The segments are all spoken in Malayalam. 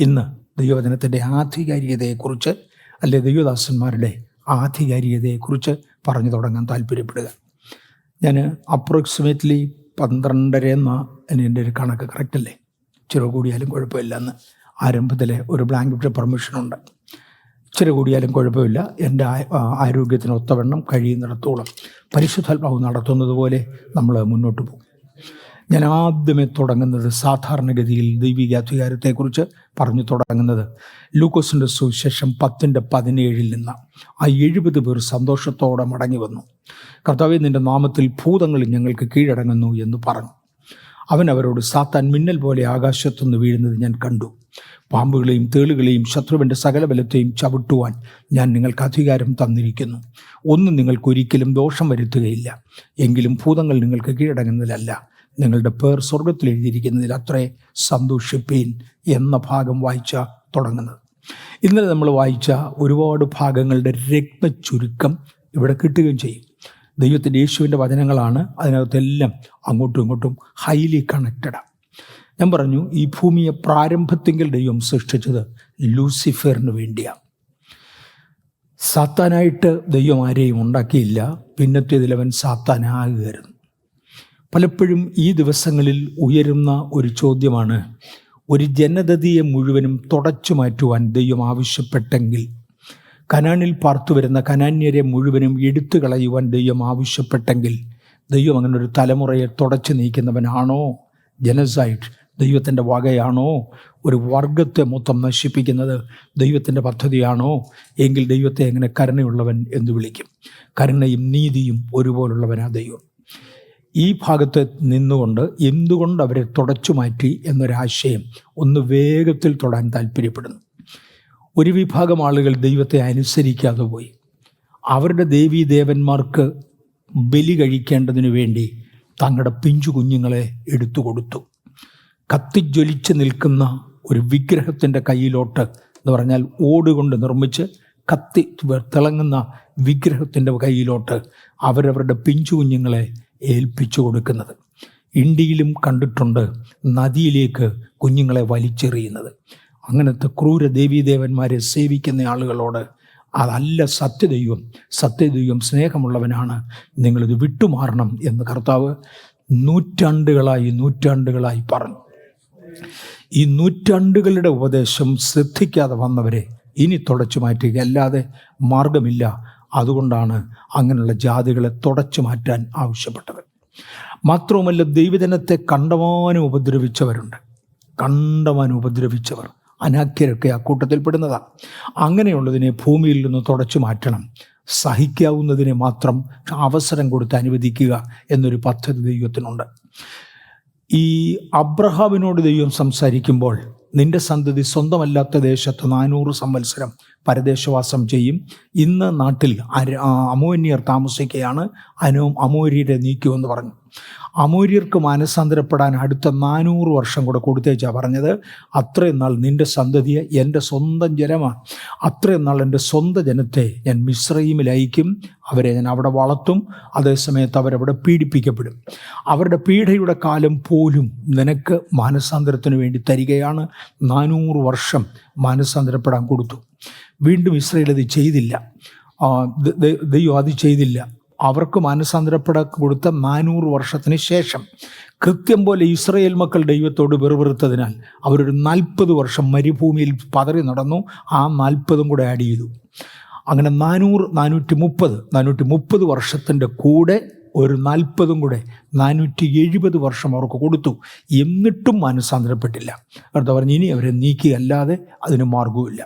ഇന്ന് ദൈവവചനത്തിൻ്റെ ആധികാരികതയെക്കുറിച്ച്, അല്ലെ ദൈവദാസന്മാരുടെ ആധികാരികതയെക്കുറിച്ച് പറഞ്ഞു തുടങ്ങാൻ താല്പര്യപ്പെടുക. ഞാൻ അപ്രോക്സിമേറ്റ്ലി 12:30 എന്ന എൻ്റെ ഒരു കണക്ക് കറക്റ്റല്ലേ? ഇച്ചിരി കൂടിയാലും കുഴപ്പമില്ല എന്ന് ആരംഭത്തിലെ ഒരു ബ്ലാങ്കറ്റ് പെർമിഷനുണ്ട്. ഇച്ചിരി കൂടിയാലും കുഴപ്പമില്ല. എൻ്റെ ആരോഗ്യത്തിന് ഒത്തവണ്ണം കഴിയുന്നിടത്തോളം പരിശുദ്ധാത്മാവ് നടത്തുന്നത് പോലെ നമ്മൾ മുന്നോട്ട് പോകും. ഞാൻ ആദ്യമേ തുടങ്ങുന്നത് സാധാരണഗതിയിൽ ദൈവിക അധികാരത്തെക്കുറിച്ച് പറഞ്ഞു തുടങ്ങുന്നത് ലൂക്കോസിൻ്റെ സുവിശേഷം 10:17 നിന്ന്. ആ 70 പേർ സന്തോഷത്തോടെ മടങ്ങി വന്നു. കർത്താവേ, നിൻ്റെ നാമത്തിൽ ഭൂതങ്ങൾ ഞങ്ങൾക്ക് കീഴടങ്ങുന്നു എന്ന് പറഞ്ഞു. അവൻ അവരോട്, സാത്താൻ മിന്നൽ പോലെ ആകാശത്തുനിന്ന് വീഴുന്നത് ഞാൻ കണ്ടു. പാമ്പുകളെയും തേളുകളെയും ശത്രുവിൻ്റെ സകല ബലത്തെയും ചവിട്ടുവാൻ ഞാൻ നിങ്ങൾക്ക് അധികാരം തന്നിരിക്കുന്നു. ഒന്നും നിങ്ങൾക്കൊരിക്കലും ദോഷം വരുത്തുകയില്ല. എങ്കിലും ഭൂതങ്ങൾ നിങ്ങൾക്ക് കീഴടങ്ങുന്നതിലല്ല, നിങ്ങളുടെ പേർ സ്വർഗത്തിൽ എഴുതിയിരിക്കുന്നതിൽ അത്രേ സന്തോഷിപ്പീൻ എന്ന ഭാഗം വായിച്ച തുടങ്ങുന്നത്. ഇന്നലെ നമ്മൾ വായിച്ച ഒരുപാട് ഭാഗങ്ങളുടെ രത്നച്ചുരുക്കം ഇവിടെ കിട്ടുകയും ചെയ്യും. ദൈവത്തിൻ്റെ യേശുവിൻ്റെ വചനങ്ങളാണ്. അതിനകത്തെല്ലാം അങ്ങോട്ടും ഇങ്ങോട്ടും ഹൈലി കണക്റ്റഡാണ്. ഞാൻ പറഞ്ഞു, ഈ ഭൂമിയെ പ്രാരംഭത്തിങ്കിൽ ദൈവം സൃഷ്ടിച്ചത് ലൂസിഫറിന് വേണ്ടിയാണ്. സാത്താനായിട്ട് ദൈവം ആരെയും ഉണ്ടാക്കിയില്ല. പിന്നത്തേതിലവൻ സാത്താനാകുകയായിരുന്നു. പലപ്പോഴും ഈ ദിവസങ്ങളിൽ ഉയരുന്ന ഒരു ചോദ്യമാണ്, ഒരു ജനതയെ മുഴുവനും തുടച്ചു മാറ്റുവാൻ ദൈവം ആവശ്യപ്പെട്ടെങ്കിൽ, കനാനിൽ പാർത്തു വരുന്ന കനാന്യരെ മുഴുവനും എടുത്തു കളയുവാൻ ദൈവം ആവശ്യപ്പെട്ടെങ്കിൽ, ദൈവം അങ്ങനെ ഒരു തലമുറയെ തുടച്ചു നീക്കുന്നവനാണോ? ജനസൈഡ് ദൈവത്തിൻ്റെ വകയാണോ? ഒരു വർഗത്തെ മൊത്തം നശിപ്പിക്കുന്നത് ദൈവത്തിൻ്റെ പദ്ധതിയാണോ? എങ്കിൽ ദൈവത്തെ എങ്ങനെ കരുണയുള്ളവൻ എന്ന് വിളിക്കും? കരുണയും നീതിയും ഒരുപോലുള്ളവനാ ദൈവം. ഈ ഭാഗത്ത് നിന്നുകൊണ്ട് എന്തുകൊണ്ട് അവരെ തുടച്ചു മാറ്റി എന്നൊരാശയം ഒന്ന് വേഗത്തിൽ തൊടാൻ താല്പര്യപ്പെടുന്നു. ഒരു വിഭാഗം ആളുകൾ ദൈവത്തെ അനുസരിക്കാതെ പോയി. അവരുടെ ദേവീദേവന്മാർക്ക് ബലി കഴിക്കേണ്ടതിനു വേണ്ടി തങ്ങളുടെ പിഞ്ചു കുഞ്ഞുങ്ങളെ എടുത്തു കൊടുത്തു. കത്തിജ്വലിച്ച് നിൽക്കുന്ന ഒരു വിഗ്രഹത്തിൻ്റെ കയ്യിലോട്ട്, എന്ന് പറഞ്ഞാൽ ഓടുകൊണ്ട് നിർമ്മിച്ച് കത്തി തിളങ്ങുന്ന വിഗ്രഹത്തിൻ്റെ കയ്യിലോട്ട് അവരവരുടെ പിഞ്ചു കുഞ്ഞുങ്ങളെ ഏൽപ്പിച്ചു കൊടുക്കുന്നത്. ഇന്ത്യയിലും കണ്ടിട്ടുണ്ട് നദിയിലേക്ക് കുഞ്ഞുങ്ങളെ വലിച്ചെറിയുന്നത്. അങ്ങനത്തെ ക്രൂര ദേവീദേവന്മാരെ സേവിക്കുന്ന ആളുകളോട് അതല്ല സത്യദൈവം. സത്യദൈവം സ്നേഹമുള്ളവനാണ്, നിങ്ങളിത് വിട്ടുമാറണം എന്ന് കർത്താവ് നൂറ്റാണ്ടുകളായി പറഞ്ഞു. ഈ നൂറ്റാണ്ടുകളുടെ ഉപദേശം ശ്രദ്ധിക്കാതെ വന്നവരെ ഇനി തുടച്ചു മാറ്റുക അല്ലാതെ മാർഗമില്ല. അതുകൊണ്ടാണ് അങ്ങനെയുള്ള ജാതികളെ തുടച്ചു മാറ്റാൻ ആവശ്യപ്പെട്ടത്. മാത്രവുമല്ല, ദൈവജനത്തെ കണ്ടമാനം ഉപദ്രവിച്ചവർ അനാഖ്യരൊക്കെ ആ കൂട്ടത്തിൽപ്പെടുന്നതാണ്. അങ്ങനെയുള്ളതിനെ ഭൂമിയിൽ നിന്ന് തുടച്ചു മാറ്റണം. സഹിക്കാവുന്നതിനെ മാത്രം അവസരം കൊടുത്ത് അനുവദിക്കുക എന്നൊരു പദ്ധതി ദൈവത്തിനുണ്ട്. ഈ അബ്രഹാമിനോട് ദൈവം സംസാരിക്കുമ്പോൾ, നിന്റെ സന്തതി സ്വന്തമല്ലാത്ത ദേശത്ത് 400 സംവത്സരം പരദേശവാസം ചെയ്യും. ഇന്ന് നാട്ടിൽ അമോര്യർ താമസിക്കുകയാണ്, അമോര്യരെ നീക്കുമെന്ന് പറഞ്ഞു. അമോര്യർക്ക് മാനസാന്തരപ്പെടാൻ അടുത്ത 400 വർഷം കൂടെ കൊടുത്തേച്ചാ പറഞ്ഞത്. അത്രയും നാൾ നിന്റെ സന്തതിയെ എൻ്റെ സ്വന്തം ജനമാണ്. അത്രയും നാൾ എൻ്റെ സ്വന്തം ജനത്തെ ഞാൻ മിസ്രയീമിൽ അയക്കും. അവരെ ഞാൻ അവിടെ വളർത്തും. അതേസമയത്ത് അവരവിടെ പീഡിപ്പിക്കപ്പെടും. അവരുടെ പീഡയുടെ കാലം പോലും നിനക്ക് മാനസാന്തരത്തിന് വേണ്ടി തരികയാണ്. 400 വർഷം മാനസാന്തരപ്പെടാൻ കൊടുത്തു. വീണ്ടും ഇസ്രായേൽ അത് ചെയ്തില്ല. ദൈവം അത് ചെയ്തില്ല. അവർക്ക് മാനസാന്തരപ്പെടാൻ കൊടുത്ത 400 വർഷത്തിന് ശേഷം കൃത്യം പോലെ ഇസ്രായേൽ മക്കൾ ദൈവത്തോട് വെറുതെറുത്തതിനാൽ അവരൊരു 40 വർഷം മരുഭൂമിയിൽ പതറി നടന്നു. ആ 40 കൂടെ ആഡ് ചെയ്തു. അങ്ങനെ 430 വർഷത്തിൻ്റെ കൂടെ ഒരു 40 കൂടെ 470 വർഷം അവർക്ക് കൊടുത്തു. എന്നിട്ടും മാനസാന്തരപ്പെട്ടില്ല. അടുത്ത പറഞ്ഞ് ഇനി അവരെ നീക്കിയല്ലാതെ അതിന് മാർഗവുമില്ല.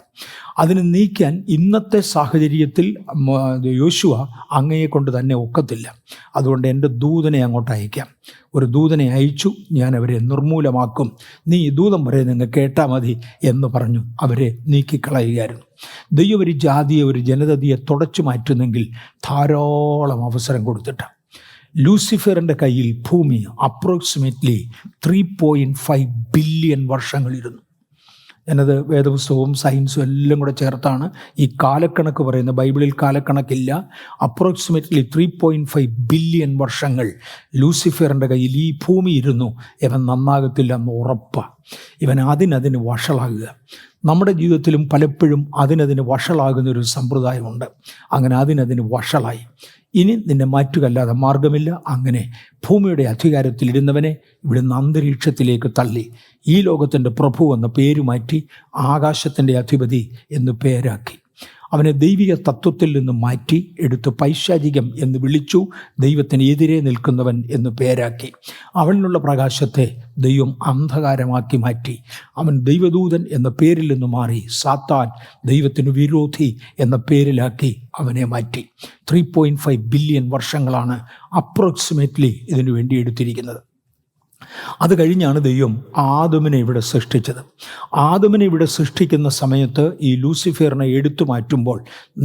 അതിന് നീക്കാൻ ഇന്നത്തെ സാഹചര്യത്തിൽ യോശുവ അങ്ങയെ കൊണ്ട് തന്നെ ഒക്കത്തില്ല. അതുകൊണ്ട് എൻ്റെ ദൂതനെ അങ്ങോട്ട് അയക്കാം. ഒരു ദൂതനെ അയച്ചു, ഞാൻ അവരെ നിർമൂലമാക്കും. നീ ദൂതം പറയും, നിങ്ങൾ കേട്ടാൽ മതി എന്ന് പറഞ്ഞു അവരെ നീക്കിക്കളയുകയായിരുന്നു. ദൈവം ഒരു ജാതിയെ, ഒരു ജനതയെ തുടച്ചു മാറ്റുന്നെങ്കിൽ ധാരാളം അവസരം കൊടുത്തിട്ടാണ്. ലൂസിഫറിൻ്റെ കയ്യിൽ ഭൂമി അപ്രോക്സിമേറ്റ്ലി 3.5 ബില്യൺ വർഷങ്ങളിരുന്നു. ഞാനത് വേദപുസ്തകവും സയൻസും എല്ലാം കൂടെ ചേർത്താണ് ഈ കാലക്കണക്ക് പറയുന്നത്. ബൈബിളിൽ കാലക്കണക്കില്ല. അപ്രോക്സിമേറ്റ്ലി 3.5 ബില്യൺ വർഷങ്ങൾ ലൂസിഫറിൻ്റെ കയ്യിൽ ഈ ഭൂമി ഇരുന്നു. ഇവൻ നന്നാകത്തില്ല എന്ന് ഉറപ്പാണ്. ഇവൻ അതിന് വഷളാകുക. നമ്മുടെ ജീവിതത്തിലും പലപ്പോഴും അതിന് വഷളാകുന്നൊരു സമ്പ്രദായമുണ്ട്. അങ്ങനെ അതിന് വഷളായി. ഇനി നിന്നെ മാറ്റുകല്ലാതെ മാർഗമില്ല. അങ്ങനെ ഭൂമിയുടെ അധികാരത്തിലിരുന്നവനെ ഇവിടുന്ന് അന്തരീക്ഷത്തിലേക്ക് തള്ളി ഈ ലോകത്തിൻ്റെ പ്രഭു എന്ന പേര് മാറ്റി ആകാശത്തിൻ്റെ അധിപതി എന്ന് പേരാക്കി. അവനെ ദൈവിക തത്വത്തിൽ നിന്ന് മാറ്റി എടുത്ത് പൈശാചികം എന്ന് വിളിച്ചു. ദൈവത്തിന് എതിരെ നിൽക്കുന്നവൻ എന്ന് പേരാക്കി. അവനിലുള്ള പ്രകാശത്തെ ദൈവം അന്ധകാരമാക്കി മാറ്റി. അവൻ ദൈവദൂതൻ എന്ന പേരിൽ നിന്ന് മാറി സാത്താൻ ദൈവത്തിന് വിരോധി എന്ന പേരിലാക്കി അവനെ മാറ്റി. 3.5 ബില്യൺ വർഷങ്ങളാണ് അപ്രോക്സിമേറ്റ്ലി ഇതിനു വേണ്ടി എടുത്തിരിക്കുന്നത്. അത് കഴിഞ്ഞാണ് ദൈവം ആദമിനെ ഇവിടെ സൃഷ്ടിച്ചത്. ആദമിനെ ഇവിടെ സൃഷ്ടിക്കുന്ന സമയത്ത് ഈ ലൂസിഫറിനെ എടുത്തു മാറ്റുമ്പോൾ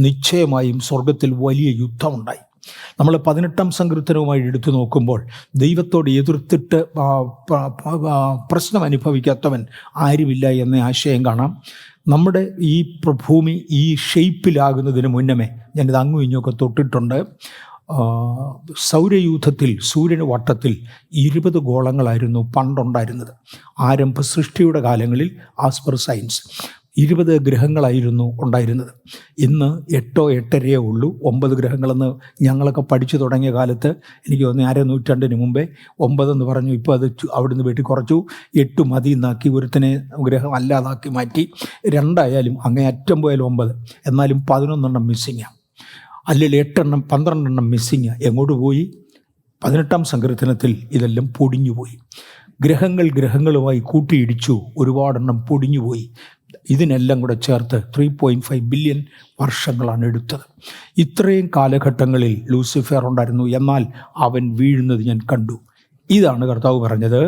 നിശ്ചയമായും സ്വർഗത്തിൽ വലിയ യുദ്ധമുണ്ടായി. നമ്മൾ 18-ാം സങ്കീർത്തനവുമായി എടുത്തു നോക്കുമ്പോൾ ദൈവത്തോട് എതിർത്തിട്ട് പ്രശ്നം അനുഭവിക്കാത്തവൻ ആരുമില്ല എന്ന ആശയം കാണാം. നമ്മുടെ ഈ ഭൂമി ഈ ഷെയ്പ്പിലാകുന്നതിന് മുന്നമേ ഞാനിത് അങ്ങും ഇങ്ങൊക്കെ തൊട്ടിട്ടുണ്ട്. സൗരയൂഥത്തിൽ സൂര്യന് വട്ടത്തിൽ 20 ഗോളങ്ങളായിരുന്നു പണ്ടുണ്ടായിരുന്നത്. ആരംഭ സൃഷ്ടിയുടെ കാലങ്ങളിൽ ആസ് പെർ സയൻസ് 20 ഗ്രഹങ്ങളായിരുന്നു ഉണ്ടായിരുന്നത്. ഇന്ന് 8-8.5 ഉള്ളൂ. 9 ഗ്രഹങ്ങളെന്ന് ഞങ്ങളൊക്കെ പഠിച്ചു തുടങ്ങിയ കാലത്ത് എനിക്ക് തോന്നി 1/2 നൂറ്റാണ്ടിന് മുമ്പേ 9 എന്ന് പറഞ്ഞു. ഇപ്പോൾ അത് അവിടുന്ന് വെട്ടി കുറച്ചു. 8 മതി എന്നാക്കി, ഒരുത്തനെ ഗ്രഹം അല്ലാതാക്കി മാറ്റി. 2 ആയാലും അങ്ങേ അറ്റം പോയാലും 9, എന്നാലും 11 മിസ്സിങ്ങാണ്. അല്ലെങ്കിൽ 8 12 മിസ്സിങ്. എങ്ങോട്ട് പോയി? 18-ാം സങ്കീർത്തനത്തിൽ ഇതെല്ലാം പൊടിഞ്ഞുപോയി. ഗ്രഹങ്ങളുമായി കൂട്ടിയിടിച്ചു. ഒരുപാടെണ്ണം പൊടിഞ്ഞുപോയി. ഇതിനെല്ലാം കൂടെ ചേർത്ത് 3.5 ബില്യൺ വർഷങ്ങളാണ് എടുത്തത്. ഇത്രയും കാലഘട്ടങ്ങളിൽ ലൂസിഫർ ഉണ്ടായിരുന്നു. എന്നാൽ അവൻ വീഴുന്നത് ഞാൻ കണ്ടു. ഇതാണ് കർത്താവ് പറഞ്ഞത്.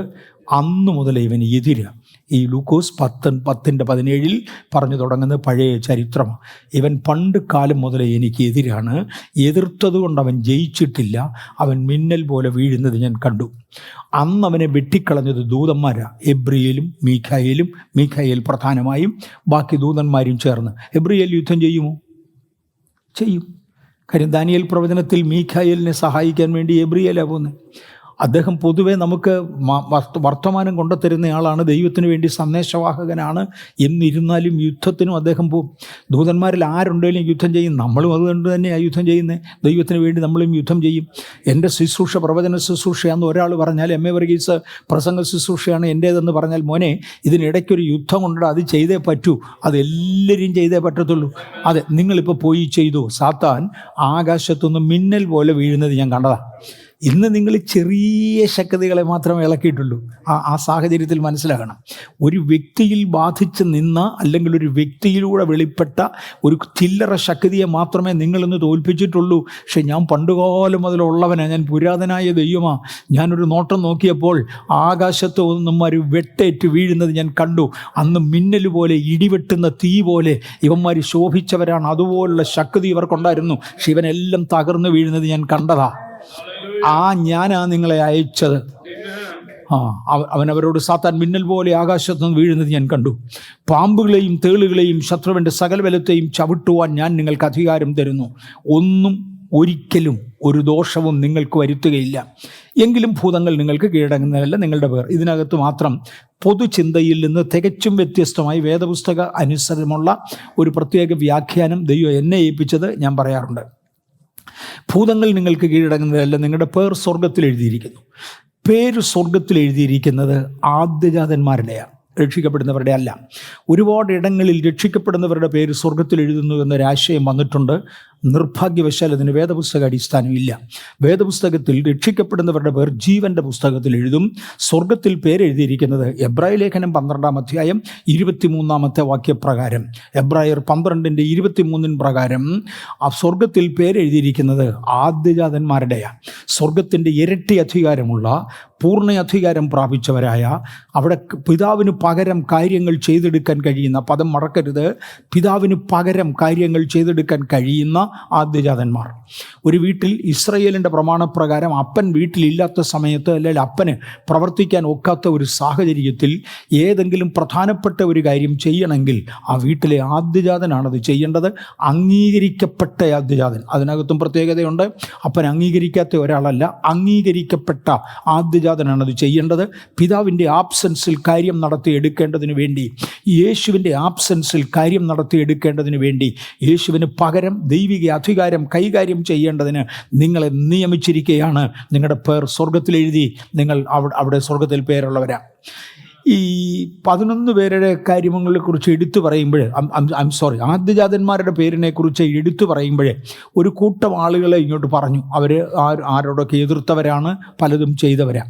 അന്നു മുതൽ ഇവന് എതിര്. ഈ ലൂക്കോസ് 10:17 പറഞ്ഞു തുടങ്ങുന്ന പഴയ ചരിത്രമാണ്. ഇവൻ പണ്ട് കാലം മുതലേ എനിക്ക് എതിരാണ്. എതിർത്തത് കൊണ്ട് അവൻ ജയിച്ചിട്ടില്ല. അവൻ മിന്നൽ പോലെ വീഴുന്നത് ഞാൻ കണ്ടു. അന്ന് അവനെ വെട്ടിക്കളഞ്ഞത് ദൂതന്മാരാണ്. എബ്രിയേലും മീഖായേൽ പ്രധാനമായും, ബാക്കി ദൂതന്മാരും ചേർന്ന്. എബ്രിയേൽ യുദ്ധം ചെയ്യുമോ? ചെയ്യും. കാര്യം ദാനിയേൽ പ്രവചനത്തിൽ മീഖായേലിനെ സഹായിക്കാൻ വേണ്ടി എബ്രിയേലാണ് പോകുന്നത്. അദ്ദേഹം പൊതുവെ നമുക്ക് വർത്തമാനം കൊണ്ടുതരുന്നയാളാണ്, ദൈവത്തിന് വേണ്ടി സന്ദേശവാഹകനാണ്. എന്നിരുന്നാലും യുദ്ധത്തിനും അദ്ദേഹം പോകും. ദൂതന്മാരിൽ ആരുണ്ടെങ്കിലും യുദ്ധം ചെയ്യും. നമ്മളും അതുകൊണ്ട് തന്നെയാണ് യുദ്ധം ചെയ്യുന്നത്. ദൈവത്തിന് വേണ്ടി നമ്മളും യുദ്ധം ചെയ്യും. എൻ്റെ ശുശ്രൂഷ പ്രവചന ശുശ്രൂഷയാണെന്ന് ഒരാൾ പറഞ്ഞാൽ, എം എ വർഗീസ് പ്രസംഗ ശുശ്രൂഷയാണ് എൻ്റേതെന്ന് പറഞ്ഞാൽ, മോനെ ഇതിനിടയ്ക്കൊരു യുദ്ധമുണ്ട്, അത് ചെയ്തേ പറ്റൂ. അതെല്ലാവരും ചെയ്തേ പറ്റത്തുള്ളൂ. അതെ, നിങ്ങളിപ്പോൾ പോയി ചെയ്തു. സാത്താൻ ആകാശത്തുനിന്ന് മിന്നൽ പോലെ വീഴുന്നത് ഞാൻ കണ്ടതാണ്. ഇന്ന് നിങ്ങൾ ചെറിയ ശക്തികളെ മാത്രമേ ഇളക്കിയിട്ടുള്ളൂ. ആ സാഹചര്യത്തിൽ മനസ്സിലാക്കണം. ഒരു വ്യക്തിയിൽ ബാധിച്ച് നിന്ന, അല്ലെങ്കിൽ ഒരു വ്യക്തിയിലൂടെ വെളിപ്പെട്ട ഒരു ചില്ലറ ശക്തിയെ മാത്രമേ നിങ്ങളിന്ന് തോൽപ്പിച്ചിട്ടുള്ളൂ. പക്ഷെ ഞാൻ പണ്ടുകാലം മുതലുള്ളവനാണ്, ഞാൻ പുരാതനായ ദൈവമാണ്. ഞാനൊരു നോട്ടം നോക്കിയപ്പോൾ ആകാശത്ത് ഒന്നുമാർ വെട്ടേറ്റ് വീഴുന്നത് ഞാൻ കണ്ടു. അന്ന് മിന്നൽ പോലെ, ഇടിവെട്ടുന്ന തീ പോലെ ഇവന്മാർ ശോഭിച്ചവരാണ്. അതുപോലുള്ള ശക്തി ഇവർക്കുണ്ടായിരുന്നു. പക്ഷെ ഇവനെല്ലാം തകർന്നു വീഴുന്നത് ഞാൻ കണ്ടതാ. ഞാനാ നിങ്ങളെ അയച്ചത്. അവനവരോട് സാത്താൻ മിന്നൽ പോലെ ആകാശത്തുനിന്ന് വീഴുന്നത് ഞാൻ കണ്ടു. പാമ്പുകളെയും തേളുകളെയും ശത്രുവിൻ്റെ സകല ബലത്തെയും ചവിട്ടുവാൻ ഞാൻ നിങ്ങൾക്ക് അധികാരം തരുന്നു. ഒന്നും ഒരിക്കലും ഒരു ദോഷവും നിങ്ങൾക്ക് വരുത്തുകയില്ല. എങ്കിലും ഭൂതങ്ങൾ നിങ്ങൾക്ക് കീഴടങ്ങുന്നതല്ല നിങ്ങളുടെ പേർ. ഇതിനകത്ത് മാത്രം പൊതുചിന്തയിൽ നിന്ന് തികച്ചും വ്യത്യസ്തമായി വേദപുസ്തക അനുസരണമുള്ള ഒരു പ്രത്യേക വ്യാഖ്യാനം ദൈവം എന്നെ ഏൽപ്പിച്ചത് ഞാൻ പറയാറുണ്ട്. ഭൂതങ്ങൾ നിങ്ങൾക്ക് കീഴടങ്ങുന്നതല്ല, നിങ്ങളുടെ പേർ സ്വർഗത്തിൽ എഴുതിയിരിക്കുന്നു. പേര് സ്വർഗത്തിൽ എഴുതിയിരിക്കുന്നത് ആദ്യജാതന്മാരുടെയാണ്, രക്ഷിക്കപ്പെടുന്നവരുടെ അല്ല. ഒരുപാട് ഇടങ്ങളിൽ രക്ഷിക്കപ്പെടുന്നവരുടെ പേര് സ്വർഗത്തിൽ എഴുതുന്നു എന്നൊരാശയം വന്നിട്ടുണ്ട്. നിർഭാഗ്യവശാൽ അതിന് വേദപുസ്തക അടിസ്ഥാനമില്ല. വേദപുസ്തകത്തിൽ രക്ഷിക്കപ്പെടുന്നവരുടെ പേർ ജീവൻ്റെ പുസ്തകത്തിൽ എഴുതും. സ്വർഗത്തിൽ പേരെഴുതിയിരിക്കുന്നത് എബ്രായ ലേഖനം 12-ാം അധ്യായം 23-ാമത്തെ വാക്യപ്രകാരം, എബ്രായർ 12:23 പ്രകാരം ആ സ്വർഗത്തിൽ പേരെഴുതിയിരിക്കുന്നത് ആദ്യജാതന്മാരുടെയാണ്. സ്വർഗത്തിൻ്റെ ഇരട്ടി അധികാരമുള്ള പൂർണ്ണ അധികാരം പ്രാപിച്ചവരായ, അവിടെ പിതാവിന് പകരം കാര്യങ്ങൾ ചെയ്തെടുക്കാൻ കഴിയുന്ന, പദം മറക്കരുത്, പിതാവിന് പകരം കാര്യങ്ങൾ ചെയ്തെടുക്കാൻ കഴിയുന്ന ആദ്യജാതന്മാർ. ഒരു വീട്ടിൽ ഇസ്രായേലിൻ്റെ പ്രമാണപ്രകാരം അപ്പൻ വീട്ടിലില്ലാത്ത സമയത്ത്, അല്ലെങ്കിൽ അപ്പന് പ്രവർത്തിക്കാൻ ഒക്കാത്ത ഒരു സാഹചര്യത്തിൽ ഏതെങ്കിലും പ്രധാനപ്പെട്ട ഒരു കാര്യം ചെയ്യണമെങ്കിൽ ആ വീട്ടിലെ ആദ്യജാതനാണത് ചെയ്യേണ്ടത്. അംഗീകരിക്കപ്പെട്ട ആദ്യജാതൻ. അതിനകത്തും പ്രത്യേകതയുണ്ട്. അപ്പൻ അംഗീകരിക്കാത്ത ഒരാളല്ല, അംഗീകരിക്കപ്പെട്ട ആദ്യജാതനാണത് ചെയ്യേണ്ടത്. പിതാവിൻ്റെ ആബ്സെൻസിൽ കാര്യം നടത്തിയെടുക്കേണ്ടതിന് വേണ്ടി, യേശുവിൻ്റെ ആബ്സെൻസിൽ കാര്യം നടത്തിയെടുക്കേണ്ടതിന് വേണ്ടി, യേശുവിന് പകരം ദൈവിക അധികാരം കൈകാര്യം ചെയ്യേണ്ടതിന് നിങ്ങളെ നിയമിച്ചിരിക്കുകയാണ്. നിങ്ങളുടെ പേർ സ്വർഗത്തിൽ എഴുതി, നിങ്ങൾ അവിടെ സ്വർഗത്തിൽ പേരുള്ളവരാ. ഈ 11 പേരുടെ കാര്യങ്ങളെക്കുറിച്ച് എടുത്തു പറയുമ്പോൾ, ആദ്യജാതന്മാരുടെ പേരിനെ കുറിച്ച് എടുത്തു പറയുമ്പോഴേ ഒരു കൂട്ടം ആളുകളെ ഇങ്ങോട്ട് പറഞ്ഞു. അവർ ആരോടൊക്കെ എതിർത്തവരാണ്, പലതും ചെയ്തവരാ.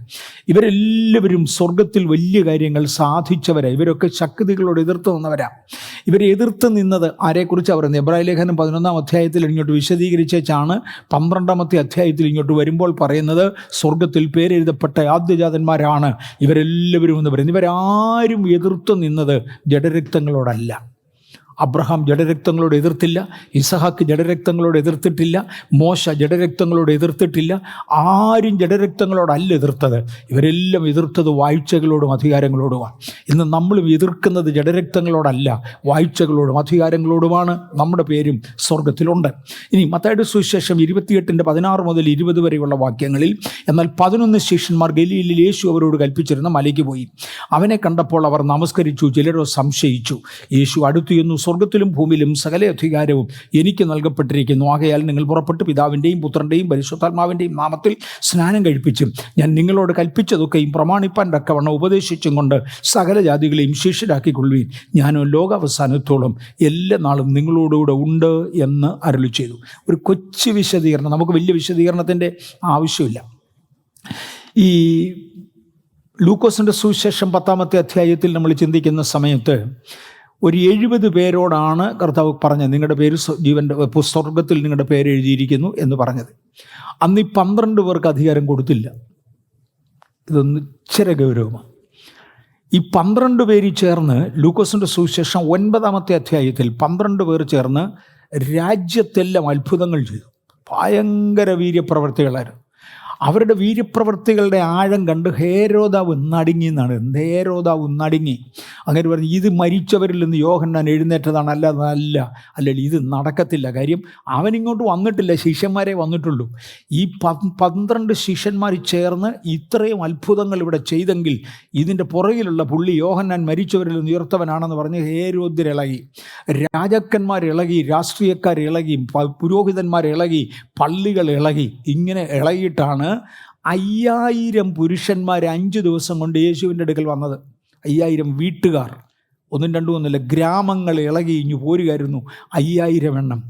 ഇവരെല്ലാവരും സ്വർഗത്തിൽ വലിയ കാര്യങ്ങൾ സാധിച്ചവരാ. ഇവരൊക്കെ ശക്തികളോട് എതിർത്ത് നിന്നവരാ. ഇവരെ എതിർത്ത് നിന്നത് ആരെക്കുറിച്ചാണ് പറയുന്നത്? എബ്രായ ലേഖനം 11-ാം അധ്യായത്തിൽ ഇങ്ങോട്ട് വിശദീകരിച്ചാണ് 12-ാമത്തെ അധ്യായത്തിൽ ഇങ്ങോട്ട് വരുമ്പോൾ പറയുന്നത് സ്വർഗത്തിൽ പേരെഴുതപ്പെട്ട ആദ്യജാതന്മാരാണ് ഇവരെല്ലാവരും എന്ന് പറയുന്നത്. ഇവരാരും എതിർത്ത് നിന്നത് ജഡരക്തങ്ങളോടല്ല. അബ്രഹാം ജഡരക്തങ്ങളോട് എതിർത്തില്ല, ഇസഹാക്ക് ജഡരക്തങ്ങളോട് എതിർത്തിട്ടില്ല, മോശ ജഡരക്തങ്ങളോട് എതിർത്തിട്ടില്ല. ആരും ജഡരക്തങ്ങളോടല്ല എതിർത്തത്. ഇവരെല്ലാം എതിർത്തത് വാഴ്ചകളോടും അധികാരങ്ങളോടുമാണ്. ഇന്ന് നമ്മളും എതിർക്കുന്നത് ജഡരക്തങ്ങളോടല്ല, വാഴ്ചകളോടും അധികാരങ്ങളോടുമാണ്. നമ്മുടെ പേരും സ്വർഗത്തിലുണ്ട്. ഇനി മത്തായിയുടെ സുവിശേഷം 28-16 മുതൽ 20 വരെയുള്ള വാക്യങ്ങളിൽ, എന്നാൽ 11 ശിഷ്യന്മാർ ഗലീലയിൽ യേശു അവരോട് കൽപ്പിച്ചിരുന്ന മലയ്ക്ക് പോയി. അവനെ കണ്ടപ്പോൾ അവർ നമസ്കരിച്ചു, ചിലരോ സംശയിച്ചു. യേശു അടുത്തു ചെന്നു, സ്വർഗത്തിലും ഭൂമിയിലും സകല അധികാരവും എനിക്ക് നൽകപ്പെട്ടിരിക്കുന്നു. ആകയാൽ നിങ്ങൾ പുറപ്പെട്ട് പിതാവിൻ്റെയും പുത്രൻ്റെയും പരിശുദ്ധാത്മാവിൻ്റെയും നാമത്തിൽ സ്നാനം കഴിപ്പിച്ചും ഞാൻ നിങ്ങളോട് കൽപ്പിച്ചതൊക്കെയും പ്രമാണിപ്പാൻ തക്കവണ്ണം ഉപദേശിച്ചും കൊണ്ട് സകല ജാതികളെയും ശിഷ്യരാക്കിക്കൊള്ളുവീൻ. ഞാനോ ലോകാവസാനത്തോളം എല്ലാ നാളും നിങ്ങളോടുകൂടെ ഉണ്ട് എന്ന് അരുളി ചെയ്തു. ഒരു കൊച്ചു വിശദീകരണം, നമുക്ക് വലിയ വിശദീകരണത്തിൻ്റെ ആവശ്യമില്ല. ഈ ലൂക്കോസിൻ്റെ സുവിശേഷം 10-ാമത്തെ അധ്യായത്തിൽ നമ്മൾ ചിന്തിക്കുന്ന സമയത്ത് ഒരു 70 പേരോടാണ് കർത്താവ് പറഞ്ഞത്, നിങ്ങളുടെ പേര് ജീവൻ്റെ സ്വർഗത്തിൽ നിങ്ങളുടെ പേര് എഴുതിയിരിക്കുന്നു എന്ന് പറഞ്ഞത്. അന്ന് ഈ 12 പേർക്ക് അധികാരം കൊടുത്തില്ല. ഇതൊന്ന് ഇച്ചിരി ഗൗരവമാണ്. ഈ 12 പേര് ചേർന്ന് ലൂക്കോസിൻ്റെ സുവിശേഷം 9-ാമത്തെ അധ്യായത്തിൽ 12 പേർ ചേർന്ന് രാജ്യത്തെല്ലാം അത്ഭുതങ്ങൾ ചെയ്തു. ഭയങ്കര വീര്യപ്രവർത്തികളായിരുന്നു. അവരുടെ വീര്യപ്രവർത്തികളുടെ ആഴം കണ്ട് ഹേരോദാവ് നടുങ്ങി എന്നാണ്. ഹേരോദാവ് നടുങ്ങി. അങ്ങനെ പറഞ്ഞു, ഇത് മരിച്ചവരിൽ നിന്ന് യോഹന്നാൻ എഴുന്നേറ്റതാണ്, അല്ലെങ്കിൽ ഇത് നടക്കത്തില്ല. കാര്യം അവനിങ്ങോട്ട് വന്നിട്ടില്ല, ശിഷ്യന്മാരെ വന്നിട്ടുള്ളൂ. ഈ 12 ശിഷ്യന്മാർ ചേർന്ന് ഇത്രയും അത്ഭുതങ്ങൾ ഇവിടെ ചെയ്തെങ്കിൽ ഇതിൻ്റെ പുറകിലുള്ള പുള്ളി യോഹന്നാൻ മരിച്ചവരിൽ നിന്ന് ഉയർത്തവനാണെന്ന് പറഞ്ഞ് ഹേരോദ്യരിളകി, രാജാക്കന്മാരിളകി, രാഷ്ട്രീയക്കാരിളകി, പുരോഹിതന്മാരിളകി, പള്ളികൾ ഇളകി. ഇങ്ങനെ ഇളകിയിട്ടാണ് 5000 പുരുഷന്മാർ 5 ദിവസം കൊണ്ട് യേശുവിൻ്റെ അടുക്കൽ വന്നത്. 5000 വീട്ടുകാർ, 1-2 ഗ്രാമങ്ങൾ ഇളകി ഇഞ്ഞു പോരുകയായിരുന്നു. 5000 എണ്ണം.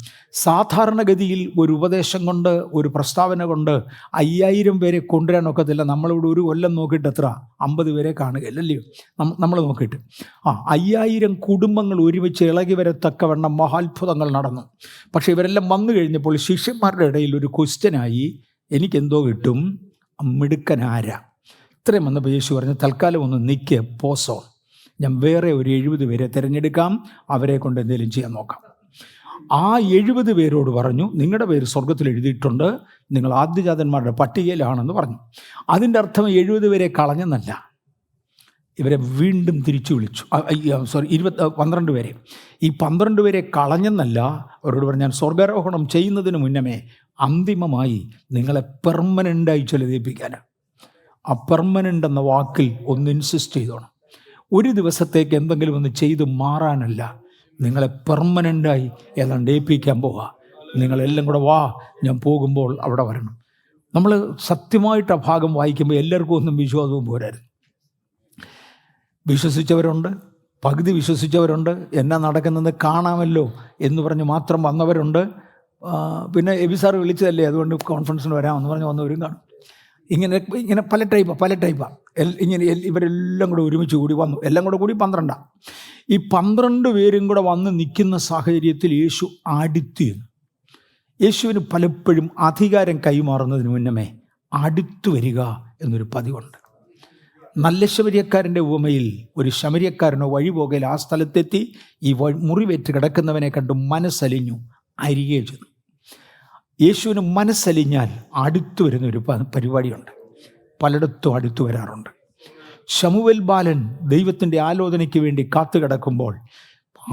സാധാരണഗതിയിൽ ഒരു ഉപദേശം കൊണ്ട്, ഒരു പ്രസ്താവന കൊണ്ട് 5000 പേരെ കൊണ്ടുവരാനൊക്കത്തില്ല. നമ്മളിവിടെ ഒരു കൊല്ലം നോക്കിയിട്ട് എത്ര 50 പേരെ കാണുകയല്ലല്ലോ നമ്മൾ നോക്കിയിട്ട്. 5000 കുടുംബങ്ങൾ ഒരുമിച്ച് ഇളകി വരത്തക്കവണ്ണം മഹാത്ഭുതങ്ങൾ നടന്നു. പക്ഷേ ഇവരെല്ലാം വന്നു കഴിഞ്ഞപ്പോൾ ശിഷ്യന്മാരുടെ ഇടയിൽ ഒരു ക്വസ്റ്റ്യനായി, എനിക്കെന്തോ കിട്ടും, മിടുക്കനാരാ? ഇത്രയും വന്നപ്പോൾ യേശു പറഞ്ഞു, തൽക്കാലം ഒന്ന് നിൽക്കുക, പോസോ, ഞാൻ വേറെ ഒരു 70 പേരെ തിരഞ്ഞെടുക്കാം, അവരെ കൊണ്ട് എന്തെങ്കിലും ചെയ്യാൻ നോക്കാം. ആ 70 പേരോട് പറഞ്ഞു, നിങ്ങളുടെ പേര് സ്വർഗത്തിൽ എഴുതിയിട്ടുണ്ട്, നിങ്ങൾ ആദ്യജാതന്മാരുടെ പട്ടികയിലാണെന്ന് പറഞ്ഞു. അതിൻ്റെ അർത്ഥം 70 പേരെ കളഞ്ഞെന്നല്ല, ഇവരെ വീണ്ടും തിരിച്ചു വിളിച്ചു. 12 പേരെ. ഈ 12 പേരെ കളഞ്ഞെന്നല്ല, അവരോട് പറഞ്ഞു, ഞാൻ സ്വർഗാരോഹണം ചെയ്യുന്നതിന് മുന്നമേ അന്തിമമായി നിങ്ങളെ പെർമനൻ്റായി ചിലതേൽപ്പിക്കാനാണ്. ആ പെർമനൻ്റ് എന്ന വാക്കിൽ ഒന്ന് ഇൻസിസ്റ്റ് ചെയ്തോണം. ഒരു ദിവസത്തേക്ക് എന്തെങ്കിലും ഒന്ന് ചെയ്ത് മാറാനല്ല, നിങ്ങളെ പെർമനൻ്റായി ഏതാണ്ട് ഏൽപ്പിക്കാൻ പോവുക. നിങ്ങളെല്ലാം കൂടെ വാ, ഞാൻ പോകുമ്പോൾ അവിടെ വരണം. നമ്മൾ സത്യമായിട്ട് ആ ഭാഗം വായിക്കുമ്പോൾ എല്ലാവർക്കും ഒന്നും വിശ്വാസവും പോരായിരുന്നു. വിശ്വസിച്ചവരുണ്ട്, പകുതി വിശ്വസിച്ചവരുണ്ട്, എന്നാ നടക്കുന്നതെന്ന് കാണാമല്ലോ എന്ന് പറഞ്ഞ് മാത്രം വന്നവരുണ്ട്. പിന്നെ എബി സാർ വിളിച്ചതല്ലേ, അതുകൊണ്ട് കോൺഫറൻസിന് വരാമെന്ന് പറഞ്ഞ് വന്നവരും കാണും. ഇങ്ങനെ പല ടൈപ്പാണ്. ഇങ്ങനെ ഇവരെല്ലാം കൂടെ ഒരുമിച്ച് കൂടി വന്നു. എല്ലാം കൂടി 12. ഈ 12 പേരും കൂടെ വന്ന് നിൽക്കുന്ന സാഹചര്യത്തിൽ യേശു അടുത്ത്. യേശുവിന് പലപ്പോഴും അധികാരം കൈമാറുന്നതിന് മുന്നമേ അടുത്തു വരിക എന്നൊരു പതിവുണ്ട്. നല്ല ശമര്യക്കാരൻ്റെ ഉപമയിൽ ഒരു ശമര്യക്കാരനോ വഴി പോകയിൽ ആ സ്ഥലത്തെത്തി ഈ മുറിവേറ്റ് കിടക്കുന്നവനെ കണ്ടു മനസ്സലിഞ്ഞു, അരികെ ചെന്നു. യേശുവിന് മനസ്സലിഞ്ഞാൽ അടുത്തു വരുന്നൊരു പരിപാടിയുണ്ട്, പലയിടത്തും അടുത്തു വരാറുണ്ട്. ശമൂവേൽ ബാലൻ ദൈവത്തിൻ്റെ ആലോചനയ്ക്ക് വേണ്ടി കാത്തു കിടക്കുമ്പോൾ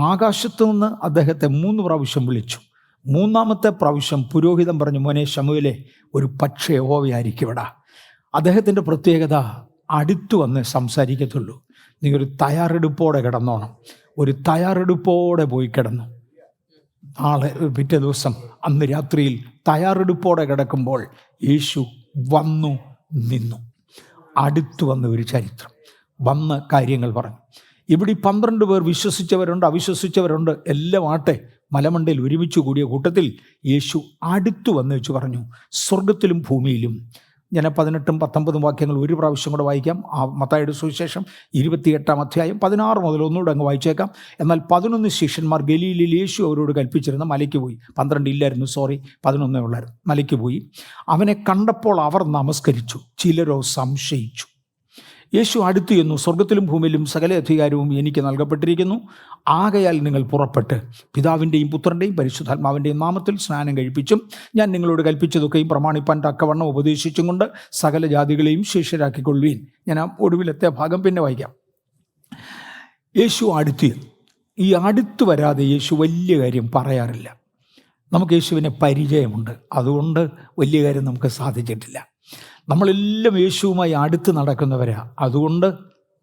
ആകാശത്തു നിന്ന് അദ്ദേഹത്തെ 3 പ്രാവശ്യം വിളിച്ചു. 3-ാമത്തെ പ്രാവശ്യം പുരോഹിതൻ പറഞ്ഞു, മോനെ ശമൂവേലേ, ഒരു പക്ഷേ യഹോവയായിരിക്കുമെടാ. അദ്ദേഹത്തിൻ്റെ പ്രത്യേകത അടുത്തു വന്ന് സംസാരിക്കത്തുള്ളൂ. നീ ഒരു തയ്യാറെടുപ്പോടെ കിടന്നോണം. ഒരു തയ്യാറെടുപ്പോടെ പോയി കിടന്നു. നാളെ പിറ്റേ ദിവസം അന്ന് രാത്രിയിൽ തയ്യാറെടുപ്പോടെ കിടക്കുമ്പോൾ യേശു വന്നു നിന്നു. അടുത്തു വന്ന ഒരു ചരിത്രം, വന്ന കാര്യങ്ങൾ പറഞ്ഞു. ഇവിടെ 12 പേർ വിശ്വസിച്ചവരുണ്ട്, അവിശ്വസിച്ചവരുണ്ട്, എല്ലാം ആട്ടെ. മലമണ്ടയിൽ ഒരുമിച്ച് കൂടിയ കൂട്ടത്തിൽ യേശു അടുത്തു വന്ന് വെച്ച് പറഞ്ഞു, സ്വർഗത്തിലും ഭൂമിയിലും. ഞാൻ 18ഉം 19ഉം വാക്യങ്ങൾ ഒരു പ്രാവശ്യം കൂടെ വായിക്കാം. മത്തായിയുടെ സുവിശേഷം 28-ാം അധ്യായം 16 മുതൽ ഒന്നുകൂടെ അങ്ങ് വായിച്ചേക്കാം. എന്നാൽ 11 ശിഷ്യന്മാർ ഗലീലയിൽ യേശു അവരോട് കൽപ്പിച്ചിരുന്ന മലയ്ക്ക് പോയി. 12 ഇല്ലായിരുന്നു, 11 ഉള്ളായിരുന്നു. മലയ്ക്ക് പോയി. അവനെ കണ്ടപ്പോൾ അവർ നമസ്കരിച്ചു, ചിലരോ സംശയിച്ചു. യേശു അടുത്തു ചെന്നു, സ്വർഗത്തിലും ഭൂമിയിലും സകല അധികാരവും എനിക്ക് നൽകപ്പെട്ടിരിക്കുന്നു. ആകയാൽ നിങ്ങൾ പുറപ്പെട്ട് പിതാവിൻ്റെയും പുത്രൻ്റെയും പരിശുദ്ധാത്മാവിൻ്റെയും നാമത്തിൽ സ്നാനം കഴിപ്പിച്ചും ഞാൻ നിങ്ങളോട് കൽപ്പിച്ചതൊക്കെയും പ്രമാണിപ്പാൻ തക്കവണ്ണം ഉപദേശിച്ചും കൊണ്ട് സകല ജാതികളെയും ശിഷ്യരാക്കിക്കൊള്ളുവീൻ. ഞാൻ ആ ഒടുവിലത്തെ ഭാഗം പിന്നെ വായിക്കാം. യേശു അടുത്ത്, ഈ അടുത്ത് വരാതെ യേശു വലിയ കാര്യം പറയാറില്ല. നമുക്ക് യേശുവിനെ പരിചയമുണ്ട്, അതുകൊണ്ട് വലിയ കാര്യം നമുക്ക് സാധിച്ചിട്ടില്ല. നമ്മളെല്ലാം യേശുവുമായി അടുത്ത് നടക്കുന്നവരാ, അതുകൊണ്ട്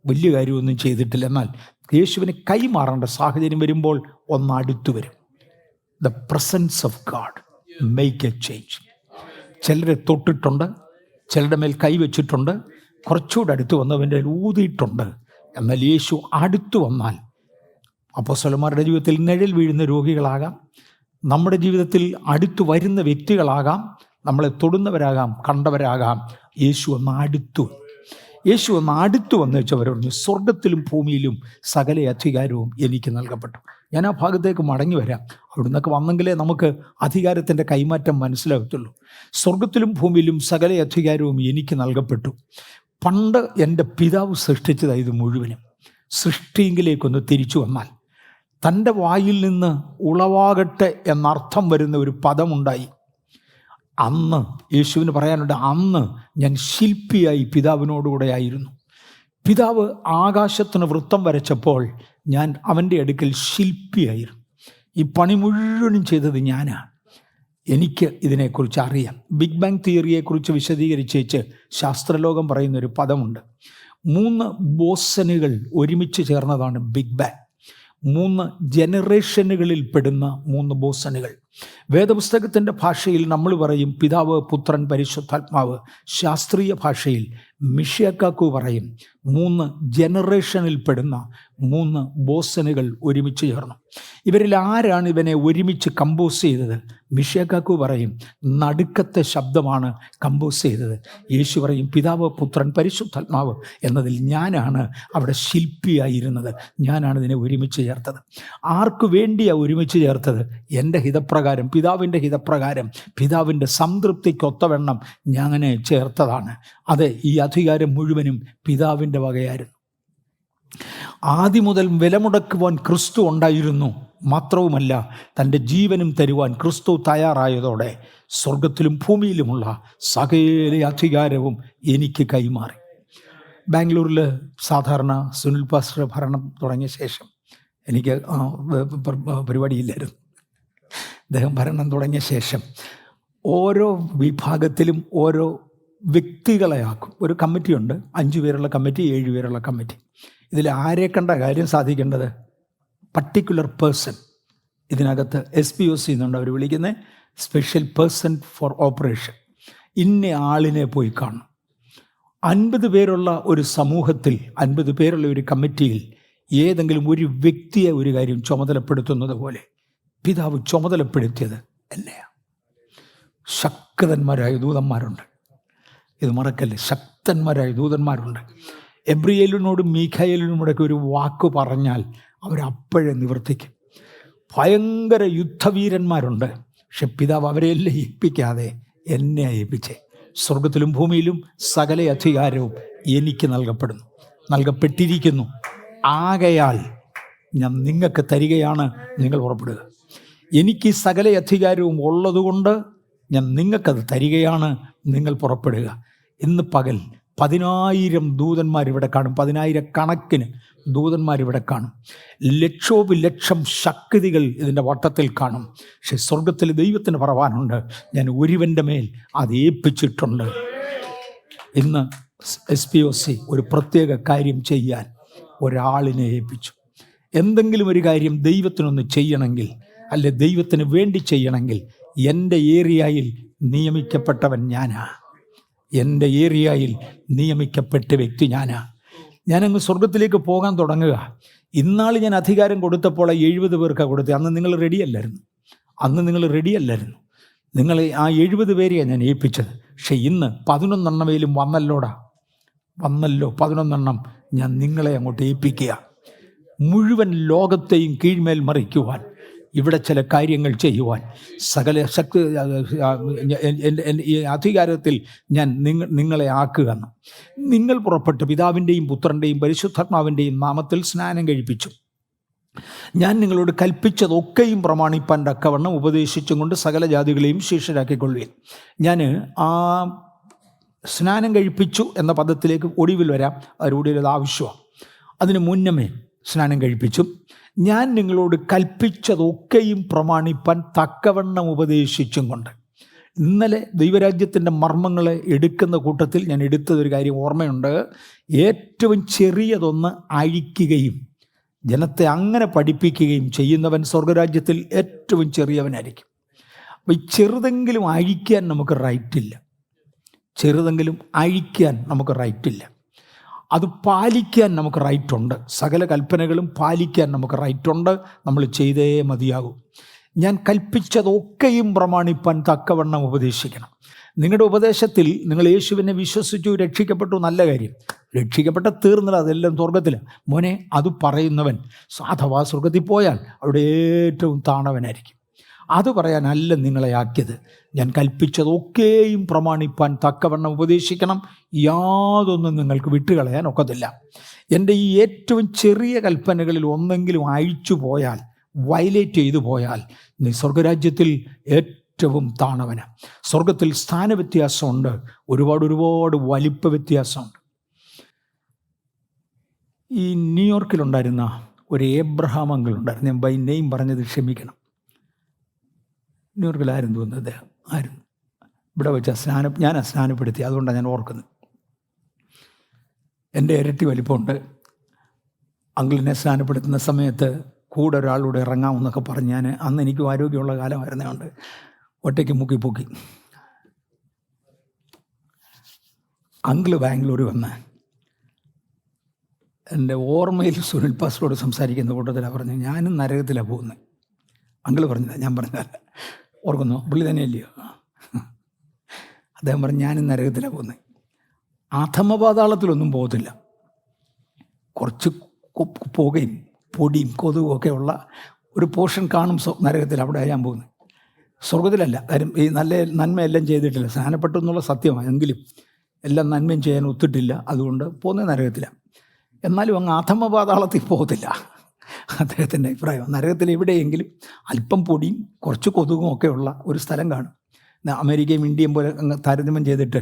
വലിയ കാര്യമൊന്നും ചെയ്തിട്ടില്ല. എന്നാൽ യേശുവിന് കൈമാറേണ്ട സാഹചര്യം വരുമ്പോൾ ഒന്ന് അടുത്തു വരും. The presence of God make a change. ചിലരെ തൊട്ടിട്ടുണ്ട്, ചിലരുടെ മേൽ കൈവച്ചിട്ടുണ്ട്, കുറച്ചുകൂടെ അടുത്ത് വന്നവൻ്റെ ഊതിയിട്ടുണ്ട്. എന്നാൽ യേശു അടുത്തു വന്നാൽ അപ്പോസ്തലന്മാരുടെ ജീവിതത്തിൽ നിഴൽ വീഴുന്ന രോഗികളാകാം, നമ്മുടെ ജീവിതത്തിൽ അടുത്തു വരുന്ന വ്യക്തികളാകാം, നമ്മളെ തൊടുന്നവരാകാം, കണ്ടവരാകാം. യേശു ഒന്ന് അടുത്തു വന്ന് വെച്ചവർ പറഞ്ഞു, സ്വർഗത്തിലും ഭൂമിയിലും സകല അധികാരവും എനിക്ക് നൽകപ്പെട്ടു. ഞാൻ ആ ഭാഗത്തേക്ക് മടങ്ങി വരാം. അവിടെ നിന്നൊക്കെ വന്നെങ്കിലേ നമുക്ക് അധികാരത്തിൻ്റെ കൈമാറ്റം മനസ്സിലാകത്തുള്ളൂ. സ്വർഗത്തിലും ഭൂമിയിലും സകല അധികാരവും എനിക്ക് നൽകപ്പെട്ടു. പണ്ട് എൻ്റെ പിതാവ് സൃഷ്ടിച്ചതായി ഇത് മുഴുവനും. സൃഷ്ടിയെങ്കിലേക്കൊന്ന് തിരിച്ചു വന്നാൽ തൻ്റെ വായിൽ നിന്ന് ഉളവാകട്ടെ എന്നർത്ഥം വരുന്ന ഒരു പദമുണ്ടായി. അന്ന് യേശുവിന് പറയാനുണ്ട്, അന്ന് ഞാൻ ശില്പിയായി പിതാവിനോടുകൂടെ ആയിരുന്നു. പിതാവ് ആകാശത്തിന് വൃത്തം വരച്ചപ്പോൾ ഞാൻ അവൻ്റെ അടുക്കൽ ശില്പിയായിരുന്നു. ഈ പണി മുഴുവനും ചെയ്തത് ഞാനാണ്. എനിക്ക് ഇതിനെക്കുറിച്ച് അറിയാം. ബിഗ് ബാങ് തിയറിയെക്കുറിച്ച് വിശദീകരിച്ചേച്ച് ശാസ്ത്രലോകം പറയുന്നൊരു പദമുണ്ട്. 3 ബോസനുകൾ ഒരുമിച്ച് ചേർന്നതാണ് ബിഗ് ബാങ്. 3 ജനറേഷനുകളിൽ പെടുന്ന 3 ബോസനുകൾ. വേദപുസ്തകത്തിൻ്റെ ഭാഷയിൽ നമ്മൾ പറയും പിതാവ്, പുത്രൻ, പരിശുദ്ധാത്മാവ്. ശാസ്ത്രീയ ഭാഷയിൽ മിഷിയാക്കാക്കു പറയും 3 ജനറേഷനിൽ പെടുന്ന 3 ബോസനുകൾ ഒരുമിച്ച് ചേർന്നു. ഇവരിൽ ആരാണ് ഇവനെ ഒരുമിച്ച് കമ്പോസ് ചെയ്തത്? മിഷിയാക്കാക്കു പറയും നടുക്കത്തെ ശബ്ദമാണ് കമ്പോസ് ചെയ്തത്. യേശു പറയും പിതാവ്, പുത്രൻ, പരിശുദ്ധാത്മാവ് എന്നതിൽ ഞാനാണ് അവിടെ ശില്പിയായിരുന്നത്. ഞാനാണ് ഇതിനെ ഒരുമിച്ച് ചേർത്തത്. ആർക്കു വേണ്ടിയാണ് ഒരുമിച്ച് ചേർത്തത്? എൻ്റെ ഹിതപ്രകാരം, പിതാവിൻ്റെ ഹിതപ്രകാരം, പിതാവിൻ്റെ സംതൃപ്തിക്കൊത്തവണ്ണം ഞാനെ ചേർത്തതാണ്. അതെ, ഈ അധികാരം മുഴുവനും പിതാവിൻ്റെ വകയായിരുന്നു. ആദ്യം മുതൽ വിലമുടക്കുവാൻ ക്രിസ്തു ഉണ്ടായിരുന്നു. മാത്രവുമല്ല, തൻ്റെ ജീവനും തരുവാൻ ക്രിസ്തു തയ്യാറായതോടെ സ്വർഗത്തിലും ഭൂമിയിലുമുള്ള സകല അധികാരവും എനിക്ക് കൈമാറി. ബാംഗ്ലൂരിൽ സാധാരണ സുനിൽ പാസ്റ്റർ ഭരണം തുടങ്ങിയ ശേഷം, എനിക്ക് പരിപാടിയില്ലായിരുന്നു, അദ്ദേഹം ഭരണം തുടങ്ങിയ ശേഷം ഓരോ വിഭാഗത്തിലും ഓരോ വ്യക്തികളെ ആക്കും. ഒരു കമ്മിറ്റിയുണ്ട്, 5 പേരുള്ള കമ്മിറ്റി, 7 പേരുള്ള കമ്മിറ്റി. ഇതിൽ ആരെ കണ്ട കാര്യം സാധിക്കേണ്ടത്? Particular person. ഇതിനകത്ത് SPOC എന്നുണ്ട് അവർ വിളിക്കുന്നത്, സ്പെഷ്യൽ പേഴ്സൺ ഫോർ ഓപ്പറേഷൻ. ഇന്ന ആളിനെ പോയി കാണും. 50 പേരുള്ള ഒരു സമൂഹത്തിൽ, 50 പേരുള്ള ഒരു കമ്മിറ്റിയിൽ ഏതെങ്കിലും ഒരു വ്യക്തിയെ ഒരു കാര്യം ചുമതലപ്പെടുത്തുന്നത് പോലെ പിതാവ് ചുമതലപ്പെടുത്തിയത് എന്നെയാണ്. ശക്തന്മാരായ ദൂതന്മാരുണ്ട്, ഇത് മറക്കല്ലേ, ശക്തന്മാരായ ദൂതന്മാരുണ്ട്. എബ്രിയേലിനോടും മീഖായേലിനുമൊക്കെ ഒരു വാക്ക് പറഞ്ഞാൽ അവരപ്പോഴേ നിവർത്തിക്കും. ഭയങ്കര യുദ്ധവീരന്മാരുണ്ട്. പക്ഷെ പിതാവ് അവരെല്ലാം ഏൽപ്പിക്കാതെ എന്നെ ഏൽപ്പിച്ചേ. സ്വർഗത്തിലും ഭൂമിയിലും സകല അധികാരവും എനിക്ക് നൽകപ്പെട്ടിരിക്കുന്നു. ആകയാൽ ഞാൻ നിങ്ങൾക്ക് തരികയാണ്, നിങ്ങൾ പുറപ്പെടുക. എനിക്ക് സകല അധികാരവും ഉള്ളതുകൊണ്ട് ഞാൻ നിങ്ങൾക്കത് തരികയാണ്, നിങ്ങൾ പുറപ്പെടുക. ഇന്ന് പകൽ 10,000 ദൂതന്മാരിവിടെ കാണും, 10,000 കണക്കിന് ദൂതന്മാരിവിടെ കാണും, ലക്ഷോപലക്ഷം ശക്തികൾ ഇതിൻ്റെ വട്ടത്തിൽ കാണും. പക്ഷെ സ്വർഗത്തിൽ ദൈവത്തിന് പറവാനുണ്ട്, ഞാൻ ഒരുവൻ്റെ മേൽ അത് ഏൽപ്പിച്ചിട്ടുണ്ട്. ഇന്ന് SPOC ഒരു പ്രത്യേക കാര്യം ചെയ്യാൻ ഒരാളിനെ ഏൽപ്പിച്ചു. എന്തെങ്കിലും ഒരു കാര്യം ദൈവത്തിനൊന്ന് ചെയ്യണമെങ്കിൽ, അല്ലെ ദൈവത്തിന് വേണ്ടി ചെയ്യണമെങ്കിൽ, എൻ്റെ ഏരിയയിൽ നിയമിക്കപ്പെട്ടവൻ ഞാനാ. എൻ്റെ ഏരിയയിൽ നിയമിക്കപ്പെട്ട വ്യക്തി ഞാനാ. ഞാനങ്ങ് സ്വർഗത്തിലേക്ക് പോകാൻ തുടങ്ങുക. ഇന്നാൾ ഞാൻ അധികാരം കൊടുത്തപ്പോൾ 70 പേർക്കാണ് കൊടുത്തത്. അന്ന് നിങ്ങൾ റെഡിയല്ലായിരുന്നു. നിങ്ങൾ ആ 70 പേരെയാണ് ഞാൻ ഏൽപ്പിച്ചത്. പക്ഷെ ഇന്ന് 11 എണ്ണമേലും വന്നല്ലോ 11 ഞാൻ നിങ്ങളെ അങ്ങോട്ട് ഏൽപ്പിക്കുക. മുഴുവൻ ലോകത്തെയും കീഴ്മേൽ മറിക്കുവാൻ, ഇവിടെ ചില കാര്യങ്ങൾ ചെയ്യുവാൻ, സകല ശക്തി ഈ അധികാരത്തിൽ ഞാൻ നിങ്ങളെ ആക്കുകയെന്ന്. നിങ്ങൾ പുറപ്പെട്ട് പിതാവിൻ്റെയും പുത്രൻ്റെയും പരിശുദ്ധാത്മാവിൻ്റെയും നാമത്തിൽ സ്നാനം കഴിപ്പിച്ചു. ഞാൻ നിങ്ങളോട് കൽപ്പിച്ചതൊക്കെയും പ്രമാണിപ്പാൻ തക്കവണ്ണം ഉപദേശിച്ചും കൊണ്ട് സകല ജാതികളെയും ശിഷ്യരാക്കിക്കൊള്ളുവിൻ. ഞാൻ ആ സ്നാനം കഴിപ്പിച്ചു എന്ന പദത്തിലേക്ക് ഒടുവിൽ വരാം. അതിലൂടെ ആവശ്യമാണ്. അതിന് മുന്നമേ സ്നാനം കഴിപ്പിച്ചു. ഞാൻ നിങ്ങളോട് കൽപ്പിച്ചതൊക്കെയും പ്രമാണിപ്പാൻ തക്കവണ്ണം ഉപദേശിച്ചും കൊണ്ട്. ഇന്നലെ ദൈവരാജ്യത്തിൻ്റെ മർമ്മങ്ങളെ എടുക്കുന്ന കൂട്ടത്തിൽ ഞാൻ എടുത്തതൊരു കാര്യം ഓർമ്മയുണ്ട്. ഏറ്റവും ചെറിയതൊന്ന് അഴിക്കുകയും ജനത്തെ അങ്ങനെ പഠിപ്പിക്കുകയും ചെയ്യുന്നവൻ സ്വർഗരാജ്യത്തിൽ ഏറ്റവും ചെറിയവനായിരിക്കും. അപ്പോൾ ഈ ചെറുതെങ്കിലും അഴിക്കാൻ നമുക്ക് റൈറ്റില്ല. അത് പാലിക്കാൻ നമുക്ക് റൈറ്റുണ്ട്. സകല കൽപ്പനകളും പാലിക്കാൻ നമുക്ക് റൈറ്റുണ്ട്. നമ്മൾ ചെയ്തേ മതിയാകും. ഞാൻ കൽപ്പിച്ചതൊക്കെയും പ്രമാണിപ്പാൻ തക്കവണ്ണം ഉപദേശിക്കണം. നിങ്ങളുടെ ഉപദേശത്തിൽ നിങ്ങൾ യേശുവിനെ വിശ്വസിച്ചു, രക്ഷിക്കപ്പെട്ടു, നല്ല കാര്യം. രക്ഷിക്കപ്പെട്ട തീർന്നില്ല, അതെല്ലാം സ്വർഗത്തിലാണ്. മോനെ, അത് പറയുന്നവൻ അഥവാ സ്വർഗത്തിൽ പോയാൽ അവിടെ ഏറ്റവും താണവനായിരിക്കും. അത് പറയാനല്ല നിങ്ങളെ ആക്കിയത്. ഞാൻ കൽപ്പിച്ചതൊക്കെയും പ്രമാണിപ്പാൻ തക്കവണ്ണം ഉപദേശിക്കണം. യാതൊന്നും നിങ്ങൾക്ക് വിട്ടുകളയാൻ ഒക്കത്തില്ല. എൻ്റെ ഈ ഏറ്റവും ചെറിയ കൽപ്പനകളിൽ ഒന്നെങ്കിലും അഴിച്ചു പോയാൽ, വയലേറ്റ് ചെയ്തു പോയാൽ, നീ സ്വർഗരാജ്യത്തിൽ ഏറ്റവും താണവന്. സ്വർഗത്തിൽ സ്ഥാനവ്യത്യാസമുണ്ട്, ഒരുപാട് വലിപ്പ വ്യത്യാസമുണ്ട്. ഈ ന്യൂയോർക്കിലുണ്ടായിരുന്ന ഒരു ഏബ്രഹാം അങ്കിൾ ഉണ്ടായിരുന്നു. ഞാൻ ബൈ നെയിം പറഞ്ഞത് ക്ഷമിക്കണം. ന്യൂയോർക്കിലായിരുന്നു തോന്നുന്നത് അദ്ദേഹം. ആയിരുന്നു ഇവിടെ വെച്ച് ഞാൻ സ്നാനപ്പെടുത്തി. അതുകൊണ്ടാണ് ഞാൻ ഓർക്കുന്നത്. എൻ്റെ ഇരട്ടി വലിപ്പമുണ്ട്. അങ്കിളിനെ സ്നാനപ്പെടുത്തുന്ന സമയത്ത് കൂടെ ഒരാളൂടെ ഇറങ്ങാമെന്നൊക്കെ പറഞ്ഞ് ഞാൻ, അന്ന് എനിക്കും ആരോഗ്യമുള്ള കാലമായിരുന്നതുകൊണ്ട് ഒറ്റയ്ക്ക് മുക്കിപ്പൊക്കി. അങ്കിള് ബാംഗ്ലൂർ വന്ന് എൻ്റെ ഓർമ്മയിൽ സുനിൽ പാസ്റ്ററോട് സംസാരിക്കുന്ന കൂട്ടത്തിലാണ് പറഞ്ഞു, ഞാനും നരകത്തിലാണ് പോകുന്നത്. അങ്കിള് പറഞ്ഞത് ഞാൻ പറഞ്ഞതല്ല, ഓർക്കുന്നു. പുള്ളി തന്നെയല്ലയോ? അദ്ദേഹം പറഞ്ഞു, ഞാനും നരകത്തിലാണ് പോകുന്നത്. അധമപാതാളത്തിലൊന്നും പോകത്തില്ല. കുറച്ച് പുകയും പൊടിയും കൊതുകും ഒക്കെ ഉള്ള ഒരു പോർഷൻ കാണും നരകത്തിൽ. അവിടെ ഞാൻ പോകുന്നത്. സ്വർഗത്തിലല്ല. കാര്യം ഈ നന്മയെല്ലാം ചെയ്തിട്ടില്ല. സ്നാനപ്പെട്ടു എന്നുള്ള സത്യമാണ്. എങ്കിലും എല്ലാം നന്മയും ചെയ്യാൻ ഒത്തിട്ടില്ല. അതുകൊണ്ട് പോകുന്നത് നരകത്തിലാണ്. എന്നാലും അങ്ങ് അധമപാതാളത്തിൽ പോകത്തില്ല. അദ്ദേഹത്തിൻ്റെ അഭിപ്രായം നരകത്തിൽ എവിടെയെങ്കിലും അല്പം പൊടിയും കുറച്ച് കൊതുകും ഒക്കെ ഉള്ള ഒരു സ്ഥലം കാണും. അമേരിക്കയും ഇന്ത്യയും പോലെ അങ്ങ് താരതമ്യം ചെയ്തിട്ട്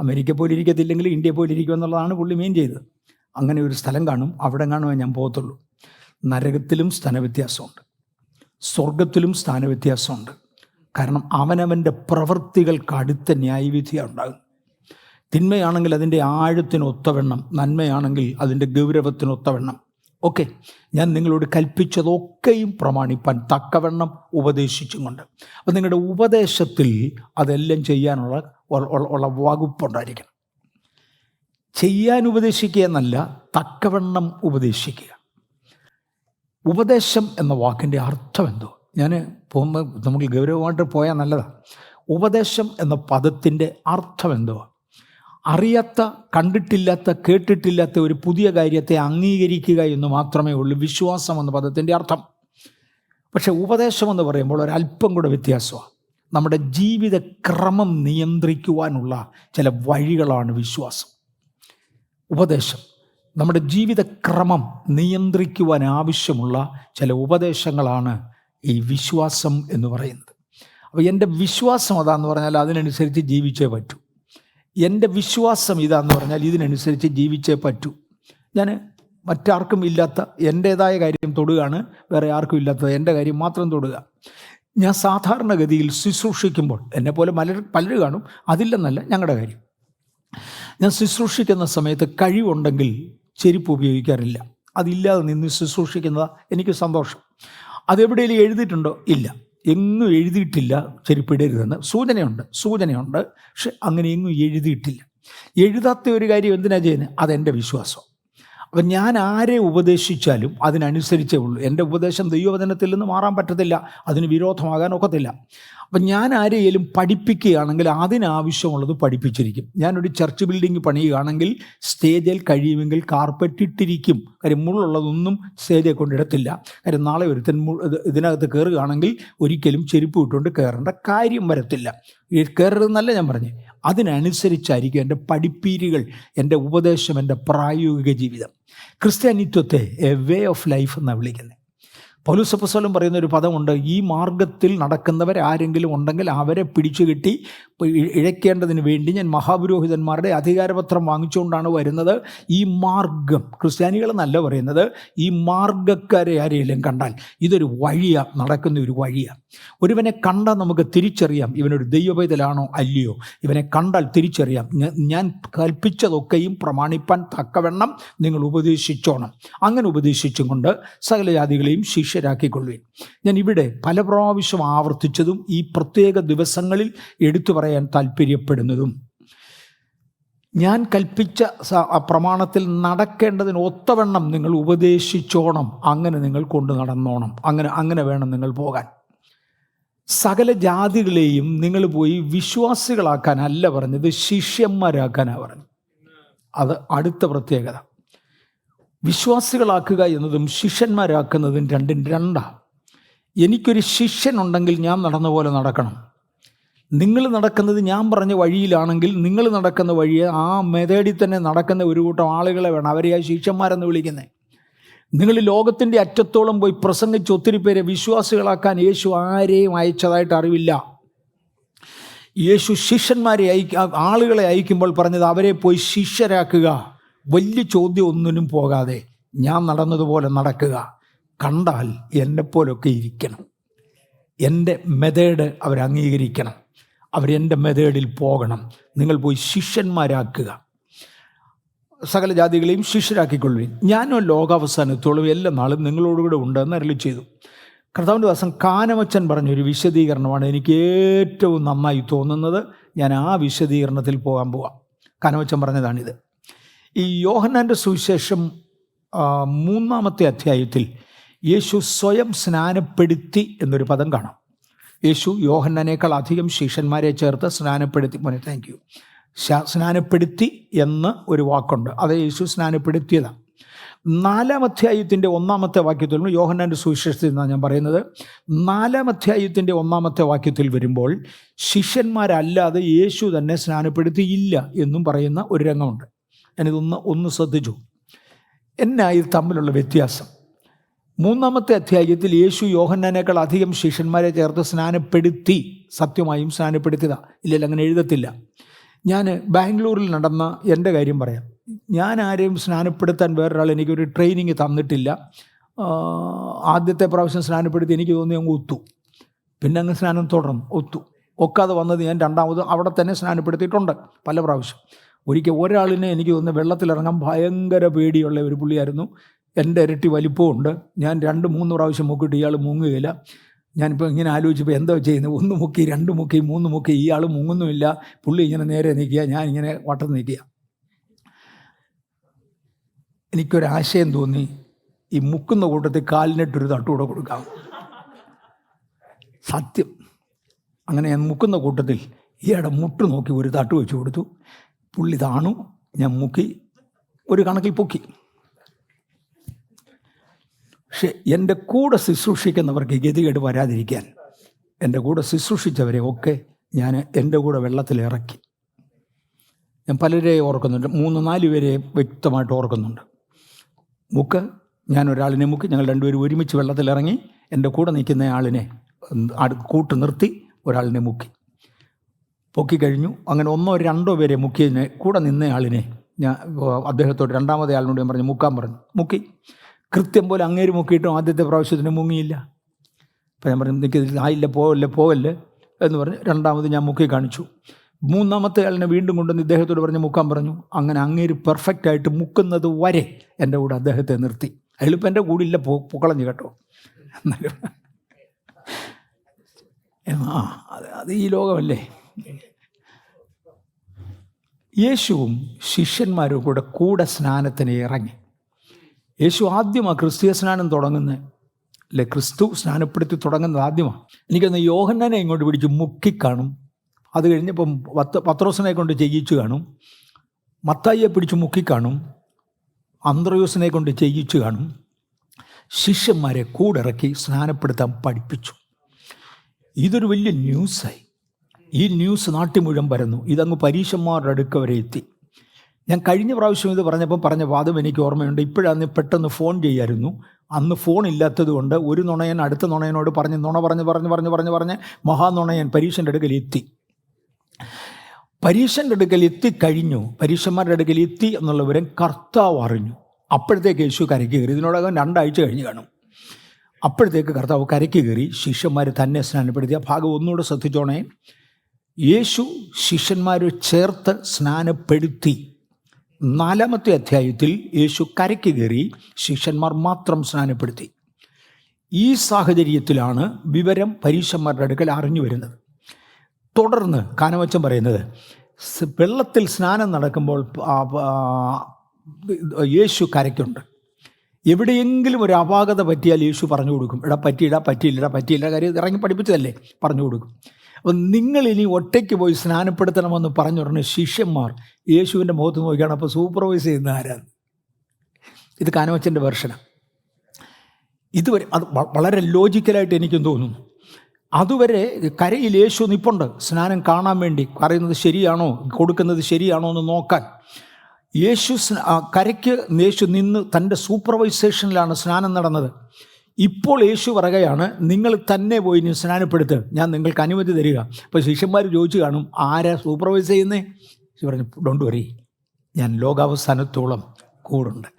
അമേരിക്ക പോലെ ഇരിക്കത്തില്ലെങ്കിൽ ഇന്ത്യ പോലെ ഇരിക്കുക എന്നുള്ളതാണ് പുള്ളി മെയിൻ ചെയ്തത്. അങ്ങനെ ഒരു സ്ഥലം കാണും, അവിടെ കാണുമേ ഞാൻ പോകത്തുള്ളൂ. നരകത്തിലും സ്ഥാനവ്യത്യാസമുണ്ട്, സ്വർഗത്തിലും സ്ഥാനവ്യത്യാസമുണ്ട്. കാരണം അവനവൻ്റെ പ്രവൃത്തികൾക്ക് അടുത്ത ന്യായവിധിയാണ് ഉണ്ടാകും. തിന്മയാണെങ്കിൽ അതിൻ്റെ ആഴത്തിനൊത്തവണ്ണം, നന്മയാണെങ്കിൽ അതിൻ്റെ ഗൗരവത്തിനൊത്തവണ്ണം. ഓക്കെ, ഞാൻ നിങ്ങളോട് കൽപ്പിച്ചതൊക്കെയും പ്രമാണിപ്പാൻ തക്കവണ്ണം ഉപദേശിച്ചും കൊണ്ട്. അപ്പം നിങ്ങളുടെ ഉപദേശത്തിൽ അതെല്ലാം ചെയ്യാനുള്ള വകുപ്പുണ്ടായിരിക്കണം. ചെയ്യാൻ ഉപദേശിക്കുക എന്നല്ല, തക്കവണ്ണം ഉപദേശിക്കുക. ഉപദേശം എന്ന വാക്കിൻ്റെ അർത്ഥം എന്തോ? ഞാൻ പോകുമ്പോൾ നമുക്ക് ഗൗരവമായിട്ട് പോയാൽ നല്ലതാണ്. ഉപദേശം എന്ന പദത്തിൻ്റെ അർത്ഥം എന്തോ? അറിയാത്ത, കണ്ടിട്ടില്ലാത്ത, കേട്ടിട്ടില്ലാത്ത ഒരു പുതിയ കാര്യത്തെ അംഗീകരിക്കുക എന്ന് മാത്രമേ ഉള്ളൂ വിശ്വാസം എന്ന പദത്തിൻ്റെ അർത്ഥം. പക്ഷെ ഉപദേശം എന്ന് പറയുമ്പോൾ ഒരല്പം കൂടെ വ്യത്യാസമാണ്. നമ്മുടെ ജീവിതക്രമം നിയന്ത്രിക്കുവാനുള്ള ചില വഴികളാണ് വിശ്വാസം. ഉപദേശം നമ്മുടെ ജീവിതക്രമം നിയന്ത്രിക്കുവാൻ ആവശ്യമുള്ള ചില ഉപദേശങ്ങളാണ് ഈ വിശ്വാസം എന്ന് പറയുന്നത്. അപ്പോൾ എൻ്റെ വിശ്വാസം അതാന്ന് പറഞ്ഞാൽ അതിനനുസരിച്ച് ജീവിച്ചേ പറ്റൂ. എൻ്റെ വിശ്വാസം ഇതാന്ന് പറഞ്ഞാൽ ഇതിനനുസരിച്ച് ജീവിച്ചേ പറ്റൂ. ഞാൻ മറ്റാർക്കും ഇല്ലാത്ത എൻ്റേതായ കാര്യം തൊടുകയാണ്, വേറെ ആർക്കും ഇല്ലാത്തത് എൻ്റെ കാര്യം മാത്രം തൊടുക. ഞാൻ സാധാരണഗതിയിൽ ശുശ്രൂഷിക്കുമ്പോൾ എന്നെപ്പോലെ പലരും കാണും, അതില്ലെന്നല്ല ഞങ്ങളുടെ കാര്യം. ഞാൻ ശുശ്രൂഷിക്കുന്ന സമയത്ത് കഴിവുണ്ടെങ്കിൽ ചെരുപ്പ് ഉപയോഗിക്കാറില്ല. അതില്ലാതെ നിന്ന് ശുശ്രൂഷിക്കുന്നത് എനിക്ക് സന്തോഷം. അതെവിടെയെങ്കിലും എഴുതിയിട്ടുണ്ടോ? ഇല്ല, എങ്ങും എഴുതിയിട്ടില്ല ചെരുപ്പിടരുതെന്ന്. സൂചനയുണ്ട്, പക്ഷെ അങ്ങനെ എങ്ങും എഴുതിയിട്ടില്ല. എഴുതാത്ത ഒരു കാര്യം എന്തിനാണ് ചെയ്യുന്നത്? അതെൻ്റെ വിശ്വാസം. അപ്പം ഞാൻ ആരെ ഉപദേശിച്ചാലും അതിനനുസരിച്ചേ ഉള്ളൂ. എൻ്റെ ഉപദേശം ദൈവവചനത്തിൽ നിന്ന് മാറാൻ പറ്റത്തില്ല, അതിന് വിരോധമാകാൻ ഒക്കത്തില്ല. അപ്പം ഞാൻ ആരെയും പഠിപ്പിക്കുകയാണെങ്കിൽ അതിനാവശ്യമുള്ളത് പഠിപ്പിച്ചിരിക്കും. ഞാനൊരു ചർച്ച് ബിൽഡിംഗ് പണിയുകയാണെങ്കിൽ സ്റ്റേജിൽ കഴിയുമെങ്കിൽ കാർപ്പറ്റ് ഇട്ടിരിക്കും. കാര്യം മുള്ളുള്ളതൊന്നും സ്റ്റേജിൽ കൊണ്ടിടത്തില്ല. കാര്യം നാളെ ഒരുത്തൻ ഇതിനകത്ത് കയറുകയാണെങ്കിൽ ഒരിക്കലും ചെരുപ്പ് ഇട്ടുകൊണ്ട് കയറേണ്ട കാര്യം വരത്തില്ല. കയറരുതെന്നല്ല ഞാൻ പറഞ്ഞേ, അതിനനുസരിച്ചായിരിക്കും എൻ്റെ പഠിപ്പീരുകൾ, എൻ്റെ ഉപദേശം, എൻ്റെ പ്രായോഗിക ജീവിതം. ക്രിസ്ത്യാനിത്വത്തെ എ വേ ഓഫ് ലൈഫ് എന്നാണ് വിളിക്കുന്നത്. പൗലോസ് അപ്പോസ്തലൻ പറയുന്ന ഒരു പദമുണ്ട്, ഈ മാർഗത്തിൽ നടക്കുന്നവരാരെങ്കിലും ഉണ്ടെങ്കിൽ അവരെ പിടിച്ചു കെട്ടി ഇഴയ്ക്കേണ്ടതിന് വേണ്ടി ഞാൻ മഹാപുരോഹിതന്മാരുടെ അധികാരപത്രം വാങ്ങിച്ചുകൊണ്ടാണ് വരുന്നത്. ഈ മാർഗം, ക്രിസ്ത്യാനികളെന്നല്ല പറയുന്നത്, ഈ മാർഗക്കാരെ ആരെങ്കിലും കണ്ടാൽ ഇതൊരു വഴിയാണ്, നടക്കുന്ന ഒരു വഴിയാണ്. ഒരുവനെ കണ്ടാൽ നമുക്ക് തിരിച്ചറിയാം ഇവനൊരു ദൈവപൈതലാണോ അല്ലയോ. ഇവനെ കണ്ടാൽ തിരിച്ചറിയാം. ഞാൻ കൽപ്പിച്ചതൊക്കെയും പ്രമാണിപ്പാൻ തക്കവണ്ണം നിങ്ങൾ ഉപദേശിച്ചോണം. അങ്ങനെ ഉപദേശിച്ചും കൊണ്ട് സകല ജാതികളെയും ശിഷ്യരാക്കിക്കൊള്ളുവിൻ. ഞാൻ ഇവിടെ പല പ്രാവശ്യം ആവർത്തിച്ചതും ഈ പ്രത്യേക ദിവസങ്ങളിൽ എടുത്തു പറയാൻ താല്പര്യപ്പെടുന്നതും, ഞാൻ കൽപ്പിച്ച പ്രമാണത്തിൽ നടക്കേണ്ടതിന് ഒത്തവണ്ണം നിങ്ങൾ ഉപദേശിച്ചോണം. അങ്ങനെ നിങ്ങൾ കൊണ്ടു നടന്നോണം. അങ്ങനെ വേണം നിങ്ങൾ പോകാൻ. സകല ജാതികളെയും നിങ്ങൾ പോയി വിശ്വാസികളാക്കാനല്ല പറഞ്ഞത്, ശിഷ്യന്മാരാക്കാനാണ് പറഞ്ഞത്. അത് അടുത്ത പ്രത്യേകത. വിശ്വാസികളാക്കുക എന്നതും ശിഷ്യന്മാരാക്കുന്നതും രണ്ടും രണ്ടാണ്. എനിക്കൊരു ശിഷ്യനുണ്ടെങ്കിൽ ഞാൻ നടന്ന പോലെ നടക്കണം. നിങ്ങൾ നടക്കുന്നത് ഞാൻ പറഞ്ഞ വഴിയിലാണെങ്കിൽ നിങ്ങൾ നടക്കുന്ന വഴിയെ ആ മെതേഡിൽ തന്നെ നടക്കുന്ന ഒരു കൂട്ടം ആളുകളെ വേണം, അവരെ ആ ശിഷ്യന്മാരെന്ന് വിളിക്കുന്നത്. നിങ്ങൾ ലോകത്തിൻ്റെ അറ്റത്തോളം പോയി പ്രസംഗിച്ച് ഒത്തിരി പേരെ വിശ്വാസികളാക്കാൻ യേശു ആരെയും അയച്ചതായിട്ട് അറിവില്ല. യേശു ശിഷ്യന്മാരെ ആളുകളെ അയക്കുമ്പോൾ പറഞ്ഞത് അവരെ പോയി ശിഷ്യരാക്കുക. വലിയ ചോദ്യം ഒന്നിനും പോകാതെ ഞാൻ നടന്നതുപോലെ നടക്കുക. കണ്ടാൽ എന്നെപ്പോലൊക്കെ ഇരിക്കണം. എൻ്റെ മെതേഡ് അവരംഗീകരിക്കണം. അവരെൻ്റെ മെതേഡിൽ പോകണം. നിങ്ങൾ പോയി ശിഷ്യന്മാരാക്കുക. സകല ജാതികളെയും ശിഷ്യരാക്കിക്കൊള്ളുവിൻ. ഞാനോ ലോകാവസാനത്തോളം എല്ലാ നാളും നിങ്ങളോടുകൂടെ ഉണ്ടെന്ന് അരുളി ചെയ്തു. കർത്താവിൻ്റെ ദാസൻ കാനമച്ചൻ പറഞ്ഞൊരു വിശദീകരണമാണ് എനിക്ക് ഏറ്റവും നന്നായി തോന്നുന്നത്. ഞാൻ ആ വിശദീകരണത്തിൽ പോകാൻ പോവാം. കാനമച്ചൻ പറഞ്ഞതാണിത്. ഈ യോഹന്നാൻ്റെ സുവിശേഷം 3-ാമത്തെ അധ്യായത്തിൽ യേശു സ്വയം സ്നാനപ്പെടുത്തി എന്നൊരു പദം കാണാം. യേശു യോഹന്നാനേക്കാൾ അധികം ശിഷ്യന്മാരെ ചേർത്ത് സ്നാനപ്പെടുത്തി. സ്നാനപ്പെടുത്തി എന്ന് ഒരു വാക്കുണ്ട്. അത് യേശു സ്നാനപ്പെടുത്തിയതാണ്. 4-ാം അധ്യായത്തിൻ്റെ 1-ാമത്തെ വാക്യത്തിൽ, യോഹന്നാൻ്റെ സുവിശേഷത്തിൽ നിന്നാണ് ഞാൻ പറയുന്നത്, 4-ാം അധ്യായത്തിൻ്റെ 1-ാമത്തെ വാക്യത്തിൽ വരുമ്പോൾ ശിഷ്യന്മാരല്ലാതെ യേശു തന്നെ സ്നാനപ്പെടുത്തിയില്ല എന്നും പറയുന്ന ഒരു രംഗമുണ്ട്. ഞാനിതൊന്ന് ശ്രദ്ധിച്ചു. എന്നാ ഇത് തമ്മിലുള്ള വ്യത്യാസം? 3-ാമത്തെ അധ്യായത്തിൽ യേശു യോഹന്നാനേക്കാൾ അധികം ശിഷ്യന്മാരെ ചേർത്ത് സ്നാനപ്പെടുത്തി. സത്യമായും സ്നാനപ്പെടുത്തിയതാ, ഇല്ലല്ല, അങ്ങനെ എഴുതത്തില്ല. ഞാൻ ബാംഗ്ലൂരിൽ നടന്ന എൻ്റെ കാര്യം പറയാം. ഞാൻ ആരെയും സ്നാനപ്പെടുത്താൻ വേറൊരാൾ എനിക്കൊരു ട്രെയിനിങ് തന്നിട്ടില്ല. ആദ്യത്തെ പ്രാവശ്യം സ്നാനപ്പെടുത്തി എനിക്ക് തോന്നി അങ്ങ് ഒത്തു. പിന്നെ അങ്ങ് സ്നാനം തുടർന്നു, ഒക്കാതെ വന്നത് ഞാൻ രണ്ടാമത് അവിടെ തന്നെ സ്നാനപ്പെടുത്തിയിട്ടുണ്ട് പല പ്രാവശ്യം. ഒരിക്കൽ ഒരാളിനെ എനിക്ക് തോന്നുന്നു വെള്ളത്തിലിറങ്ങാൻ ഭയങ്കര പേടിയുള്ള ഒരു പുള്ളിയായിരുന്നു. എൻ്റെ ഇരട്ടി വലിപ്പമുണ്ട്. ഞാൻ 2-3 പ്രാവശ്യം മുക്കിയിട്ട് ഇയാൾ മുങ്ങുകയില്ല. ഞാനിപ്പോൾ ഇങ്ങനെ ആലോചിച്ചപ്പോൾ എന്താ ചെയ്യുന്നത്? 1 മുക്കി, 2 മുക്കി, 3 മുക്കി, ഇയാൾ മുങ്ങുന്നുമില്ല. പുള്ളി ഇങ്ങനെ നേരെ നിൽക്കുക, ഞാൻ ഇങ്ങനെ വട്ടം നിൽക്കുക. എനിക്കൊരാശയം തോന്നി, ഈ മുക്കുന്ന കൂട്ടത്തിൽ കാലിനിട്ടൊരു തട്ടുകൂടെ കൊടുക്കാം. സത്യം. അങ്ങനെ ഞാൻ മുക്കുന്ന കൂട്ടത്തിൽ ഇയാളുടെ മുട്ട് നോക്കി ഒരു തട്ട് വെച്ച് കൊടുത്തു. പുള്ളി താണു, ഞാൻ മുക്കി, ഒരു കണക്കിൽ പൊക്കി. പക്ഷെ എൻ്റെ കൂടെ ശുശ്രൂഷിക്കുന്നവർക്ക് ഗതികേട് വരാതിരിക്കാൻ എൻ്റെ കൂടെ ശുശ്രൂഷിച്ചവരെ ഒക്കെ ഞാൻ എൻ്റെ കൂടെ വെള്ളത്തിലിറക്കി. ഞാൻ പലരെ ഓർക്കുന്നുണ്ട്, 3-4 പേരെ വ്യക്തമായിട്ട് ഓർക്കുന്നുണ്ട്. ഞാൻ ഒരാളിനെ മുക്കി, ഞങ്ങൾ രണ്ടുപേരും ഒരുമിച്ച് വെള്ളത്തിലിറങ്ങി എൻ്റെ കൂടെ നിൽക്കുന്ന ആളിനെ കൂട്ട് നിർത്തി ഒരാളിനെ പൊക്കി കഴിഞ്ഞു. അങ്ങനെ 1-2 പേരെ മുക്കിയതിനെ കൂടെ നിന്നയാളിനെ ഞാൻ അദ്ദേഹത്തോട് രണ്ടാമത്തെ ആളിനോട് ഞാൻ പറഞ്ഞു മുക്കാൻ പറഞ്ഞു. മുക്കി കൃത്യം പോലെ അങ്ങേര് മുക്കിയിട്ടും ആദ്യത്തെ പ്രാവശ്യത്തിന് മുങ്ങിയില്ല. അപ്പം ഞാൻ പറഞ്ഞു എനിക്ക് ആയില്ല, പോവല്ലേ എന്ന് പറഞ്ഞ് രണ്ടാമത് ഞാൻ മുക്കി കാണിച്ചു. 3-ാമത്തെ ആളിനെ വീണ്ടും കൊണ്ടുവന്ന് ഇദ്ദേഹത്തോട് പറഞ്ഞ് മുക്കാൻ പറഞ്ഞു. അങ്ങനെ അങ്ങേര് പെർഫെക്റ്റായിട്ട് മുക്കുന്നത് വരെ എൻ്റെ കൂടെ അദ്ദേഹത്തെ നിർത്തി. അയാളിപ്പോൾ എൻ്റെ കൂടെ ഇല്ല, പൊക്കളഞ്ഞു കേട്ടോ. എന്നാലും അത് ഈ ലോകമല്ലേ. യേശുവും ശിഷ്യന്മാരും കൂടെ സ്നാനത്തിന് ഇറങ്ങി. യേശു ആദ്യമാണ് ക്രിസ്തീയ സ്നാനം തുടങ്ങുന്നത്, അല്ലെ? ക്രിസ്തു സ്നാനപ്പെടുത്തി തുടങ്ങുന്നത് ആദ്യമാണ്. എനിക്കൊന്ന് യോഹന്നാനെ ഇങ്ങോട്ട് പിടിച്ച് മുക്കിക്കാണും. അത് കഴിഞ്ഞപ്പം പത്രോസിനെ കൊണ്ട് ചെയ്യിച്ചു കാണും. മത്തായിയെ പിടിച്ച് മുക്കിക്കാണും. അന്ത്രയോസിനെ കൊണ്ട് ചെയ്യിച്ചു കാണും. ശിഷ്യന്മാരെ കൂടെ ഇറക്കി സ്നാനപ്പെടുത്താൻ പഠിപ്പിച്ചു. ഇതൊരു വലിയ ന്യൂസായി. ഈ ന്യൂസ് നാട്ടിൽ മുഴുവൻ പരന്നു. ഇതങ്ങ് പരീശന്മാരുടെ അടുക്ക വരെ എത്തി. ഞാൻ കഴിഞ്ഞ പ്രാവശ്യം ഇത് പറഞ്ഞ വാദം എനിക്ക് ഓർമ്മയുണ്ട്. ഇപ്പോഴാണ് പെട്ടെന്ന് ഫോൺ ചെയ്യായിരുന്നു. അന്ന് ഫോൺ ഇല്ലാത്തത് കൊണ്ട് ഒരു നുണയൻ അടുത്ത നുണയനോട് നുണ പറഞ്ഞ് മഹാനുണയൻ പരീക്ഷൻ്റെ അടുക്കൽ എത്തി. പരീക്ഷൻ്റെ അടുക്കൽ എത്തിക്കഴിഞ്ഞു. പരീക്ഷന്മാരുടെ അടുക്കൽ എത്തി എന്നുള്ള വിവരം കർത്താവ് അറിഞ്ഞു. അപ്പോഴത്തേക്ക് യേശു കരയ്ക്ക് കയറി. ഇതിനോടകം 2 ആഴ്ച കഴിഞ്ഞ് കാണും. അപ്പോഴത്തേക്ക് കർത്താവ് കരയ്ക്ക് കയറി ശിഷ്യന്മാർ തന്നെ സ്നാനപ്പെടുത്തിയ ഭാഗം ഒന്നുകൂടെ ശ്രദ്ധിച്ചോണേ. യേശു ശിഷ്യന്മാരെ ചേർത്ത് സ്നാനപ്പെടുത്തി. 4-ാമത്തെ അധ്യായത്തിൽ യേശു കരയ്ക്ക് കയറി, ശിഷ്യന്മാർ മാത്രം സ്നാനപ്പെടുത്തി. ഈ സാഹചര്യത്തിലാണ് വിവരം പരീശന്മാരുടെ അടുക്കൽ അറിഞ്ഞു വരുന്നത്. തുടർന്ന് കാനവച്ചൻ പറയുന്നത്, വെള്ളത്തിൽ സ്നാനം നടക്കുമ്പോൾ യേശു കരയ്ക്കുണ്ട്. എവിടെയെങ്കിലും ഒരു അപാകത പറ്റിയാൽ യേശു പറഞ്ഞു കൊടുക്കും. പറ്റിയില്ല കാര്യം ഇറങ്ങി പഠിപ്പിച്ചതല്ലേ, പറഞ്ഞു കൊടുക്കും. അപ്പം നിങ്ങളിനി ഒറ്റയ്ക്ക് പോയി സ്നാനപ്പെടുത്തണമെന്ന് പറഞ്ഞുടനെ ശിഷ്യന്മാർ യേശുവിൻ്റെ മുഖത്ത് നോക്കിയാണ്. അപ്പോൾ സൂപ്പർവൈസ് ചെയ്യുന്ന ആരാണ്? ഇത് കാനവച്ചൻ്റെ വെർഷനാണ്. ഇതുവരെ അത് വളരെ ലോജിക്കലായിട്ട് എനിക്കും തോന്നുന്നു. അതുവരെ കരയിൽ യേശു നിപ്പുണ്ട്, സ്നാനം കാണാൻ വേണ്ടി. പറയുന്നത് ശരിയാണോ, കൊടുക്കുന്നത് ശരിയാണോ എന്ന് നോക്കാൻ. കരയ്ക്ക് യേശു നിന്ന് തൻ്റെ സൂപ്പർവൈസേഷനിലാണ് സ്നാനം നടന്നത്. ഇപ്പോൾ യേശു പറയുകയാണ്, നിങ്ങൾ തന്നെ പോയി ഇനി സ്നാനപ്പെടുത്ത്, ഞാൻ നിങ്ങൾക്ക് അനുമതി തരിക. അപ്പോൾ ശിഷ്യന്മാർ ചോദിച്ചു കാണും, ആരാ സൂപ്പർവൈസ് ചെയ്യുന്നേ? പറഞ്ഞു, ഡോണ്ട് വറി, ഞാൻ ലോകാവസാനത്തോളം കൂടുണ്ട്.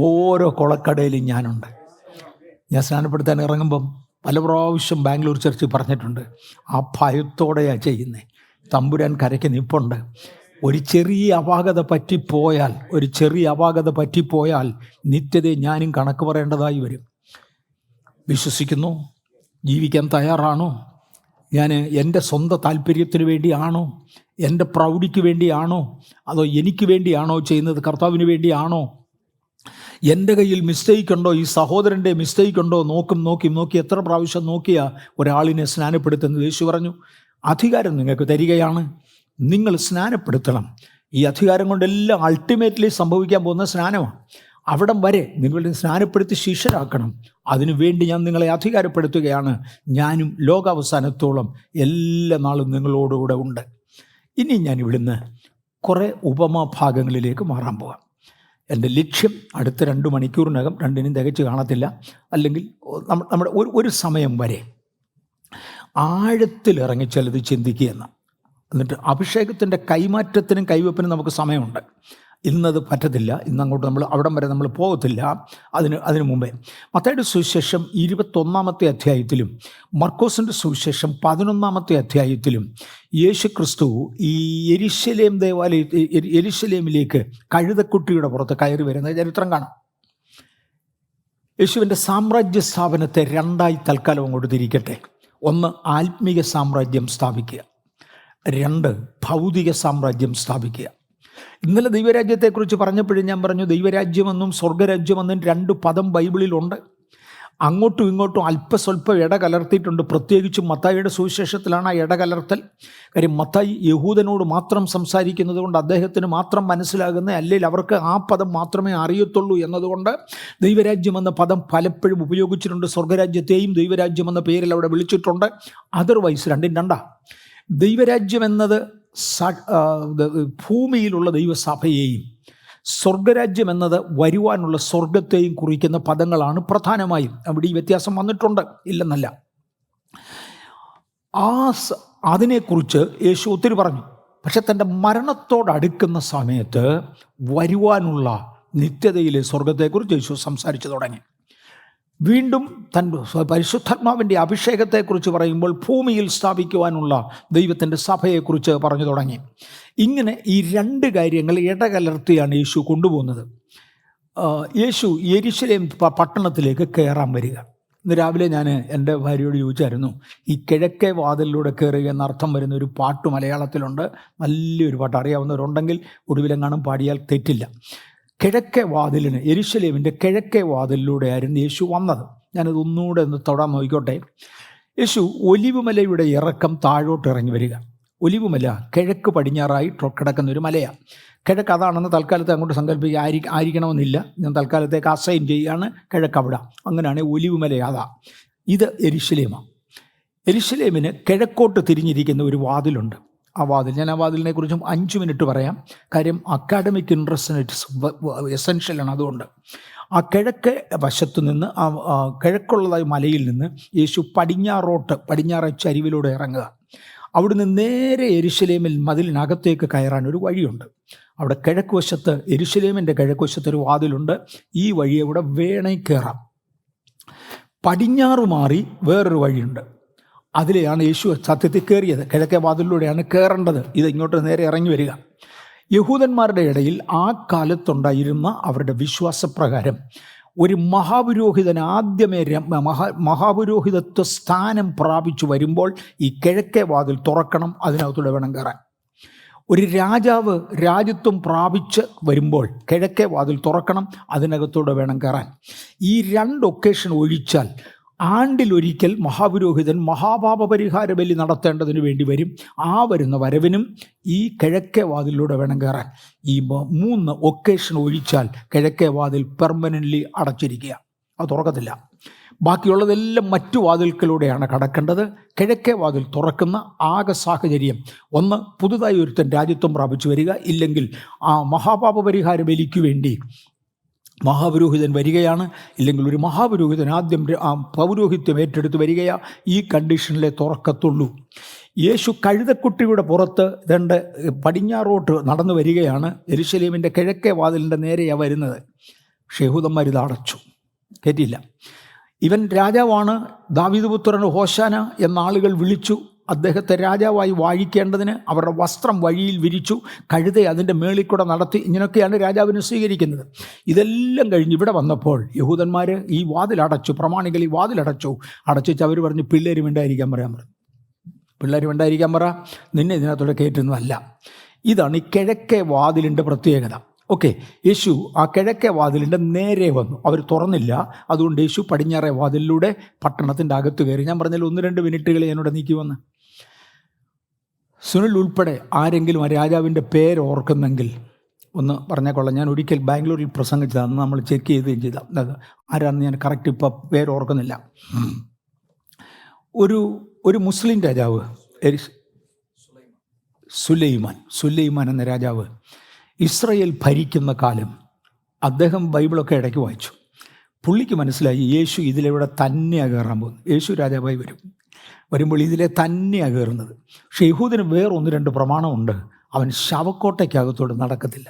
ഓരോ കുളക്കടയിലും ഞാനുണ്ട്. ഞാൻ സ്നാനപ്പെടുത്താൻ ഇറങ്ങുമ്പം പല പ്രാവശ്യം ബാംഗ്ലൂർ ചർച്ച് പറഞ്ഞിട്ടുണ്ട്, ആ ഭയത്തോടെയാണ് ചെയ്യുന്നത്. തമ്പുരാൻ കരയ്ക്ക് നിപ്പുണ്ട്. ഒരു ചെറിയ അപാകത പറ്റിപ്പോയാൽ നിത്യതയെ ഞാനും കണക്ക് പറയേണ്ടതായി വരും. വിശ്വസിക്കുന്നു? ജീവിക്കാൻ തയ്യാറാണോ? ഞാൻ എൻ്റെ സ്വന്തം താല്പര്യത്തിന് വേണ്ടിയാണോ, എൻ്റെ പ്രൗഢിക്ക് വേണ്ടിയാണോ, അതോ എനിക്ക് വേണ്ടിയാണോ ചെയ്യുന്നത്? കർത്താവിന് വേണ്ടിയാണോ? എൻ്റെ കയ്യിൽ മിസ്റ്റേക്ക് ഉണ്ടോ, ഈ സഹോദരൻ്റെ മിസ്റ്റേക്ക് ഉണ്ടോ? നോക്കി എത്ര പ്രാവശ്യം നോക്കിയ ഒരാളിനെ സ്നാനപ്പെടുത്തുന്നത്? യേശു പറഞ്ഞു, അധികാരം നിങ്ങൾക്ക് തരികയാണ്, നിങ്ങൾ സ്നാനപ്പെടുത്തണം. ഈ അധികാരം കൊണ്ടെല്ലാം അൾട്ടിമേറ്റ്ലി സംഭവിക്കാൻ പോകുന്ന സ്നാനമാണ്. അവിടം വരെ നിങ്ങളെ സ്നാനപ്പെടുത്തി ശിഷ്യരാക്കണം. അതിനുവേണ്ടി ഞാൻ നിങ്ങളെ അധികാരപ്പെടുത്തുകയാണ്. ഞാനും ലോകാവസാനത്തോളം എല്ലാ നാളും നിങ്ങളോടുകൂടെ ഉണ്ട്. ഇനി ഞാൻ ഇവിടുന്ന് കുറേ ഉപമാഭാഗങ്ങളിലേക്ക് മാറാൻ പോകാം. എൻ്റെ ലക്ഷ്യം അടുത്ത 2 മണിക്കൂറിനകം 2നും തികച്ച് കാണത്തില്ല, അല്ലെങ്കിൽ നമ്മുടെ ഒരു സമയം വരെ ആഴത്തിലിറങ്ങി ചിലത് ചിന്തിക്കുക എന്ന്. എന്നിട്ട് അഭിഷേകത്തിൻ്റെ കൈമാറ്റത്തിനും കൈവെപ്പിനും നമുക്ക് സമയമുണ്ട്. ഇന്നത് പറ്റത്തില്ല, ഇന്നങ്ങോട്ട് അവിടം വരെ നമ്മൾ പോകത്തില്ല. അതിനു മുമ്പേ മത്തായിയുടെ സുവിശേഷം 21-ാമത്തെ അധ്യായത്തിലും മർക്കോസിൻ്റെ സുവിശേഷം 11-ാമത്തെ അധ്യായത്തിലും യേശു ക്രിസ്തു ഈ യെരുശലേമിലേക്ക് കഴുതക്കുട്ടിയുടെ പുറത്ത് കയറി വരുന്ന ചരിത്രം കാണാം. യേശുവിൻ്റെ സാമ്രാജ്യ സ്ഥാപനത്തെ 2ആയി തൽക്കാലം അങ്ങോട്ട് തിരിക്കട്ടെ. 1, ആത്മീക സാമ്രാജ്യം സ്ഥാപിക്കുക. 2, ഭൗതിക സാമ്രാജ്യം സ്ഥാപിക്കുക. ഇന്നലെ ദൈവരാജ്യത്തെക്കുറിച്ച് പറഞ്ഞപ്പോഴും ഞാൻ പറഞ്ഞു, ദൈവരാജ്യമെന്നും സ്വർഗരാജ്യമെന്നും 2 പദം ബൈബിളിലുണ്ട്. അങ്ങോട്ടും ഇങ്ങോട്ടും അല്പസ്വല്പം ഇടകലർത്തിയിട്ടുണ്ട്. പ്രത്യേകിച്ചും മത്തായിയുടെ സുവിശേഷത്തിലാണ് ആ ഇടകലർത്തൽ. കാര്യം മത്തായി യഹൂദനോട് മാത്രം സംസാരിക്കുന്നത് കൊണ്ട് അദ്ദേഹത്തിന് മാത്രം മനസ്സിലാകുന്ന, അല്ലെങ്കിൽ അവർക്ക് ആ പദം മാത്രമേ അറിയത്തുള്ളൂ എന്നതുകൊണ്ട് ദൈവരാജ്യം എന്ന പദം പലപ്പോഴും ഉപയോഗിച്ചിട്ടുണ്ട്. സ്വർഗരാജ്യത്തെയും ദൈവരാജ്യം എന്ന പേരിൽ അവിടെ വിളിച്ചിട്ടുണ്ട്. അതർവൈസ് രണ്ടും രണ്ടാ. ദൈവരാജ്യം എന്നത് ഭൂമിയിലുള്ള ദൈവസഭയെയും സ്വർഗരാജ്യം എന്നത് വരുവാനുള്ള സ്വർഗത്തെയും കുറിക്കുന്ന പദങ്ങളാണ് പ്രധാനമായും. അവിടെ ഈ വ്യത്യാസം വന്നിട്ടുണ്ട്, ഇല്ലെന്നല്ല. അതിനെക്കുറിച്ച് യേശു ഒത്തിരി പറഞ്ഞു. പക്ഷെ തൻ്റെ മരണത്തോടടുക്കുന്ന സമയത്ത് വരുവാനുള്ള നിത്യതയിലെ സ്വർഗത്തെക്കുറിച്ച് യേശു സംസാരിച്ചു തുടങ്ങി. വീണ്ടും തൻ്റെ പരിശുദ്ധാത്മാവിൻ്റെ അഭിഷേകത്തെക്കുറിച്ച് പറയുമ്പോൾ ഭൂമിയിൽ സ്ഥാപിക്കുവാനുള്ള ദൈവത്തിൻ്റെ സഭയെക്കുറിച്ച് പറഞ്ഞു തുടങ്ങി. ഇങ്ങനെ ഈ രണ്ട് കാര്യങ്ങൾ ഇടകലർത്തിയാണ് യേശു കൊണ്ടുപോകുന്നത്. യേശു യെരുശലേം പട്ടണത്തിലേക്ക് കയറാൻ വരിക. ഇന്ന് രാവിലെ ഞാൻ എൻ്റെ ഭാര്യയോട് ചോദിച്ചായിരുന്നു, ഈ കിഴക്കേ വാതിലിലൂടെ കയറുക എന്നർത്ഥം വരുന്ന ഒരു പാട്ട് മലയാളത്തിലുണ്ട്. നല്ലൊരു പാട്ട്, അറിയാവുന്നവരുണ്ടെങ്കിൽ ഒടുവിലെങ്ങാനും പാടിയാൽ തെറ്റില്ല. കിഴക്കേ വാതിലിന്, യെരുശലേമിൻ്റെ കിഴക്കേ വാതിലിലൂടെയായിരുന്നു യേശു വന്നത്. ഞാനത് ഒന്നുകൂടെ ഒന്ന് തൊടാൻ നോക്കിക്കോട്ടെ. യേശു ഒലിവുമലയുടെ ഇറക്കം താഴോട്ട് ഇറങ്ങി വരിക. ഒലിവുമല കിഴക്ക് പടിഞ്ഞാറായി കിടക്കുന്ന ഒരു മലയാണ്. കിഴക്ക് അതാണെന്ന് തൽക്കാലത്തെ അങ്ങോട്ട് സങ്കല്പിക്കുക ആയിരിക്കണമെന്നില്ല. ഞാൻ തൽക്കാലത്തേക്ക് അസൈൻ ചെയ്യുകയാണ്. കിഴക്ക് അവിടെ, അങ്ങനെയാണ് ഒലിവുമല അതാ. ഇത് യെരുശലേമാണ്. യെരുശലേമിന് കിഴക്കോട്ട് തിരിഞ്ഞിരിക്കുന്ന ഒരു വാതിലുണ്ട്. ആ വാതിൽ, ഞാൻ ആ വാതിലിനെ കുറിച്ചും 5 മിനിറ്റ് പറയാം. കാര്യം അക്കാഡമിക് ഇൻട്രസ്റ്റിന് എസെൻഷ്യലാണ്. അതുകൊണ്ട് ആ കിഴക്ക് വശത്തു നിന്ന്, ആ കിഴക്കുള്ളതായ മലയിൽ നിന്ന് യേശു പടിഞ്ഞാറേ ചരിവിലൂടെ ഇറങ്ങുക. അവിടുന്ന് നേരെ യെരുശലേമിൽ മതിലിനകത്തേക്ക് കയറാൻ ഒരു വഴിയുണ്ട്. അവിടെ കിഴക്ക് വശത്ത്, യെരുശലേമിൻ്റെ കിഴക്ക് വശത്ത് ഒരു വാതിലുണ്ട്. ഈ വഴി അവിടെ വേണേ കയറാം. പടിഞ്ഞാറ് മാറി വേറൊരു വഴിയുണ്ട്. അതിലെയാണ് യേശു സത്യത്തിൽ കയറിയത്. കിഴക്കേ വാതിലിലൂടെയാണ് കയറേണ്ടത്. ഇത് ഇങ്ങോട്ട് നേരെ ഇറങ്ങി വരിക. യഹൂദന്മാരുടെ ഇടയിൽ ആ കാലത്തുണ്ടായിരുന്ന അവരുടെ വിശ്വാസപ്രകാരം ഒരു മഹാപുരോഹിതൻ ആദ്യമേ മഹാപുരോഹിതത്വ സ്ഥാനം പ്രാപിച്ചു വരുമ്പോൾ ഈ കിഴക്കേ വാതിൽ തുറക്കണം, അതിനകത്തൂടെ വേണം കയറാൻ. ഒരു രാജാവ് രാജ്യത്വം പ്രാപിച്ച് വരുമ്പോൾ കിഴക്കേ വാതിൽ തുറക്കണം, അതിനകത്തൂടെ വേണം കയറാൻ. ഈ 2 ഒക്കേഷൻ ഒഴിച്ചാൽ ആണ്ടിലൊരിക്കൽ മഹാപുരോഹിതൻ മഹാപാപപരിഹാര ബലി നടത്തേണ്ടതിന് വേണ്ടി വരും. ആ വരുന്ന വരവിനും ഈ കിഴക്കേ വാതിലൂടെ വേണം കയറാൻ. ഈ 3 ഒക്കേഷൻ ഒഴിച്ചാൽ കിഴക്കേ വാതിൽ പെർമനൻ്റ്ലി അടച്ചിരിക്കുക, അത് തുറക്കത്തില്ല. ബാക്കിയുള്ളതെല്ലാം മറ്റു വാതിൽക്കലൂടെയാണ് കടക്കേണ്ടത്. കിഴക്കേ വാതിൽ തുറക്കുന്ന ആകെ സാഹചര്യം ഒന്ന്, പുതുതായി ഒരുത്തൻ രാജ്യത്വം പ്രാപിച്ചു വരിക, ഇല്ലെങ്കിൽ ആ മഹാപാപപരിഹാര ബലിക്ക് വേണ്ടി മഹാപുരോഹിതൻ വരികയാണ്, ഇല്ലെങ്കിൽ ഒരു മഹാപുരോഹിതൻ ആദ്യം പൗരോഹിത്യം ഏറ്റെടുത്ത് വരികയാ. ഈ കണ്ടീഷനിലെ തുറക്കത്തുള്ളൂ. യേശു കഴുതക്കുട്ടിയുടെ പുറത്ത് പടിഞ്ഞാറോട്ട് നടന്നു വരികയാണ്. യെരുശലേമിൻ്റെ കിഴക്കേ വാതിലിൻ്റെ നേരെയാണ് വരുന്നത്. യഹൂദന്മാർ ഇത് അടച്ചു, കേട്ടില്ല. ഇവൻ രാജാവാണ്, ദാവീദ് പുത്രൻ ഹോശാന എന്ന ആളുകൾ വിളിച്ചു. അദ്ദേഹത്തെ രാജാവായി വാഴിക്കേണ്ടതിന് അവരുടെ വസ്ത്രം വഴിയിൽ വിരിച്ചു, കഴുത അതിൻ്റെ മേളിൽ കൂടെ നടത്തി. ഇങ്ങനെയൊക്കെയാണ് രാജാവിനെ സ്വീകരിക്കുന്നത്. ഇതെല്ലാം കഴിഞ്ഞ് ഇവിടെ വന്നപ്പോൾ യഹൂദന്മാർ ഈ വാതിലടച്ചു, പ്രമാണികൾ ഈ വാതിലടച്ചു. അടച്ചിട്ട് അവർ പറഞ്ഞു, പിള്ളേർ മിണ്ടായിരിക്കാൻ പറയാൻ പറഞ്ഞു. പിള്ളേർ മിണ്ടായിരിക്കാൻ പറ, നിന്നെ ഇതിനകത്തോടെ കയറ്റുന്നതല്ല. ഇതാണ് ഈ കിഴക്കേ വാതിലിൻ്റെ പ്രത്യേകത. ഓക്കെ, യേശു ആ കിഴക്കേ വാതിലിൻ്റെ നേരെ വന്നു. അവർ തുറന്നില്ല. അതുകൊണ്ട് യേശു പടിഞ്ഞാറേ വാതിലിലൂടെ പട്ടണത്തിൻ്റെ അകത്ത് കയറി. ഞാൻ പറഞ്ഞാൽ 1-2 മിനിറ്റുകൾ എന്നോട് നീക്കി വന്ന്. സുനിൽ ഉൾപ്പെടെ ആരെങ്കിലും ആ രാജാവിൻ്റെ പേര് ഓർക്കുന്നെങ്കിൽ ഒന്ന് പറഞ്ഞാൽ കൊള്ളാം. ഞാൻ ഒരിക്കൽ ബാംഗ്ലൂരിൽ പ്രസംഗിച്ചതാണ്, നമ്മൾ ചെക്ക് ചെയ്യുകയും ചെയ്ത. ആരാണെന്ന് ഞാൻ കറക്റ്റ് ഇപ്പോൾ പേര് ഓർക്കുന്നില്ല. ഒരു മുസ്ലിം രാജാവ്, സുലൈമാൻ എന്ന രാജാവ് ഇസ്രയേൽ ഭരിക്കുന്ന കാലം. അദ്ദേഹം ബൈബിളൊക്കെ ഇടയ്ക്ക് വായിച്ചു. പുള്ളിക്ക് മനസ്സിലായി യേശു ഇതിലൂടെ തന്നെയാണ് കയറാൻ പോകുന്നത്. യേശു രാജാവായി വരുമ്പോൾ ഇതിലെ തന്നെയാണ് കയറുന്നത്. പക്ഷേ യഹൂദന് വേറെ 1-2 പ്രമാണമുണ്ട്. അവൻ ശവക്കോട്ടയ്ക്കകത്തോട് നടക്കത്തില്ല.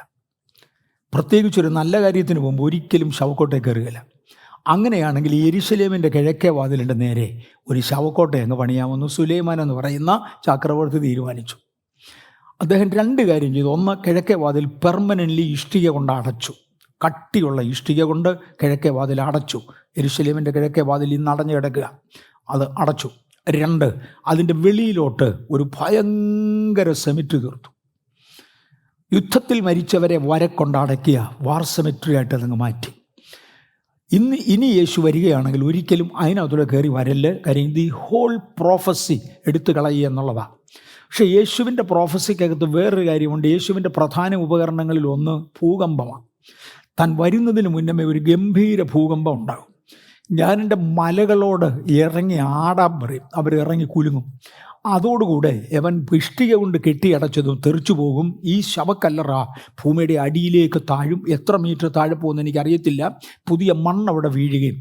പ്രത്യേകിച്ചൊരു നല്ല കാര്യത്തിന് പോകുമ്പോൾ ഒരിക്കലും ശവക്കോട്ടയിൽ കയറുകയില്ല. അങ്ങനെയാണെങ്കിൽ യെരുശലേമിൻ്റെ കിഴക്കേ വാതിലിൻ്റെ നേരെ ഒരു ശവക്കോട്ട അങ്ങ് പണിയാമെന്ന് സുലൈമാൻ എന്ന് പറയുന്ന ചക്രവർത്തി തീരുമാനിച്ചു. അദ്ദേഹം 2 കാര്യം ചെയ്തു. ഒന്ന്, കിഴക്കേ വാതിൽ പെർമനൻ്റ്ലി ഇഷ്ടിക കൊണ്ട് അടച്ചു. കട്ടിയുള്ള ഇഷ്ടിക കൊണ്ട് കിഴക്കേ വാതിൽ അടച്ചു. യെരുശലേമിൻ്റെ കിഴക്കേ വാതിൽ ഇന്ന് അടഞ്ഞു കിടക്കുക, അത് അടച്ചു. 2, അതിൻ്റെ വെളിയിലോട്ട് ഒരു ഭയങ്കര സെമിറ്ററി തീർത്തു. യുദ്ധത്തിൽ മരിച്ചവരെ വരക്കൊണ്ടടക്കിയ വാർ സെമിറ്ററി ആയിട്ട് അതങ്ങ് മാറ്റി. ഇനി യേശു വരികയാണെങ്കിൽ ഒരിക്കലും അതിനകത്തൂടെ കയറി വരല്. കാര്യം ദി ഹോൾ പ്രോഫസി എടുത്തു കളയുക എന്നുള്ളതാണ്. പക്ഷേ യേശുവിൻ്റെ പ്രോഫസിക്കകത്ത് വേറൊരു കാര്യമുണ്ട്. യേശുവിൻ്റെ പ്രധാന ഉപകരണങ്ങളിൽ ഒന്ന് ഭൂകമ്പമാണ്. താൻ വരുന്നതിന് മുന്നമേ ഒരു ഗംഭീര ഭൂകമ്പം ഉണ്ടാകും. ഞാനെൻ്റെ മലകളോട് ഇറങ്ങി ആടാൻ പറയും, അവരിറങ്ങി കുലുങ്ങും. അതോടുകൂടെ അവൻ ഇഷ്ടിക കൊണ്ട് കെട്ടിയടച്ചതും തെറിച്ചു പോകും. ഈ ശവക്കല്ലറ ഭൂമിയുടെ അടിയിലേക്ക് താഴും. എത്ര മീറ്റർ താഴെ പോകുമെന്ന് എനിക്കറിയത്തില്ല. പുതിയ മണ്ണ് അവിടെ വീഴുകയും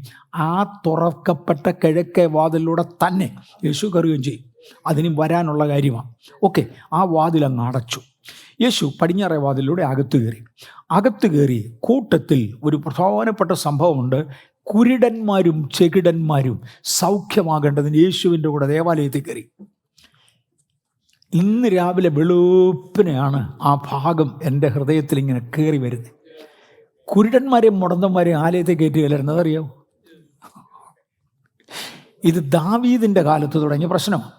ആ തുറക്കപ്പെട്ട കിഴക്കേ വാതിലൂടെ തന്നെ യേശു കയറുകയും ചെയ്യും. അതിന് വരാനുള്ള കാര്യമാണ്. ഓക്കെ, ആ വാതിലങ്ങ് അടച്ചു. യേശു പടിഞ്ഞാറേ വാതിലൂടെ അകത്ത് കയറി കൂട്ടത്തിൽ ഒരു പ്രധാനപ്പെട്ട സംഭവമുണ്ട്. കുരുടന്മാരും ചെകിടന്മാരും സൗഖ്യമാകേണ്ടതിന് യേശുവിൻ്റെ കൂടെ ദേവാലയത്തിൽ കയറി. ഇന്ന് രാവിലെ വെളുപ്പിനെയാണ് ആ ഭാഗം എൻ്റെ ഹൃദയത്തിൽ ഇങ്ങനെ കയറി വരുന്നത്. കുരുടന്മാരെയും മുടന്തന്മാരെയും ആലയത്തിൽ കയറ്റുകയല്ലായിരുന്നു, അതറിയാമോ? ഇത് ദാവീദിൻ്റെ കാലത്ത് തുടങ്ങിയ പ്രശ്നമാണ്.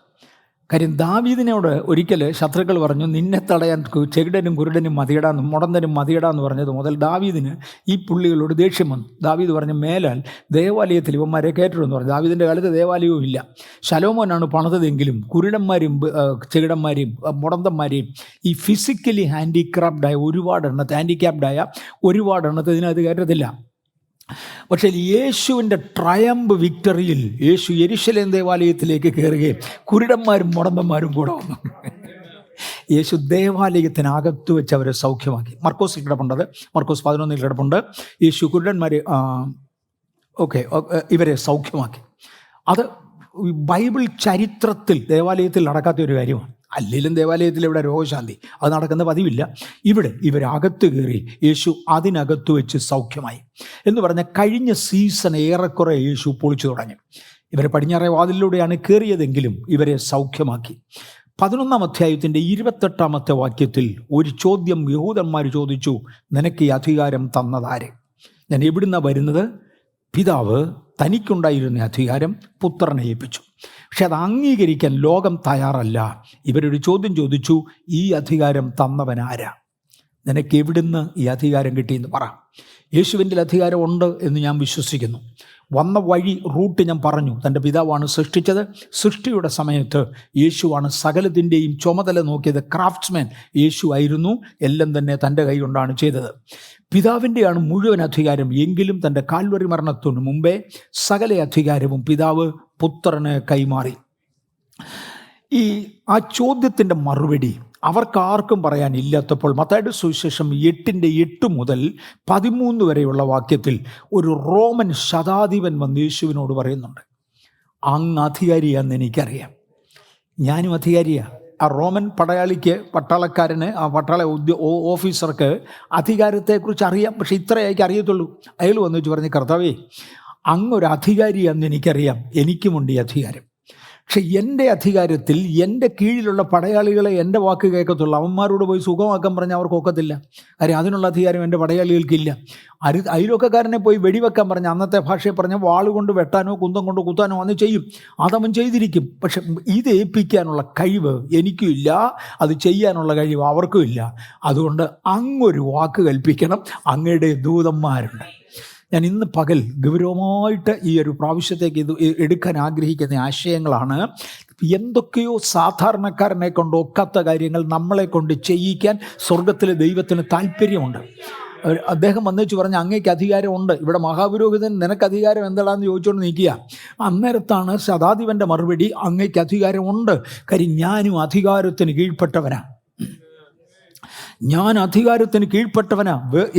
കാര്യം ദാവീദിനോട് ഒരിക്കൽ ശത്രുക്കൾ പറഞ്ഞു, നിന്നെ തടയാൻ ചെകിടനും കുരുടനും മതിയിടാന്നും മുടന്തനും മതിയിടാന്ന് പറഞ്ഞത് മുതൽ ദാവീദിന് ഈ പുള്ളികളോട് ദേഷ്യം വന്നു. ദാവീദ് പറഞ്ഞു, മേലാൽ ദേവാലയത്തിൽ ഇവന്മാരെ കയറ്റിടുമെന്ന് പറഞ്ഞു. ദാവീദിൻ്റെ കാലത്ത് ദേവാലയവും ഇല്ല. ശലോമോനാണ് പണിതതെങ്കിലും കുരുടന്മാരെയും ചെകിടന്മാരെയും മുടന്തന്മാരെയും ഈ ഫിസിക്കലി ഹാൻഡിക്യാപ്ഡായ ഒരുപാട് എണ്ണത്തെ ഇതിനകത്ത് കയറ്റത്തില്ല. പക്ഷേ യേശുവിൻ്റെ ട്രയംബ് വിക്ടറിയിൽ യേശു യെരുശലേം ദേവാലയത്തിലേക്ക് കയറുകയും കുരുടന്മാരും മുടന്തന്മാരും കൂടെ വന്നു. യേശു ദേവാലയത്തിനകത്ത് വെച്ച് അവരെ സൗഖ്യമാക്കി. മർക്കോസിൽ കിടപ്പുണ്ടത്, മർക്കോസ് 11 കിടപ്പുണ്ട്. യേശു കുരുടന്മാരെ ഇവരെ സൗഖ്യമാക്കി. അത് ബൈബിൾ ചരിത്രത്തിൽ ദേവാലയത്തിൽ നടക്കാത്ത ഒരു കാര്യമാണ്. അല്ലെങ്കിലും ദേവാലയത്തിൽ ഇവിടെ രോഗശാന്തി അത് നടക്കുന്ന പതിവില്ല. ഇവിടെ ഇവരകത്ത് കയറി യേശു അതിനകത്ത് വെച്ച് സൗഖ്യമായി എന്ന് പറഞ്ഞാൽ കഴിഞ്ഞ സീസൺ ഏറെക്കുറെ യേശു പൊളിച്ചു തുടങ്ങി. ഇവരെ പടിഞ്ഞാറേ വാതിലൂടെയാണ് കയറിയതെങ്കിലും ഇവരെ സൗഖ്യമാക്കി. 11-ാം അധ്യായത്തിൻ്റെ 28-ാമത്തെ വാക്യത്തിൽ ഒരു ചോദ്യം യഹൂദന്മാർ ചോദിച്ചു, നിനക്ക് ഈ അധികാരം തന്നതാര്? ഞാൻ എവിടുന്നാണ് വരുന്നത്? പിതാവ് തനിക്കുണ്ടായിരുന്ന അധികാരം പുത്രനെ ഏൽപ്പിച്ചു. പക്ഷെ അത് അംഗീകരിക്കാൻ ലോകം തയ്യാറല്ല. ഇവരൊരു ചോദ്യം ചോദിച്ചു, ഈ അധികാരം തന്നവനാരാ? നിനക്ക് എവിടുന്ന് ഈ അധികാരം കിട്ടിയെന്ന് പറ. യേശുവിൻ്റെ അധികാരം ഉണ്ട് എന്ന് ഞാൻ വിശ്വസിക്കുന്നു. വന്ന റൂട്ട് ഞാൻ പറഞ്ഞു. തൻ്റെ പിതാവാണ് സൃഷ്ടിച്ചത്. സൃഷ്ടിയുടെ സമയത്ത് യേശുവാണ് സകലത്തിൻ്റെയും ചുമതല നോക്കിയത്. ക്രാഫ്റ്റ്സ്മാൻ യേശു ആയിരുന്നു. എല്ലാം തന്നെ തൻ്റെ കൈ കൊണ്ടാണ് ചെയ്തത്. പിതാവിൻ്റെയാണ് മുഴുവൻ അധികാരം. എങ്കിലും തൻ്റെ കാൽവരി മരണത്തിനു മുമ്പേ സകല അധികാരവും പിതാവ് പുത്രന് കൈമാറി. ആ ചോദ്യത്തിൻ്റെ മറുപടി അവർക്കാർക്കും പറയാനില്ലാത്തപ്പോൾ മത്തായിയുടെ സുവിശേഷം 8:8 മുതൽ 13 വരെയുള്ള വാക്യത്തിൽ ഒരു റോമൻ ശതാധിപൻ വന്ന് യേശുവിനോട് പറയുന്നുണ്ട്, അങ്ങ് അധികാരിയാണെന്ന് എനിക്കറിയാം, ഞാനും അധികാരിയാണ്. ആ റോമൻ പട്ടാളക്കാരന് ആ പട്ടാള ഓഫീസർക്ക് അധികാരത്തെക്കുറിച്ച് അറിയാം. പക്ഷെ ഇത്രയൊക്കെ അറിയത്തുള്ളൂ. അയാൾ വന്നു വെച്ച് പറഞ്ഞ്, കർത്താവേ, അങ്ങൊരു അധികാരിയാണെന്ന് എനിക്കറിയാം, എനിക്കുമുണ്ട് ഈ അധികാരം. പക്ഷെ എൻ്റെ അധികാരത്തിൽ എൻ്റെ കീഴിലുള്ള പടയാളികളെ എൻ്റെ വാക്ക് കേൾക്കത്തുള്ളൂ. അവന്മാരോട് പോയി സുഖമാക്കാൻ പറഞ്ഞാൽ അവർക്ക് ഒക്കത്തില്ല. കാര്യം അതിനുള്ള അധികാരം എൻ്റെ പടയാളികൾക്കില്ല. അയൽവക്കക്കാരനെ പോയി വെടിവെക്കാൻ പറഞ്ഞാൽ അന്നത്തെ ഭാഷയെ പറഞ്ഞാൽ വാളുകൊണ്ട് വെട്ടാനോ കുന്തം കൊണ്ട് കുത്താനോ അന്ന് ചെയ്യും. അതവൻ ചെയ്തിരിക്കും. പക്ഷെ ഇത് ഏൽപ്പിക്കാനുള്ള കഴിവ് എനിക്കും ഇല്ല, അത് ചെയ്യാനുള്ള കഴിവ് അവർക്കും ഇല്ല. അതുകൊണ്ട് അങ്ങൊരു വാക്ക് കൽപ്പിക്കണം, അങ്ങയുടെ ദൂതന്മാരുണ്ട്. ഞാൻ ഇന്ന് പകൽ ഗൗരവമായിട്ട് ഈ ഒരു പ്രാവശ്യത്തേക്ക് ഇത് എടുക്കാൻ ആഗ്രഹിക്കുന്ന ആശയങ്ങളാണ്. എന്തൊക്കെയോ സാധാരണക്കാരനെ കൊണ്ട് ഒക്കാത്ത കാര്യങ്ങൾ നമ്മളെ കൊണ്ട് ചെയ്യിക്കാൻ സ്വർഗത്തിലെ ദൈവത്തിന് താല്പര്യമുണ്ട്. അദ്ദേഹം വന്നേച്ച് പറഞ്ഞ, അങ്ങേക്ക് അധികാരമുണ്ട്, ഇവിടെ മഹാപുരോഹിതൻ നിനക്ക് അധികാരം എന്താണെന്ന് ചോദിച്ചുകൊണ്ട് നിൽക്കുക. അന്നേരത്താണ് ശതാധിപൻ്റെ മറുപടി, അങ്ങേക്ക് അധികാരമുണ്ട്, കാര്യം ഞാനും അധികാരത്തിന് കീഴ്പ്പെട്ടവനാണ്. ഞാൻ അധികാരത്തിന് കീഴ്പ്പെട്ടവനാ.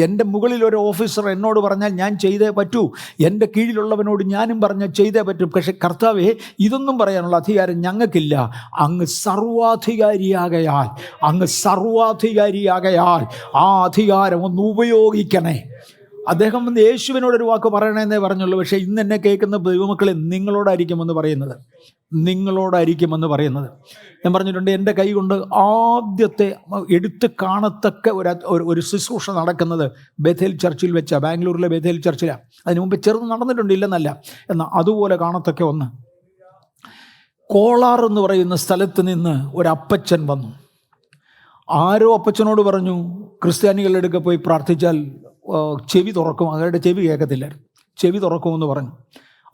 എൻ്റെ മുകളിൽ ഒരു ഓഫീസർ എന്നോട് പറഞ്ഞാൽ ഞാൻ ചെയ്തേ പറ്റൂ, എൻ്റെ കീഴിലുള്ളവനോട് ഞാനും പറഞ്ഞാൽ ചെയ്തേ പറ്റും. പക്ഷെ കർത്താവേ, ഇതൊന്നും പറയാനുള്ള അധികാരം ഞങ്ങൾക്കില്ല. അങ്ങ് സർവാധികാരിയാകയാൽ ആ അധികാരം ഒന്ന് ഉപയോഗിക്കണേ. അദ്ദേഹം വന്ന് യേശുവിനോടൊരു വാക്ക് പറയണമെന്നേ പറഞ്ഞുള്ളൂ. പക്ഷേ ഇന്ന് എന്നെ കേൾക്കുന്ന ദൈവമക്കളെ നിങ്ങളോടായിരിക്കുമെന്ന് പറയുന്നത്. ഞാൻ പറഞ്ഞിട്ടുണ്ട്, എൻ്റെ കൈ കൊണ്ട് ആദ്യത്തെ എടുത്ത് കാണത്തക്ക ഒരു ശുശ്രൂഷ നടക്കുന്നത് ബേഥേൽ ചർച്ചിൽ വെച്ചാണ്. ബാംഗ്ലൂരിലെ ബേഥേൽ ചർച്ചിലാണ്. അതിന് മുമ്പ് ചെറുത് നടന്നിട്ടുണ്ട്, ഇല്ലെന്നല്ല. എന്നാൽ അതുപോലെ കാണത്തക്ക ഒന്ന്, കോളാർ എന്ന് പറയുന്ന സ്ഥലത്ത് നിന്ന് ഒരപ്പച്ചൻ വന്നു. ആരോ അപ്പച്ചനോട് പറഞ്ഞു, ക്രിസ്ത്യാനികളുടെ അടുക്ക പോയി പ്രാർത്ഥിച്ചാൽ ചെവി തുറക്കും. അവരുടെ ചെവി കേൾക്കത്തില്ലായിരുന്നു. ചെവി തുറക്കുമെന്ന് പറഞ്ഞു.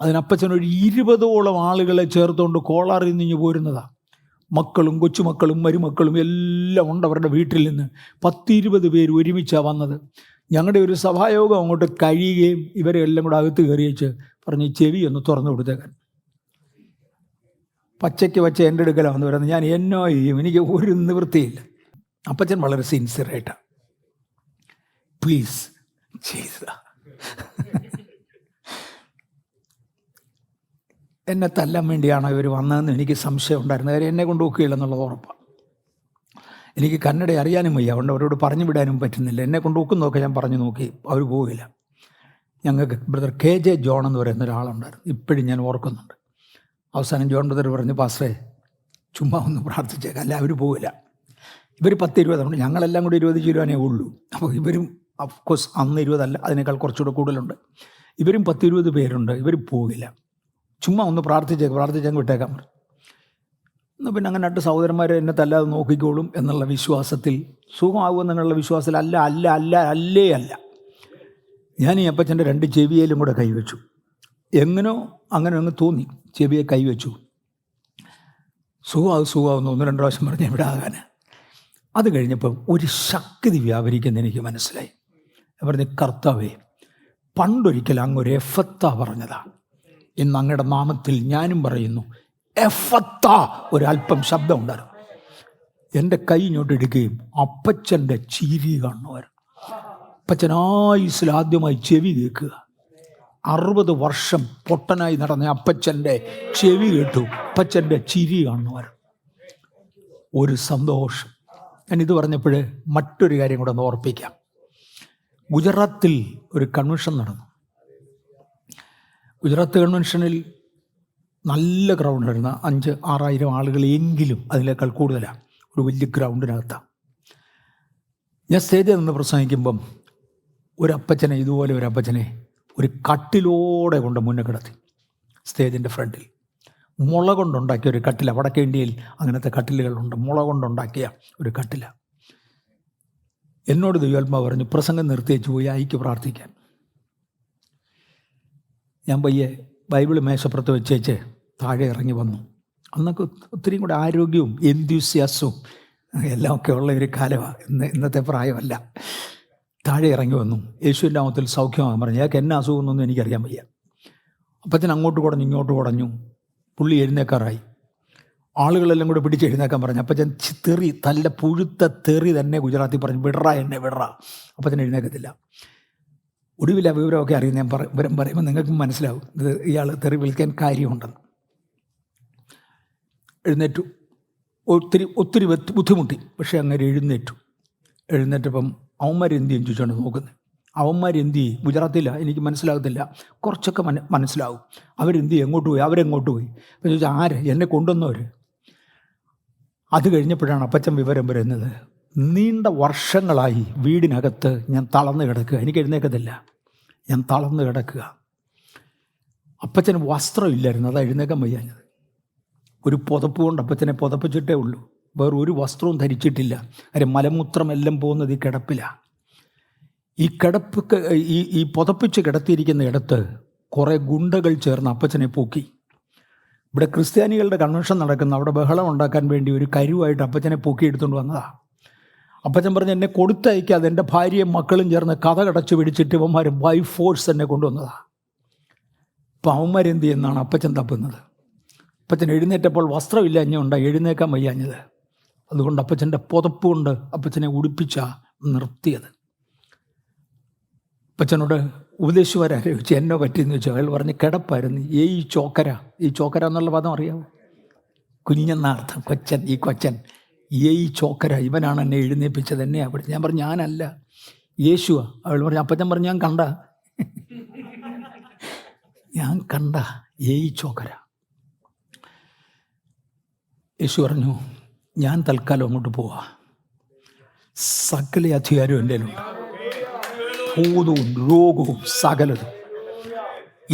അതിനപ്പച്ചനൊരു 20ഓളം ആളുകളെ ചേർത്തുകൊണ്ട് കോളാറിൽ നിന്ന് പോരുന്നതാണ്. മക്കളും കൊച്ചുമക്കളും മരുമക്കളും എല്ലാം ഉണ്ട് അവരുടെ വീട്ടിൽ നിന്ന്. 10-20 പേര് ഒരുമിച്ചാണ് വന്നത്. ഞങ്ങളുടെ ഒരു സഭായോഗം അങ്ങോട്ട് കഴിയുകയും ഇവരെ എല്ലാം കൂടെ അകത്ത് കയറിയേച്ച് പറഞ്ഞ് ചെവി ഒന്ന് തുറന്നു കൊടുത്തേക്കാൻ. പച്ചയ്ക്ക് എൻ്റെ അടുക്കലാണെന്ന് പറയുന്നത്. ഞാൻ എന്നോ ചെയ്യും, എനിക്ക് ഒരു നിവൃത്തിയില്ല. അപ്പച്ചൻ വളരെ സിൻസിയറായിട്ടാണ്, പ്ലീസ് ചെയ്ത എന്നെ തല്ലാൻ വേണ്ടിയാണോ ഇവർ വന്നതെന്ന് എനിക്ക് സംശയം ഉണ്ടായിരുന്നു. കാര്യം എന്നെ കൊണ്ട് ഒക്കുകയില്ലെന്നുള്ളത് ഉറപ്പാണ്. എനിക്ക് കന്നഡ അറിയാനും വയ്യ, അതുകൊണ്ട് അവരോട് പറഞ്ഞു വിടാനും പറ്റുന്നില്ല. എന്നെ കൊണ്ട് ഒക്കുന്നതൊക്കെ ഞാൻ പറഞ്ഞു നോക്കി, അവർ പോവില്ല. ഞങ്ങൾക്ക് ബ്രദർ KJ ജോൺ എന്ന് പറയുന്ന ഒരാളുണ്ടായിരുന്നു, ഇപ്പോഴും ഞാൻ ഓർക്കുന്നുണ്ട്. അവസാനം ജോൺ ബ്രദർ പറഞ്ഞു, പാസ്റ്ററേ ചുമ്മാ ഒന്ന് പ്രാർത്ഥിച്ചേക്കാം, അല്ല അവർ പോവില്ല. ഇവർ 10-20 ഞങ്ങളെല്ലാം കൂടി 20 കിലോനേ ഉള്ളൂ. അപ്പോൾ ഇവരും അഫ്കോഴ്സ് അന്ന് 20 അല്ല, അതിനേക്കാൾ കുറച്ചുകൂടെ കൂടുതലുണ്ട്. ഇവരും 10-20 പേരുണ്ട്, ഇവർ പോവില്ല. ചുമ്മാ ഒന്ന് പ്രാർത്ഥിച്ചങ്ങ് വിട്ടേക്കാൻ പറഞ്ഞു. എന്നാൽ പിന്നെ അങ്ങനെ 2 സഹോദരന്മാർ എന്നെ തല്ലാതെ നോക്കിക്കോളും എന്നുള്ള വിശ്വാസത്തിൽ, സുഖമാകുമെന്നുള്ള വിശ്വാസത്തിൽ അല്ല ഞാൻ ഈ അപ്പച്ചൻ്റെ 2 ചെവിയിലും കൂടെ കൈവച്ചു. എങ്ങനോ അങ്ങനെ അങ്ങ് തോന്നി, ചെവിയെ കൈവച്ചു. സുഖമാകുമെന്ന് 1-2 പ്രാവശ്യം പറഞ്ഞ് ഇവിടെ ആകാൻ. അത് കഴിഞ്ഞപ്പം ഒരു ശക്തി വ്യാപരിക്കുന്ന എനിക്ക് മനസ്സിലായി. ഞാൻ പറഞ്ഞു, കർത്താവേ, പണ്ടൊരിക്കൽ അങ്ങൊരു എഫത്ത പറഞ്ഞതാണ്, ഇന്ന് അങ്ങയുടെ നാമത്തിൽ ഞാനും പറയുന്നു എഫത്ത. ഒരല്പം ശബ്ദം ഉണ്ടായിരുന്നു. എൻ്റെ കൈ ഇങ്ങോട്ട് എടുക്കുകയും അപ്പച്ചൻ്റെ ചിരി കാണുമായിരുന്നു. അപ്പച്ചനായുസിൽ ആദ്യമായി ചെവി കേൾക്കുക. 60 വർഷം പൊട്ടനായി നടന്ന അപ്പച്ചൻ്റെ ചെവി കേട്ടു, അപ്പച്ചൻ്റെ ചിരി കാണുമായിരുന്നു. ഒരു സന്തോഷം. ഞാനിത് പറഞ്ഞപ്പോൾ മറ്റൊരു കാര്യം കൂടെ ഒന്ന് ഓർപ്പിക്കാം. ഗുജറാത്തിൽ ഒരു കൺവെൻഷൻ നടന്നു. ഗുജറാത്ത് കൺവെൻഷനിൽ നല്ല ഗ്രൗണ്ടായിരുന്നു. 5,000-6,000 ആളുകൾ എങ്കിലും അതിനേക്കാൾ കൂടുതലാണ്. ഒരു വലിയ ഗ്രൗണ്ടിനകത്താണ്. ഞാൻ സ്റ്റേജിൽ നിന്ന് പ്രസംഗിക്കുമ്പം ഇതുപോലെ ഒരു അപ്പച്ചനെ ഒരു കട്ടിലോടെ കൊണ്ട് മുന്നേ കിടത്തി. സ്റ്റേജിൻ്റെ ഫ്രണ്ടിൽ മുള കൊണ്ടുണ്ടാക്കിയ ഒരു കട്ടില. വടക്കേ ഇന്ത്യയിൽ അങ്ങനത്തെ കട്ടിലുകളുണ്ട്, മുള കൊണ്ടുണ്ടാക്കിയ ഒരു കട്ടില. എന്നോട് ദൈവാത്മാവ് പറഞ്ഞു, പ്രസംഗം നിർത്തിയേച്ച് പോയി അയക്ക് പ്രാർത്ഥിക്കാൻ. ഞാൻ പയ്യെ ബൈബിൾ മേശപ്പുറത്ത് വെച്ചേച്ച് താഴെ ഇറങ്ങി വന്നു. അന്നൊക്കെ ഒത്തിരി കൂടെ ആരോഗ്യവും എന്തൂസിയാസവും എല്ലാം ഒക്കെ ഉള്ള ഒരു കാലമാണ്, ഇന്നത്തെ പ്രായമല്ല. താഴെ ഇറങ്ങി വന്നു. യേശുവിൻ്റെ നാമത്തിൽ സൗഖ്യമാകാൻ പറഞ്ഞു. ഞങ്ങൾക്ക് എന്നെ അസുഖമൊന്നും എനിക്കറിയാൻ വയ്യ. അപ്പച്ചൻ അങ്ങോട്ട് കുടഞ്ഞു ഇങ്ങോട്ട് കുടഞ്ഞു. പുള്ളി എഴുന്നേക്കാറായി. ആളുകളെല്ലാം കൂടെ പിടിച്ച് എഴുന്നേക്കാൻ പറഞ്ഞു. അപ്പച്ചൻ തെറി, തല്ല പുഴുത്ത തെറി തന്നെ ഗുജറാത്തിൽ പറഞ്ഞു, എന്നെ വിടറ. അപ്പച്ചൻ എഴുന്നേക്കത്തില്ല. ഒടുവില്ല വിവരമൊക്കെ അറിയുന്ന ഞാൻ വിവരം പറയുമ്പോൾ നിങ്ങൾക്ക് മനസ്സിലാവും ഇത് ഇയാൾ തെറി വിളിക്കാൻ കാര്യമുണ്ടെന്ന്. എഴുന്നേറ്റു. ഒത്തിരി ബുദ്ധിമുട്ടി, പക്ഷേ അങ്ങനെ എഴുന്നേറ്റപ്പം അവന്മാരെന്ത് ചെയ്യും ചോദിച്ചാണ് നോക്കുന്നത്. അവന്മാരെന്ത് ചെയ്യും ഗുജറാത്തില്ല, എനിക്ക് മനസ്സിലാകത്തില്ല, കുറച്ചൊക്കെ മനസ്സിലാവും. അവരെന്ത് ചെയ്യും, എങ്ങോട്ട് പോയി, അവരെങ്ങോട്ട് പോയി. അപ്പോൾ ചോദിച്ചാൽ ആര്, എന്നെ കൊണ്ടുവന്നവർ. അത് കഴിഞ്ഞപ്പോഴാണ് അപ്പച്ചൻ വിവരം വരുന്നത്, നീണ്ട വർഷങ്ങളായി വീടിനകത്ത് ഞാൻ തളർന്ന് കിടക്കുക, എനിക്ക് എഴുന്നേക്കത്തില്ല, ഞാൻ തളർന്ന് കിടക്കുക. അപ്പച്ചന് വസ്ത്രമില്ലായിരുന്നു, അതാ എഴുന്നേക്കാൻ വയ്യാഞ്ഞത്. ഒരു പുതപ്പ് കൊണ്ട് അപ്പച്ചനെ പുതപ്പിച്ചിട്ടേ ഉള്ളൂ, വേറെ ഒരു വസ്ത്രവും ധരിച്ചിട്ടില്ല. കാര്യം മലമൂത്രം എല്ലാം പോകുന്നത് ഈ കിടപ്പിലാണ്. ഈ പുതപ്പിച്ച് കിടത്തിയിരിക്കുന്ന ഇടത്ത് കുറേ ഗുണ്ടകൾ ചേർന്ന് അപ്പച്ചനെ പൊക്കി. ഇവിടെ ക്രിസ്ത്യാനികളുടെ കൺവെൻഷൻ നടക്കുന്ന അവിടെ ബഹളം ഉണ്ടാക്കാൻ വേണ്ടി ഒരു കരുവായിട്ട് അപ്പച്ചനെ പൊക്കി എടുത്തുകൊണ്ട് വന്നതാണ്. അപ്പച്ചൻ പറഞ്ഞ്, എന്നെ കൊടുത്തയക്കാതെ എൻ്റെ ഭാര്യയും മക്കളും ചേർന്ന് കഥ കടച്ചു പിടിച്ചിട്ട് ഇവന്മാർ ബൈ ഫോഴ്സ് എന്നെ കൊണ്ടുവന്നതാണ്. അപ്പം അവന്മാരെന്ത് ചെയ്യുന്നതാണ് അപ്പച്ചൻ തപ്പുന്നത്. അപ്പച്ചൻ എഴുന്നേറ്റപ്പോൾ വസ്ത്രമില്ല, അഞ്ഞുണ്ടായി എഴുന്നേക്കാൻ വയ്യാഞ്ഞത്. അതുകൊണ്ട് അപ്പച്ചൻ്റെ പുതപ്പ് കൊണ്ട് അപ്പച്ചനെ ഉടുപ്പിച്ചാണ് നിർത്തിയത്. അപ്പച്ചനോട് ഉപദേശിവരാലോചിച്ച് എന്നോ പറ്റിയെന്ന് വെച്ചാൽ അയാൾ പറഞ്ഞ് കിടപ്പായിരുന്നു. ഈ ചോക്കര എന്നുള്ള പദം അറിയാമോ? കുഞ്ഞെന്ന അർത്ഥം, കൊച്ചൻ. ഈ കൊച്ചൻ ചോക്കര, ഇവനാണ് എന്നെ എഴുന്നേൽപ്പിച്ചത്, എന്നെയാണ് പഠിച്ചത്. ഞാൻ പറഞ്ഞു, ഞാനല്ല, യേശുവാ. അവൾ പറഞ്ഞു, അപ്പച്ചൻ പറഞ്ഞു, ഞാൻ കണ്ട ചോക്കര. യേശു പറഞ്ഞു, ഞാൻ തൽക്കാലം അങ്ങോട്ട് പോവാ, സകല അധികാരവും എൻ്റെ കയ്യിലുണ്ട്, ഭൂതവും രോഗവും സകലതും.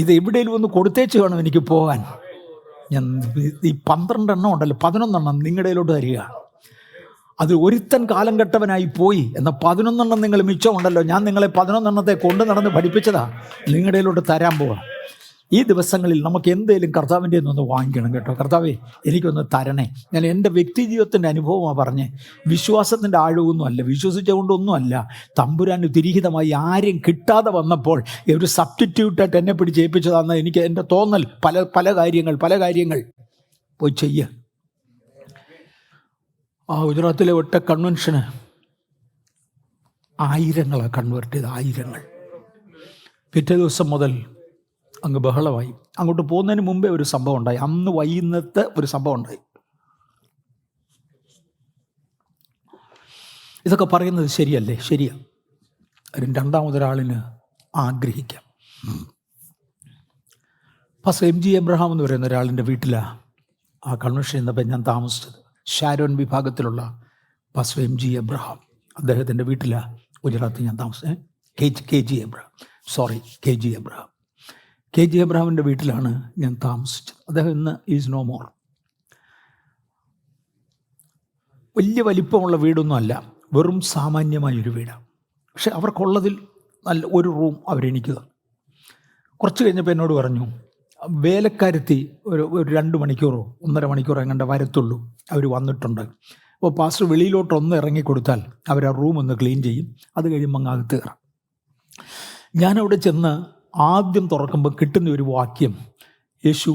ഇത് എവിടെയെങ്കിലും ഒന്ന് കൊടുത്തേച്ച് വേണം എനിക്ക് പോകാൻ. ഞാൻ ഈ 12 എണ്ണം ഉണ്ടല്ലോ, 11 എണ്ണം നിങ്ങളുടെ കയ്യിലോട്ട് തരിക. അത് ഒരുത്തൻ കാലം കെട്ടവനായി പോയി എന്ന 11 നിങ്ങൾ മിച്ചമുണ്ടല്ലോ, ഞാൻ നിങ്ങളെ 11 കൊണ്ട് നടന്ന് പഠിപ്പിച്ചതാ, നിങ്ങളുടെ കയ്യിലോട്ട് തരാൻ പോവാ. ഈ ദിവസങ്ങളിൽ നമുക്ക് എന്തേലും കർത്താവിൻ്റെ ഒന്ന് വാങ്ങിക്കണം കേട്ടോ. കർത്താവേ, എനിക്കൊന്ന് തരണേ. ഞാൻ എൻ്റെ വ്യക്തി ജീവിതത്തിൻ്റെ അനുഭവമാണ് പറഞ്ഞേ, വിശ്വാസത്തിൻ്റെ ആഴമൊന്നും അല്ല, വിശ്വസിച്ചുകൊണ്ടൊന്നും അല്ല. തമ്പുരാന് തിരിഹിതമായി ആരെയും കിട്ടാതെ വന്നപ്പോൾ ഒരു സബ്സ്റ്റിറ്റ്യൂട്ടായിട്ട് എന്നെ പിടിച്ച് ഏൽപ്പിച്ചതാണെന്ന് എനിക്ക് എൻ്റെ തോന്നൽ. പല കാര്യങ്ങൾ പോയി ചെയ്യുക. ആ ഗുജറാത്തിലെ ഒറ്റ കൺവെൻഷന് 1000 കൺവേർട്ട് ചെയ്ത്, 1000. പിറ്റേ ദിവസം മുതൽ അങ്ങ് ബഹളമായി. അങ്ങോട്ട് പോകുന്നതിന് മുമ്പേ ഒരു സംഭവം ഉണ്ടായി. അന്ന് വൈകുന്നേരത്തെ ഒരു സംഭവം ഉണ്ടായി. ഇതൊക്കെ പറയുന്നത് ശരിയല്ലേ? ശരിയാ. രണ്ടാമതൊരാളിന് ആഗ്രഹിക്കാം. പാസ്റ്റർ MG എബ്രഹാം എന്ന് പറയുന്ന ഒരാളിൻ്റെ വീട്ടിലാണ് ആ കൺവെൻഷൻ എന്നപ്പോൾ ഞാൻ താമസിച്ചത്. ഷാരോൺ വിഭാഗത്തിലുള്ള പാസ്റ്റർ MG എബ്രഹാം, അദ്ദേഹത്തിൻ്റെ വീട്ടിലാണ് ഗുജറാത്തിൽ ഞാൻ താമസിച്ചത്. KG എബ്രഹാമിൻ്റെ വീട്ടിലാണ് ഞാൻ താമസിച്ചത്. അദ്ദേഹം ഇന്ന് ഈസ് നോ മോർ. വലിയ വലിപ്പമുള്ള വീടൊന്നും അല്ല, വെറും സാമാന്യമായൊരു വീടാണ്. പക്ഷെ അവർക്കുള്ളതിൽ നല്ല ഒരു റൂം അവരെനിക്ക് തന്നു. കുറച്ച് കഴിഞ്ഞപ്പോൾ എന്നോട് പറഞ്ഞു, വേലക്കാരത്തി ഒരു 2 മണിക്കൂറോ 1.5 മണിക്കൂറോ എങ്ങാണ്ട് വരത്തുള്ളൂ, അവർ വന്നിട്ടുണ്ട്. അപ്പോൾ പാസ്റ്റർ വെളിയിലോട്ടൊന്ന് ഇറങ്ങിക്കൊടുത്താൽ അവർ ആ റൂം ഒന്ന് ക്ലീൻ ചെയ്യും, അത് കഴിയുമ്പോൾ അങ്ങ് അകത്ത് കയറാം. ഞാനവിടെ ചെന്ന് ആദ്യം തുറക്കുമ്പോൾ കിട്ടുന്ന ഒരു വാക്യം, യേശു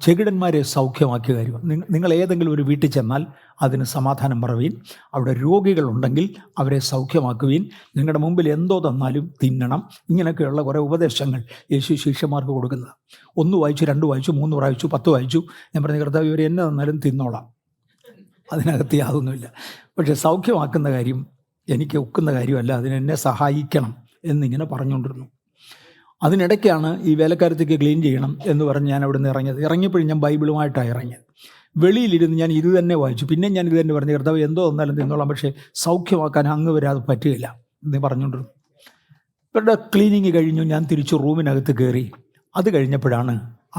ചെകിടന്മാരെ സൗഖ്യമാക്കിയ കാര്യം. നിങ്ങൾ ഏതെങ്കിലും ഒരു വീട്ടിൽ ചെന്നാൽ അതിന് സമാധാനം പറവീൻ, അവിടെ രോഗികളുണ്ടെങ്കിൽ അവരെ സൗഖ്യമാക്കുവീൻ, നിങ്ങളുടെ മുമ്പിൽ എന്തോ തന്നാലും തിന്നണം. ഇങ്ങനെയൊക്കെയുള്ള കുറേ ഉപദേശങ്ങൾ യേശു ശിഷ്യന്മാർക്ക് കൊടുക്കുന്നത്. 1 വായിച്ചു, 2 വായിച്ചു, 3 വായിച്ചു, 10 വായിച്ചു. ഞാൻ പറഞ്ഞ കർത്താവ്, ഇവർ എന്നെ തന്നാലും തിന്നോളാം, അതിനകത്ത് യാതൊന്നുമില്ല. പക്ഷേ സൗഖ്യമാക്കുന്ന കാര്യം എനിക്ക് ഒക്കുന്ന കാര്യമല്ല, അതിനെന്നെ സഹായിക്കണം എന്നിങ്ങനെ പറഞ്ഞുകൊണ്ടിരുന്നു. അതിനിടയ്ക്കാണ് ഈ വേലക്കാരത്തേക്ക് ക്ലീൻ ചെയ്യണം എന്ന് പറഞ്ഞ് ഞാൻ അവിടെ നിന്ന് ഇറങ്ങിയപ്പോഴും ഞാൻ ബൈബിളുമായിട്ടാണ് ഇറങ്ങിയത്. വെളിയിലിരുന്ന് ഞാൻ ഇത് തന്നെ വായിച്ചു. പിന്നെ ഞാൻ ഇത് തന്നെ പറഞ്ഞു, കർത്താവ് എന്തോ വന്നാലും തിന്നോളാം, പക്ഷേ സൗഖ്യമാക്കാൻ അങ്ങ് വരെ അത് പറ്റുകയില്ല എന്ന് പറഞ്ഞുകൊണ്ടിരുന്നു. ഇവരുടെ ക്ലീനിങ് കഴിഞ്ഞു, ഞാൻ തിരിച്ച് റൂമിനകത്ത് കയറി. അത് കഴിഞ്ഞപ്പോഴാണ്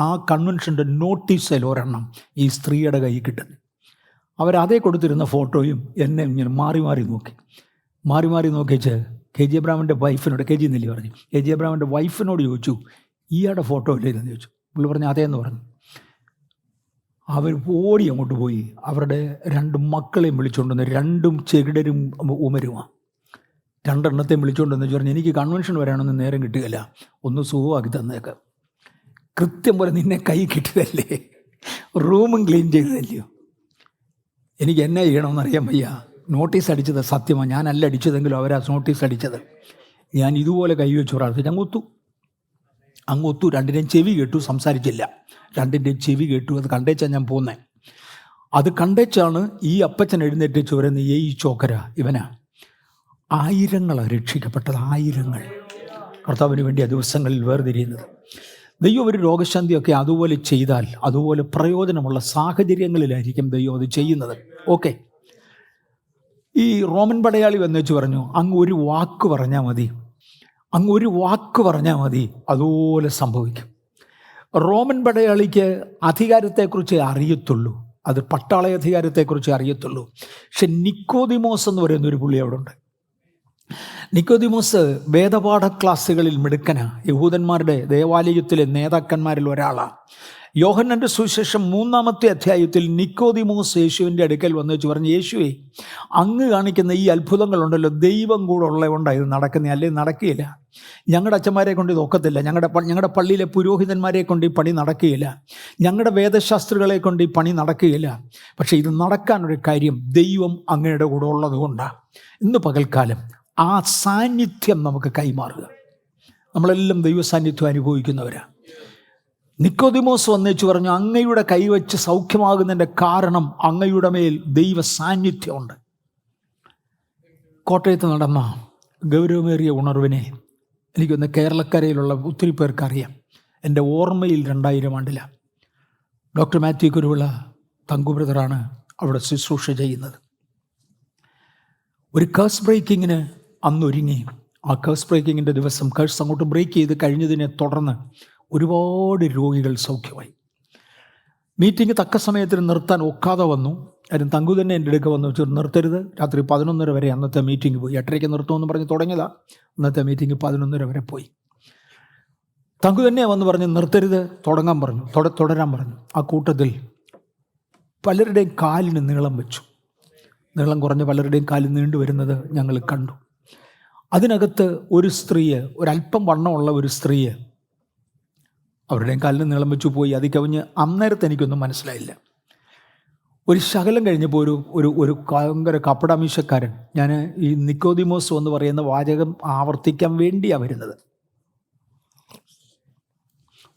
ആ കൺവെൻഷൻ്റെ നോട്ടീസിൽ ഒരെണ്ണം ഈ സ്ത്രീയുടെ കയ്യിൽ കിട്ടുന്നത്. അവരതേ കൊടുത്തിരുന്ന ഫോട്ടോയും എന്നെ ഇങ്ങനെ മാറി നോക്കിച്ച് KG എബ്രഹാമിൻ്റെ വൈഫിനോട്, KG എന്നല്ലേ പറഞ്ഞു, KG എബ്രഹാമിൻ്റെ വൈഫിനോട് ചോദിച്ചു, ഈയുടെ ഫോട്ടോ ഇല്ലേ എന്ന് ചോദിച്ചു. പുള്ളി പറഞ്ഞു അതേന്ന് പറഞ്ഞു. അവർ ഓടി അങ്ങോട്ട് പോയി അവരുടെ 2 മക്കളെയും വിളിച്ചുകൊണ്ടുവന്ന്, 2 ചെകിടരും ഉമരുമാണ്, 2 എണ്ണത്തെയും വിളിച്ചുകൊണ്ടുവന്ന് പറഞ്ഞു, എനിക്ക് കൺവെൻഷൻ വരാനൊന്നും നേരം കിട്ടുകയില്ല, ഒന്ന് സുഖമാക്കി തന്നേക്കാം. കൃത്യം പോലെ നിന്നെ കൈ കിട്ടിയതല്ലേ, റൂമും ക്ലീൻ ചെയ്തതല്ലയോ, എനിക്ക് എന്നെ ചെയ്യണമെന്നറിയാൻ വയ്യ. നോട്ടീസ് അടിച്ചത് സത്യമാണ്, ഞാനല്ല അടിച്ചതെങ്കിലും അവരാ നോട്ടീസ് അടിച്ചത്. ഞാൻ ഇതുപോലെ കൈവച്ച് പ്രാർത്ഥിച്ചു, അങ്ങ് ഒത്തു. 2ൻ്റെയും ചെവി കേട്ടു, സംസാരിച്ചില്ല. 2ൻ്റെയും ചെവി കേട്ടു. അത് കണ്ടേച്ചാണ് ഞാൻ പോകുന്നത്. അത് കണ്ടേച്ചാണ് ഈ അപ്പച്ചൻ എഴുന്നേറ്റ് ചോരുന്ന ഈ ചോക്കര ഇവനാ. 1000 രക്ഷിക്കപ്പെട്ടത്, 1000 കർത്താവിന് വേണ്ടി ആ ദിവസങ്ങളിൽ വേർതിരിയുന്നത്. ദൈവം ഒരു രോഗശാന്തിയൊക്കെ അതുപോലെ ചെയ്താൽ അതുപോലെ പ്രയോജനമുള്ള സാഹചര്യങ്ങളിലായിരിക്കും ദൈവം അത് ചെയ്യുന്നത്. ഓക്കെ, ഈ റോമൻ പടയാളി വന്നേച്ച് പറഞ്ഞു, അങ്ങ് ഒരു വാക്ക് പറഞ്ഞാൽ മതി, അതുപോലെ സംഭവിക്കും. റോമൻ പടയാളിക്ക് അധികാരത്തെക്കുറിച്ച് അറിയത്തുള്ളൂ, അത് പട്ടാള അധികാരത്തെക്കുറിച്ച് അറിയത്തുള്ളൂ. പക്ഷെ നിക്കോദിമോസ് എന്ന് പറയുന്ന ഒരു പുള്ളി അവിടെ ഉണ്ട്. നിക്കോദിമോസ് വേദപാഠ ക്ലാസ്സുകളിൽ മിടുക്കനാ, യഹൂദന്മാരുടെ ദേവാലയത്തിലെ നേതാക്കന്മാരിൽ ഒരാളാണ്. യോഹന്നാന്റെ സുവിശേഷം 3-ാമത്തെ അധ്യായത്തിൽ നിക്കോദിമോസ് യേശുവിൻ്റെ അടുക്കൽ വന്നു പറഞ്ഞു, യേശുവേ, അങ്ങ് കാണിക്കുന്ന ഈ അത്ഭുതങ്ങളുണ്ടല്ലോ, ദൈവം കൂടെ ഉള്ളതുകൊണ്ടാണ് ഇത് നടക്കുന്നത്, അല്ലെങ്കിൽ നടക്കുകയില്ല. ഞങ്ങളുടെ അച്ഛന്മാരെ കൊണ്ട് ഇത് ഒക്കത്തില്ല, ഞങ്ങളുടെ പള്ളിയിലെ പുരോഹിതന്മാരെ കൊണ്ട് ഈ പണി നടക്കുകയില്ല, ഞങ്ങളുടെ വേദശാസ്ത്രികളെ കൊണ്ട് ഈ പണി നടക്കുകയില്ല. പക്ഷേ ഇത് നടക്കാനൊരു കാര്യം, ദൈവം അങ്ങയുടെ കൂടെ ഉള്ളത് കൊണ്ടാണ്. ഇന്ന് പകൽക്കാലം ആ സാന്നിധ്യം നമുക്ക് കൈമാറുക. നമ്മളെല്ലാം ദൈവ സാന്നിധ്യം അനുഭവിക്കുന്നവരാണ്. നിക്കോദിമോസ് വന്നേച്ചു പറഞ്ഞു, അങ്ങയുടെ കൈവച്ച് സൗഖ്യമാകുന്നതിൻ്റെ കാരണം അങ്ങയുടെ മേൽ ദൈവ സാന്നിധ്യമുണ്ട്. കോട്ടയത്ത് നടന്ന ഗൗരവമേറിയ ഉണർവിനെ എനിക്കൊന്ന് കേരളക്കരയിലുള്ള ഒത്തിരി പേർക്കറിയാം. എൻ്റെ ഓർമ്മയിൽ 2000 ആണ്ടിലാണ്. ഡോക്ടർ മാത്യു കുരുവിള തങ്കു ബ്രദറാണ് അവിടെ ശുശ്രൂഷ ചെയ്യുന്നത്. ഒരു കേഴ്സ് ബ്രേക്കിങ്ങിന് അന്നൊരുങ്ങി. ആ കേഴ്സ് ബ്രേക്കിങ്ങിൻ്റെ ദിവസം കേഴ്സ് അങ്ങോട്ട് ബ്രേക്ക് ചെയ്ത് കഴിഞ്ഞതിനെ തുടർന്ന് ഒരുപാട് രോഗികൾ സൗഖ്യമായി. മീറ്റിംഗ് തക്ക സമയത്തിന് നിർത്താൻ ഒക്കാതെ വന്നു. അതിന് തങ്കു തന്നെ എൻ്റെ അടുക്ക വന്നു വെച്ചു, നിർത്തരുത്, രാത്രി 11:30 വരെ അന്നത്തെ മീറ്റിംഗ് പോയി. 8:30 നിർത്തുമെന്ന് പറഞ്ഞ് തുടങ്ങിയതാണ്. അന്നത്തെ മീറ്റിംഗ് 11:30 വരെ പോയി. തങ്കു തന്നെ വന്ന് പറഞ്ഞ് നിർത്തരുത്, തുടങ്ങാൻ പറഞ്ഞു, തുടരാൻ പറഞ്ഞു. ആ കൂട്ടത്തിൽ പലരുടെയും കാലിന് നീളം വെച്ചു. നീളം കുറഞ്ഞ പലരുടെയും കാലിൽ നീണ്ടു വരുന്നത് ഞങ്ങൾ കണ്ടു. അതിനകത്ത് ഒരു സ്ത്രീയെ, ഒരല്പം വണ്ണമുള്ള ഒരു സ്ത്രീയെ അവരുടെയും കാലിന് നീളം വെച്ചു പോയി. അത് കവിഞ്ഞ് അന്നേരത്ത് എനിക്കൊന്നും മനസ്സിലായില്ല. ഒരു ശകലം കഴിഞ്ഞപ്പോൾ ഒരു ഭയങ്കര കപ്പടാമീശക്കാരൻ, ഞാൻ ഈ നിക്കോദിമോസ് എന്ന് പറയുന്ന വാചകം ആവർത്തിക്കാൻ വേണ്ടിയാണ് വരുന്നത്,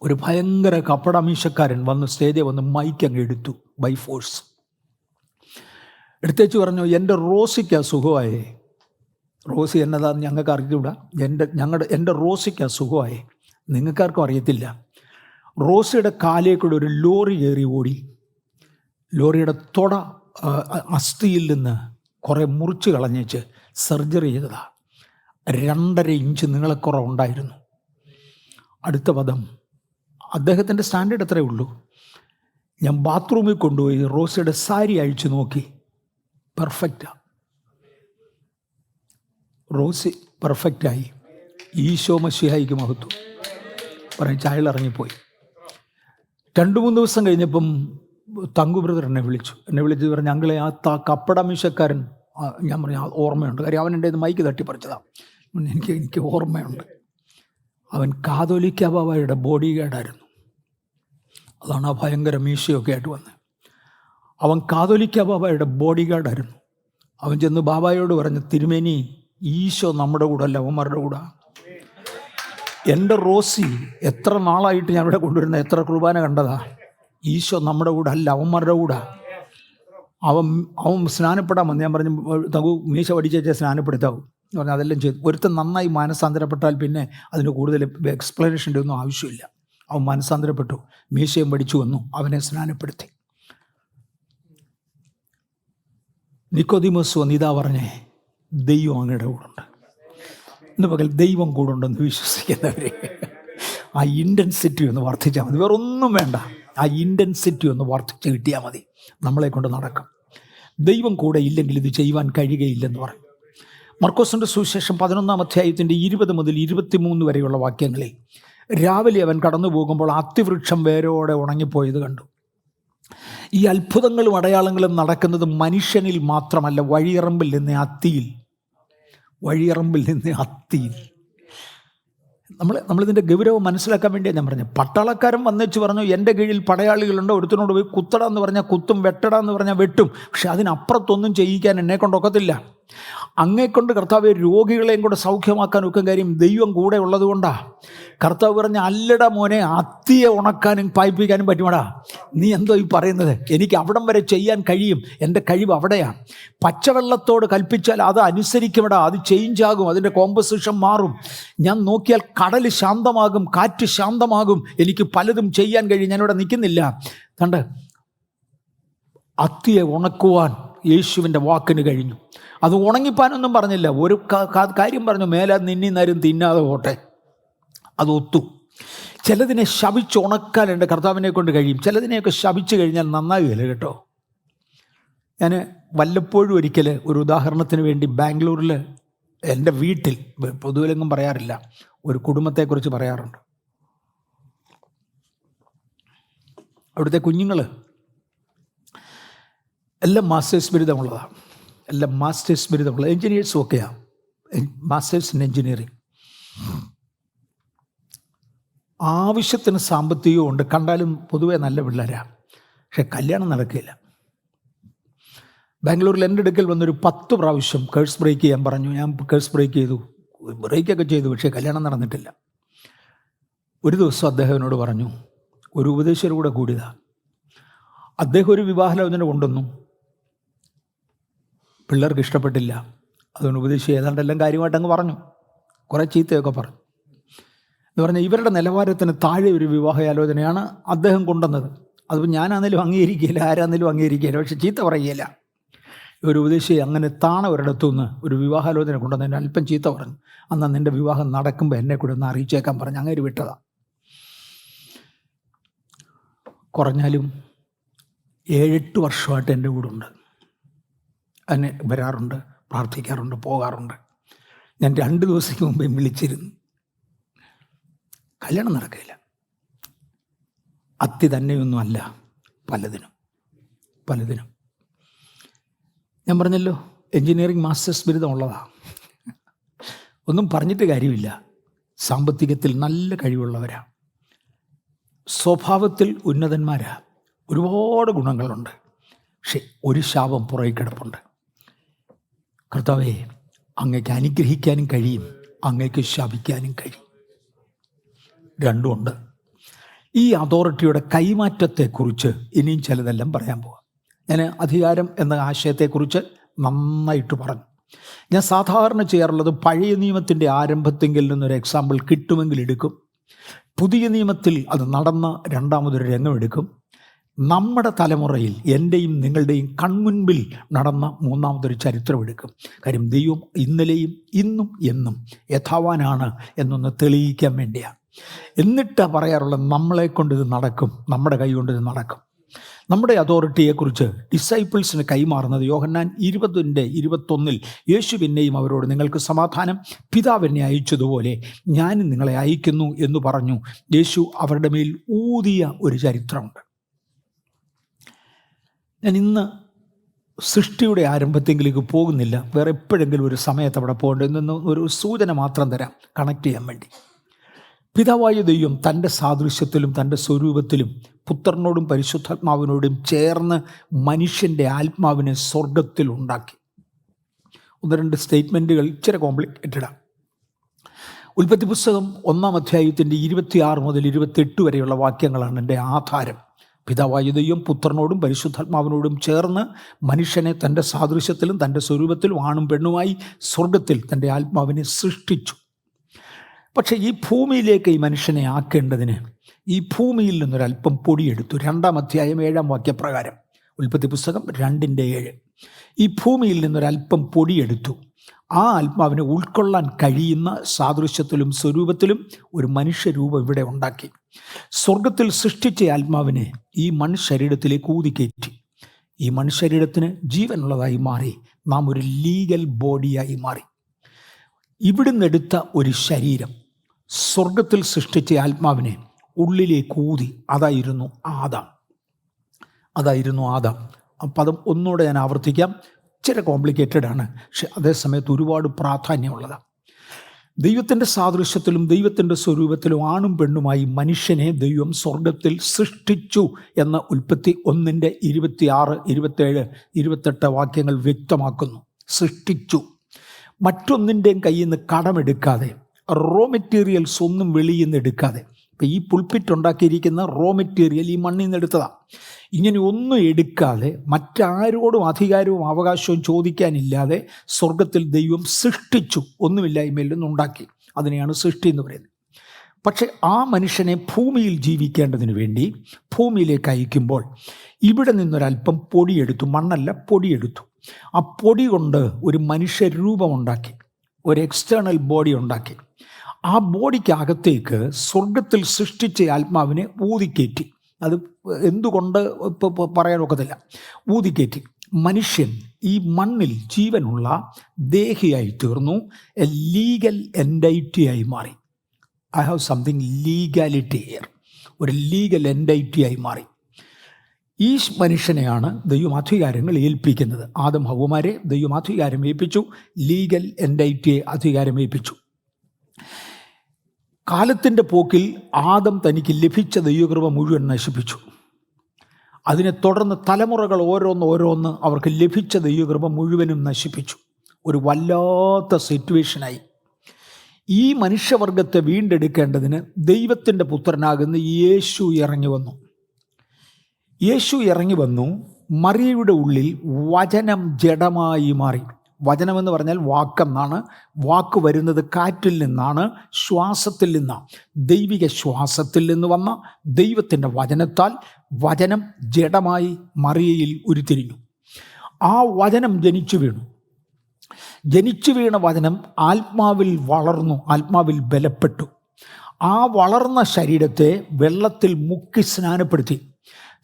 ഒരു ഭയങ്കര കപ്പടാമീശക്കാരൻ വന്ന് സ്റ്റേജിൽ വന്ന് മൈക്ക് അങ്ങ് എടുത്തു ബൈ ഫോഴ്സ്. എടുത്തേച്ച് പറഞ്ഞു, എൻ്റെ റോസിക്ക് സുഖമായേ. റോസി എന്നതാന്ന് ഞങ്ങൾക്ക് അറിഞ്ഞൂടാ. എൻ്റെ റോസിക്ക് സുഖമായേ. നിങ്ങൾക്കാർക്കും അറിയത്തില്ല. റോസിയുടെ കാലേക്കൂടെ ഒരു ലോറി കയറി ഓടി. ലോറിയുടെ തുട അസ്ഥിയിൽ നിന്ന് കുറേ മുറിച്ച് കളഞ്ഞേച്ച് സർജറി ചെയ്തതാ. 2.5 ഇഞ്ച് നീളക്കുറവുണ്ടായിരുന്നു. അടുത്ത പദം, അദ്ദേഹത്തിൻ്റെ സ്റ്റാൻഡേർഡ് എത്രയേ ഉള്ളൂ. ഞാൻ ബാത്റൂമിൽ കൊണ്ടുപോയി റോസിയുടെ സാരി അഴിച്ചു നോക്കി. പെർഫെക്റ്റാ. റോസി പെർഫെക്റ്റായി. ഈശോ മശിഹായിക്ക് മഹത്വം പറഞ്ഞ് ചായൽ ഇറങ്ങിപ്പോയി. 2-3 ദിവസം കഴിഞ്ഞപ്പം തങ്കു ബ്രദർ എന്നെ വിളിച്ച് പറഞ്ഞ്, ഞങ്ങളെ ആ കപ്പടമീശക്കാരൻ, ഞാൻ പറഞ്ഞു ഓർമ്മയുണ്ട്, കാര്യം അവൻ എൻ്റെ മൈക്ക് തട്ടിപ്പറിച്ചതാണ്. എനിക്ക് ഓർമ്മയുണ്ട്. അവൻ കാതോലിക്ക ബാബായുടെ ബോഡി ഗാർഡായിരുന്നു. അതാണ് ആ ഭയങ്കര മീശയൊക്കെ ആയിട്ട് വന്നത്. അവൻ കാതോലിക്ക ബാബായുടെ ബോഡി ഗാർഡായിരുന്നു. അവൻ ചെന്ന് ബാബായോട് പറഞ്ഞു, തിരുമേനി, ഈശോ നമ്മുടെ കൂടെ അല്ല, അവന്മാരുടെ കൂടെ. എൻ്റെ റോസി എത്ര നാളായിട്ട് ഞാൻ ഇവിടെ കൊണ്ടുവരുന്ന എത്ര കുർബാന കണ്ടതാ. ഈശോ നമ്മുടെ കൂടെ അല്ല, അവന്മാരുടെ കൂടെ. അവൻ സ്നാനപ്പെടാൻ വന്നു. ഞാൻ പറഞ്ഞു, തങ്കു മീശ പഠിച്ചേച്ചാൽ സ്നാനപ്പെടുത്താവും എന്ന് പറഞ്ഞാൽ അതെല്ലാം ചെയ്തു. ഒരുത്തൻ നന്നായി മാനസാന്തരപ്പെട്ടാൽ പിന്നെ അതിന് കൂടുതൽ എക്സ്പ്ലനേഷൻ്റെ ഒന്നും ആവശ്യമില്ല. അവൻ മാനസാന്തരപ്പെട്ടു, മീശയും പഠിച്ചു വന്നു, അവനെ സ്നാനപ്പെടുത്തി. നിക്കോദിമോസ് വന്ന് ഇതാ പറഞ്ഞേ, ദൈവം അങ്ങയുടെ കൂടുണ്ട്. ഇന്ന് പകൽ ദൈവം കൂടുണ്ടെന്ന് വിശ്വസിക്കുന്നവരെ ആ ഇൻറ്റൻസിറ്റി ഒന്ന് വർദ്ധിച്ചാൽ മതി. വേറൊന്നും വേണ്ട, ആ ഇൻറ്റൻസിറ്റി ഒന്ന് വർദ്ധിച്ച് കിട്ടിയാൽ മതി. നമ്മളെ കൊണ്ട് നടക്കും. ദൈവം കൂടെ ഇല്ലെങ്കിൽ ഇത് ചെയ്യുവാൻ കഴിയുകയില്ലെന്ന് പറയും. മർക്കോസിൻ്റെ സുവിശേഷം 11-ാം അധ്യായത്തിൻ്റെ 20 മുതൽ 23 വരെയുള്ള വാക്യങ്ങളിൽ, രാവിലെ അവൻ കടന്നു പോകുമ്പോൾ അത്തിവൃക്ഷം വേരോടെ ഉണങ്ങിപ്പോയത് കണ്ടു. ഈ അത്ഭുതങ്ങളും അടയാളങ്ങളും നടക്കുന്നത് മനുഷ്യനിൽ മാത്രമല്ല, വഴിയറമ്പിൽ നിന്ന് അത്തിയിൽ. നമ്മളിതിൻ്റെ ഗൗരവം മനസ്സിലാക്കാൻ വേണ്ടിയാണ് ഞാൻ പറഞ്ഞത്. പട്ടാളക്കാരൻ വന്നേച്ച് പറഞ്ഞു, എൻ്റെ കീഴിൽ പടയാളികളുണ്ട്, ഒരുത്തിനോട് പോയി കുത്തടാന്ന് പറഞ്ഞാൽ കുത്തും, വെട്ടടാന്ന് പറഞ്ഞാൽ വെട്ടും. പക്ഷെ അതിനപ്പുറത്തൊന്നും ചെയ്യിക്കാൻ എന്നെ കൊണ്ടൊക്കത്തില്ല. അങ്ങേക്കൊണ്ട് കർത്താവ് രോഗികളെയും കൂടെ സൗഖ്യമാക്കാനൊക്കെ കാര്യം ദൈവം കൂടെ ഉള്ളത് കൊണ്ടാണ്. കർത്താവ് പറഞ്ഞ, അല്ലട മോനെ, അത്തിയെ ഉണക്കാനും പായിപ്പിക്കാനും പറ്റുമടാ. നീ എന്തോ ഈ പറയുന്നത്? എനിക്ക് അവിടം വരെ ചെയ്യാൻ കഴിയും. എൻ്റെ കഴിവ് അവിടെയാണ്. പച്ചവെള്ളത്തോട് കൽപ്പിച്ചാൽ അത് അനുസരിക്കുമടാ, അത് ചേഞ്ച് ആകും, അതിൻ്റെ കോമ്പസിഷൻ മാറും. ഞാൻ നോക്കിയാൽ കടൽ ശാന്തമാകും, കാറ്റ് ശാന്തമാകും, എനിക്ക് പലതും ചെയ്യാൻ കഴിയും. ഞാനിവിടെ നിൽക്കുന്നില്ല. കണ്ട്, അത്തിയെ ഉണക്കുവാൻ യേശുവിൻ്റെ വാക്കിന് കഴിഞ്ഞു. അത് ഉണങ്ങിപ്പാനൊന്നും പറഞ്ഞില്ല, ഒരു കാര്യം പറഞ്ഞു, മേലാ നിന്നിന്നാരും തിന്നാതെ പോട്ടെ. അത് ഒത്തു. ചിലതിനെ ശപിച്ച് ഉണക്കാൻ എൻ്റെ കർത്താവിനെ കൊണ്ട് കഴിയും. ചിലതിനെയൊക്കെ ശപിച്ച് കഴിഞ്ഞാൽ നന്നാകുകയില്ല കേട്ടോ. ഞാൻ വല്ലപ്പോഴും ഒരിക്കൽ ഒരു ഉദാഹരണത്തിന് വേണ്ടി ബാംഗ്ലൂരിൽ എൻ്റെ വീട്ടിൽ, പൊതുവിലെങ്ങും പറയാറില്ല, ഒരു കുടുംബത്തെക്കുറിച്ച് പറയാറുണ്ട്. അവിടുത്തെ കുഞ്ഞുങ്ങൾ എല്ലാം മാസ്റ്റേഴ്സ് ബിരുദമുള്ളതാണ്. എല്ലാം മാസ്റ്റേഴ്സ് ബിരുദമുള്ള എൻജിനീയേഴ്സും ഒക്കെയാണ്. Masters in engineering. ആവശ്യത്തിന് സാമ്പത്തികവും ഉണ്ട്. കണ്ടാലും പൊതുവെ നല്ല പിള്ളേരാണ്. പക്ഷെ കല്യാണം നടക്കില്ല. ബാംഗ്ലൂരിൽ എൻ്റെ അടുക്കൽ വന്നൊരു 10 പ്രാവശ്യം കേഴ്സ് ബ്രേക്ക് ചെയ്യാൻ പറഞ്ഞു. ഞാൻ കേഴ്സ് ബ്രേക്ക് ചെയ്തു, ബ്രേക്കൊക്കെ ചെയ്തു, പക്ഷേ കല്യാണം നടന്നിട്ടില്ല. ഒരു ദിവസം അദ്ദേഹം എന്നോട് പറഞ്ഞു, ഒരു ഉപദേശകർ കൂടെ കൂടിയതാണ്. അദ്ദേഹം ഒരു വിവാഹാലോചന കൊണ്ടുവന്നു. പിള്ളേർക്ക് ഇഷ്ടപ്പെട്ടില്ല. അതുകൊണ്ട് ഉപദേശിച്ച് ഏതാണ്ടെല്ലാം കാര്യമായിട്ട് അങ്ങ് പറഞ്ഞു. കുറേ ചീത്തയൊക്കെ പറഞ്ഞു. എന്ന് പറഞ്ഞാൽ ഇവരുടെ നിലവാരത്തിന് താഴെ ഒരു വിവാഹാലോചനയാണ് അദ്ദേഹം കൊണ്ടുവന്നത്. അതിപ്പോൾ ഞാനാണെങ്കിലും അംഗീകരിക്കുകയില്ല, ആരാണെങ്കിലും അംഗീകരിക്കുകയില്ല, പക്ഷെ ചീത്ത പറയുകയില്ല. ഒരു ഉപദേശിയെ അങ്ങനെ താണ ഒരിടത്തുനിന്ന് ഒരു വിവാഹാലോചന കൊണ്ടുവന്നതിന് അല്പം ചീത്ത പറഞ്ഞു. അന്ന് നിൻ്റെ വിവാഹം നടക്കുമ്പോൾ എന്നെ കൂടെ ഒന്ന് അറിയിച്ചേക്കാൻ പറഞ്ഞ് അങ്ങനെ വിട്ടതാണ്. കുറഞ്ഞാലും 7-8 വർഷമായിട്ട് എൻ്റെ കൂടെ ഉണ്ട്. അതിന് വരാറുണ്ട്, പ്രാർത്ഥിക്കാറുണ്ട്, പോകാറുണ്ട്. ഞാൻ 2 ദിവസത്തേക്ക് മുമ്പേ വിളിച്ചിരുന്നു. കല്യാണം നടക്കില്ല. അത്തി തന്നെയൊന്നും അല്ല, പലതിനും. ഞാൻ പറഞ്ഞല്ലോ, എൻജിനീയറിംഗ് മാസ്റ്റേഴ്സ് ബിരുദം ഉള്ളതാണ്. ഒന്നും പറഞ്ഞിട്ട് കാര്യമില്ല. സാമ്പത്തികത്തിൽ നല്ല കഴിവുള്ളവരാണ്, സ്വഭാവത്തിൽ ഉന്നതന്മാരാ, ഒരുപാട് ഗുണങ്ങളുണ്ട്. പക്ഷെ ഒരു ശാപം പുറകെ കിടപ്പുണ്ട്. കർത്താവേ, അങ്ങേക്ക് അനുഗ്രഹിക്കാനും കഴിയും, അങ്ങേക്ക് ശാപിക്കാനും കഴിയും. രണ്ടുമുണ്ട്. ഈ അതോറിറ്റിയുടെ കൈമാറ്റത്തെക്കുറിച്ച് ഇനിയും ചിലതെല്ലാം പറയാൻ പോവാം. ഞാൻ അധികാരം എന്ന ആശയത്തെക്കുറിച്ച് നന്നായിട്ട് പറഞ്ഞു. ഞാൻ സാധാരണ ചെയ്യാറുള്ളത് പഴയ നിയമത്തിൻ്റെ ആരംഭത്തെങ്കിൽ നിന്നൊരു എക്സാമ്പിൾ കിട്ടുമെങ്കിൽ എടുക്കും. പുതിയ നിയമത്തിൽ അത് നടന്ന രണ്ടാമതൊരു രംഗം എടുക്കും. നമ്മുടെ തലമുറയിൽ എൻ്റെയും നിങ്ങളുടെയും കൺമുൻപിൽ നടന്ന മൂന്നാമതൊരു ചരിത്രം എടുക്കും. കാര്യം ദൈവം ഇന്നലെയും ഇന്നും എന്നും യഥാവാനാണ് എന്നൊന്ന് തെളിയിക്കാൻ വേണ്ടിയാണ്. എന്നിട്ടാണ് പറയാറുള്ളത്, നമ്മളെ കൊണ്ട് ഇത് നടക്കും, നമ്മുടെ കൈ കൊണ്ട് ഇത് നടക്കും. നമ്മുടെ അതോറിറ്റിയെക്കുറിച്ച് ഡിസൈപ്പിൾസിന് കൈമാറുന്നത് യോഹന്നാൻ 20:21 യേശു പിന്നെയും അവരോട്, നിങ്ങൾക്ക് സമാധാനം, പിതാവ് എന്നെ അയച്ചതുപോലെ ഞാനും നിങ്ങളെ അയക്കുന്നു എന്ന് പറഞ്ഞു യേശു അവരുടെ മേൽ ഊതിയ ഒരു ചരിത്രമുണ്ട്. ഞാൻ ഇന്ന് സൃഷ്ടിയുടെ ആരംഭത്തെങ്കിലേക്ക് പോകുന്നില്ല. വേറെ എപ്പോഴെങ്കിലും ഒരു സമയത്ത് അവിടെ പോകേണ്ടതെന്ന് ഒരു സൂചന മാത്രം തരാം, കണക്ട് ചെയ്യാൻ വേണ്ടി. പിതാവായ ദൈവം തൻ്റെ സാദൃശ്യത്തിലും തൻ്റെ സ്വരൂപത്തിലും പുത്രനോടും പരിശുദ്ധാത്മാവിനോടും ചേർന്ന് മനുഷ്യൻ്റെ ആത്മാവിനെ സ്വർഗത്തിൽ ഉണ്ടാക്കി. 1-2 സ്റ്റേറ്റ്മെൻറ്റുകൾ ഇച്ചിരി കോംപ്ലിക്കേറ്റഡാണ്. ഉൽപ്പത്തി പുസ്തകം 1-ാം അധ്യായത്തിൻ്റെ 26 മുതൽ 28 വരെയുള്ള വാക്യങ്ങളാണ് എൻ്റെ ആധാരം. പിതാവായ ദൈവം പുത്രനോടും പരിശുദ്ധാത്മാവിനോടും ചേർന്ന് മനുഷ്യനെ തൻ്റെ സാദൃശ്യത്തിലും തൻ്റെ സ്വരൂപത്തിലും ആണും പെണ്ണുമായി സ്വർഗത്തിൽ തൻ്റെ ആത്മാവിനെ സൃഷ്ടിച്ചു. പക്ഷേ ഈ ഭൂമിയിലേക്ക് ഈ മനുഷ്യനെ ആക്കേണ്ടതിന് ഈ ഭൂമിയിൽ നിന്നൊരല്പം പൊടിയെടുത്തു. 2-ാം അധ്യായം 7-ാം വാക്യപ്രകാരം, ഉൽപ്പത്തി പുസ്തകം 2:7, ഈ ഭൂമിയിൽ നിന്നൊരല്പം പൊടിയെടുത്തു. ആ ആത്മാവിനെ ഉൾക്കൊള്ളാൻ കഴിയുന്ന സാദൃശ്യത്തിലും സ്വരൂപത്തിലും ഒരു മനുഷ്യരൂപം ഇവിടെ ഉണ്ടാക്കി. സ്വർഗത്തിൽ സൃഷ്ടിച്ച ആത്മാവിനെ ഈ മൺശരീരത്തിലേക്ക് ഊതിക്കയറ്റി. ഈ മൺശരീരത്തിന് ജീവനുള്ളതായി മാറി. നാം ഒരു ലീഗൽ ബോഡിയായി മാറി. ഇവിടുന്ന് എടുത്ത ഒരു ശരീരം സ്വർഗത്തിൽ സൃഷ്ടിച്ച ആത്മാവിനെ ഉള്ളിലേക്ക് ഊതി. അതായിരുന്നു ആദാം. ആ പദം ഒന്നുകൂടെ ഞാൻ ആവർത്തിക്കാം. ഇച്ചിരി കോംപ്ലിക്കേറ്റഡ് ആണ്, പക്ഷെ അതേസമയത്ത് ഒരുപാട് പ്രാധാന്യമുള്ളതാണ്. ദൈവത്തിൻ്റെ സാദൃശ്യത്തിലും ദൈവത്തിൻ്റെ സ്വരൂപത്തിലും ആണും പെണ്ണുമായി മനുഷ്യനെ ദൈവം സ്വർഗത്തിൽ സൃഷ്ടിച്ചു എന്ന് ഉൽപ്പത്തി 1:26, 27, 28 വാക്യങ്ങൾ വ്യക്തമാക്കുന്നു. സൃഷ്ടിച്ചു. മറ്റൊന്നിൻ്റെയും കയ്യിൽ നിന്ന് കടമെടുക്കാതെ, റോ മെറ്റീരിയൽസ് ഒന്നും വെളിയിൽ നിന്ന് എടുക്കാതെ. ഇപ്പം ഈ പുൾപിറ്റ് ഉണ്ടാക്കിയിരിക്കുന്ന റോ മെറ്റീരിയൽ ഈ മണ്ണിൽ നിന്ന് എടുത്തതാണ്. ഇങ്ങനെ ഒന്നും എടുക്കാതെ, മറ്റാരോടും അധികാരവും അവകാശവും ചോദിക്കാനില്ലാതെ സ്വർഗത്തിൽ ദൈവം സൃഷ്ടിച്ചു. ഒന്നുമില്ലായ്മയിൽ നിന്നുണ്ടാക്കി. അതിനെയാണ് സൃഷ്ടി എന്ന് പറയുന്നത്. പക്ഷെ ആ മനുഷ്യനെ ഭൂമിയിൽ ജീവിക്കേണ്ടതിന് വേണ്ടി ഭൂമിയിലേക്ക് അയക്കുമ്പോൾ ഇവിടെ നിന്നൊരല്പം പൊടിയെടുത്തു. മണ്ണല്ല, പൊടിയെടുത്തു. ആ പൊടി കൊണ്ട് ഒരു മനുഷ്യരൂപമുണ്ടാക്കി, ഒരു എക്സ്റ്റേണൽ ബോഡി ഉണ്ടാക്കി. ആ ബോഡിക്കകത്തേക്ക് സ്വർഗത്തിൽ സൃഷ്ടിച്ച ആത്മാവിനെ ഊതിക്കയറ്റി. അത് എന്തുകൊണ്ട് ഇപ്പോൾ പറയാനൊക്കത്തില്ല. ഊതിക്കയറ്റി. മനുഷ്യൻ ഈ മണ്ണിൽ ജീവനുള്ള ദേഹിയായി തീർന്നു. എ ലീഗൽ എൻറ്റൈറ്റിയായി മാറി. I have something legality here. ഒരു ലീഗൽ എൻറ്റൈറ്റിയായി മാറി. ഈ മനുഷ്യനെയാണ് ദൈവം അധികാരങ്ങൾ ഏൽപ്പിക്കുന്നത്. ആദം ഹവ്വമാരെ ദൈവം അധികാരം ഏൽപ്പിച്ചു. ലീഗൽ എൻറ്റൈറ്റിയെ അധികാരം ഏൽപ്പിച്ചു. കാലത്തിൻ്റെ പോക്കിൽ ആദം തനിക്ക് ലഭിച്ച ദൈവകൃപ മുഴുവൻ നശിപ്പിച്ചു. അതിനെ തുടർന്ന് തലമുറകൾ ഓരോന്ന് അവർക്ക് ലഭിച്ച ദൈവകൃപ മുഴുവനും നശിപ്പിച്ചു. ഒരു വല്ലാത്ത സിറ്റുവേഷനായി. ഈ മനുഷ്യവർഗത്തെ വീണ്ടെടുക്കേണ്ടതിന് ദൈവത്തിൻ്റെ പുത്രനാകുന്ന യേശു ഇറങ്ങി വന്നു. മറിയയുടെ ഉള്ളിൽ വചനം ജഡമായി മാറി. വചനമെന്ന് പറഞ്ഞാൽ വാക്കെന്നാണ്. വാക്ക് വരുന്നത് കാറ്റിൽ നിന്നാണ്, ശ്വാസത്തിൽ നിന്നാണ്. ദൈവിക ശ്വാസത്തിൽ നിന്ന് വന്ന ദൈവത്തിൻ്റെ വചനത്താൽ വചനം ജഡമായി മറിയയിൽ ഉരുത്തിരിഞ്ഞു. ആ വചനം ജനിച്ചു വീണ വചനം ആത്മാവിൽ വളർന്നു, ആത്മാവിൽ ബലപ്പെട്ടു. ആ വളർന്ന ശരീരത്തെ വെള്ളത്തിൽ മുക്കി സ്നാനപ്പെടുത്തി.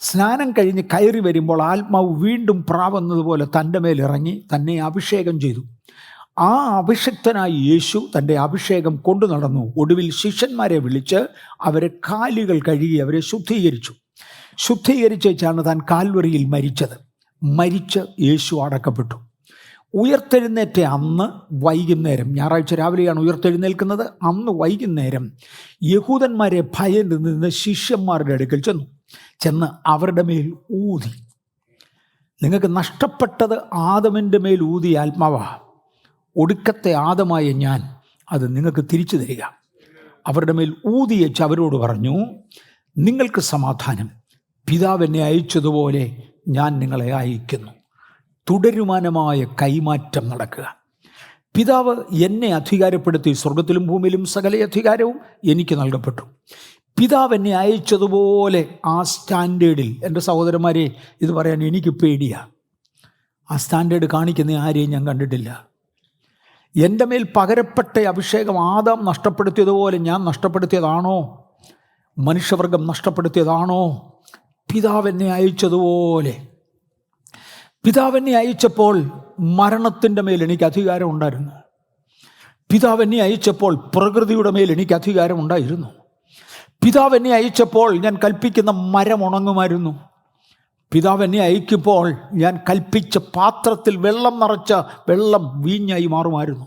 സ്നാനം കഴിഞ്ഞ് കയറി വരുമ്പോൾ ആത്മാവ് വീണ്ടും പ്രാവുന്നതുപോലെ തൻ്റെ മേൽ ഇറങ്ങി തന്നെ അഭിഷേകം ചെയ്തു. ആ അഭിഷിക്തനായ യേശു തൻ്റെ അഭിഷേകം കൊണ്ടു നടന്നു. ഒടുവിൽ ശിഷ്യന്മാരെ വിളിച്ച് അവരെ കാലുകൾ കഴുകി അവരെ ശുദ്ധീകരിച്ചാണ് താൻ കാൽവറിയിൽ മരിച്ച് യേശു അടക്കപ്പെട്ടു. ഉയർത്തെഴുന്നേറ്റ അന്ന് വൈകുന്നേരം, ഞായറാഴ്ച രാവിലെയാണ് ഉയർത്തെഴുന്നേൽക്കുന്നത്, അന്ന് വൈകുന്നേരം യഹൂദന്മാരെ ഭയന്ന് നിന്ന് ശിഷ്യന്മാരുടെ അടുക്കൽ ചെന്ന് അവരുടെ മേൽ ഊതി. നിങ്ങൾക്ക് നഷ്ടപ്പെട്ടത് ആദമിൻ്റെ മേൽ ഊതിയ ആത്മാവാ. ഒടുക്കത്തെ ആദമായ ഞാൻ അത് നിങ്ങൾക്ക് തിരിച്ചു തരിക. അവരുടെ മേൽ ഊതിയേച്ച് അവരോട് പറഞ്ഞു, നിങ്ങൾക്ക് സമാധാനം. പിതാവ് എന്നെ അയച്ചതുപോലെ ഞാൻ നിങ്ങളെ അയക്കുന്നു. തുടരുമാനമായ കൈമാറ്റം നടക്കുക. പിതാവ് എന്നെ അധികാരപ്പെടുത്തി സ്വർഗത്തിലും ഭൂമിയിലും സകല അധികാരവും എനിക്ക് നൽകപ്പെട്ടു. പിതാവ് എന്നെ അയച്ചതുപോലെ ആ സ്റ്റാൻഡേർഡിൽ, എൻ്റെ സഹോദരന്മാരെ, ഇത് പറയാൻ എനിക്ക് പേടിയാണ്. ആ സ്റ്റാൻഡേർഡ് കാണിക്കുന്ന ആരെയും ഞാൻ കണ്ടിട്ടില്ല. എൻ്റെ മേൽ പകരപ്പെട്ട അഭിഷേകം ആദാം നഷ്ടപ്പെടുത്തിയതുപോലെ ഞാൻ നഷ്ടപ്പെടുത്തിയതാണോ? മനുഷ്യവർഗം നഷ്ടപ്പെടുത്തിയതാണോ? പിതാവ് എന്നെ അയച്ചതുപോലെ. പിതാവ് എന്നെ അയച്ചപ്പോൾ മരണത്തിൻ്റെ മേൽ എനിക്ക് അധികാരം ഉണ്ടായിരുന്നു. പിതാവ് എന്നെ അയച്ചപ്പോൾ പ്രകൃതിയുടെ മേൽ എനിക്ക് അധികാരം ഉണ്ടായിരുന്നു. പിതാവ് എന്നെ അയച്ചപ്പോൾ ഞാൻ കൽപ്പിക്കുന്ന മരം ഉണങ്ങുമായിരുന്നു. പിതാവ് എന്നെ അയക്കുമ്പോൾ ഞാൻ കൽപ്പിച്ച പാത്രത്തിൽ വെള്ളം നിറച്ച വെള്ളം വീഞ്ഞായി മാറുമായിരുന്നു.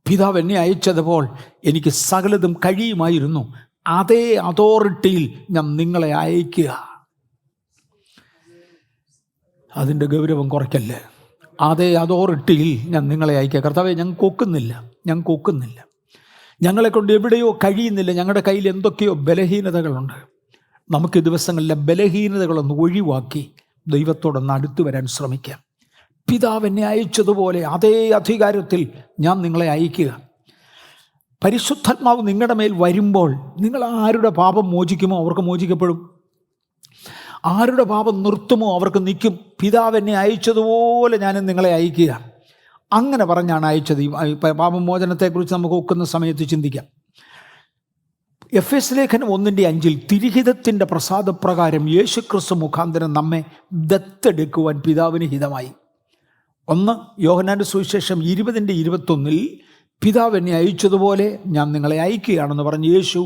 പിതാവ് എന്നെ അയച്ചതുപോലെ എനിക്ക് സകലതും കഴിയുമായിരുന്നു. അതേ അതോറിറ്റിയിൽ ഞാൻ നിങ്ങളെ അയക്കുക. അതിൻ്റെ ഗൗരവം കുറയ്ക്കല്ലേ. അതേ അതോറിറ്റിയിൽ ഞാൻ നിങ്ങളെ അയക്കുക. കർത്താവേ, ഞങ്ങൾക്ക് ഒക്കുന്നില്ല, ഞങ്ങളെ കൊണ്ട് എവിടെയോ കഴിയുന്നില്ല, ഞങ്ങളുടെ കയ്യിൽ എന്തൊക്കെയോ ബലഹീനതകളുണ്ട്. നമുക്ക് ദിവസങ്ങളിലെ ബലഹീനതകളൊന്ന് ഒഴിവാക്കി ദൈവത്തോടൊന്ന് അടുത്തു വരാൻ ശ്രമിക്കാം. പിതാവ് എന്നെ അയച്ചതുപോലെ അതേ അധികാരത്തിൽ ഞാൻ നിങ്ങളെ അയക്കുക. പരിശുദ്ധാത്മാവ് നിങ്ങളുടെ മേൽ വരുമ്പോൾ നിങ്ങൾ ആരുടെ പാപം മോചിക്കുമോ അവർക്ക് മോചിക്കപ്പെടും, ആരുടെ പാപം നിർത്തുമോ അവർക്ക് നിൽക്കും. പിതാവ് എന്നെ അയച്ചതുപോലെ ഞാനും നിങ്ങളെ അയക്കുക. അങ്ങനെ പറഞ്ഞാണ് അയച്ചത്. ഈ പാപമോചനത്തെക്കുറിച്ച് നമുക്ക് ഒക്കുന്ന സമയത്ത് ചിന്തിക്കാം. എഫെസ് ലേഖനം 1:5 തിരുഹിതത്തിൻ്റെ പ്രസാദപ്രകാരം യേശുക്രിസ്തു മുഖാന്തരം നമ്മെ ദത്തെടുക്കുവാൻ പിതാവിന് ഹിതമായി. 1 യോഹന്നാന്റെ സുവിശേഷം 20:21 പിതാവ് എന്നെ അയച്ചതുപോലെ ഞാൻ നിങ്ങളെ അയക്കുകയാണെന്ന് പറഞ്ഞ് യേശു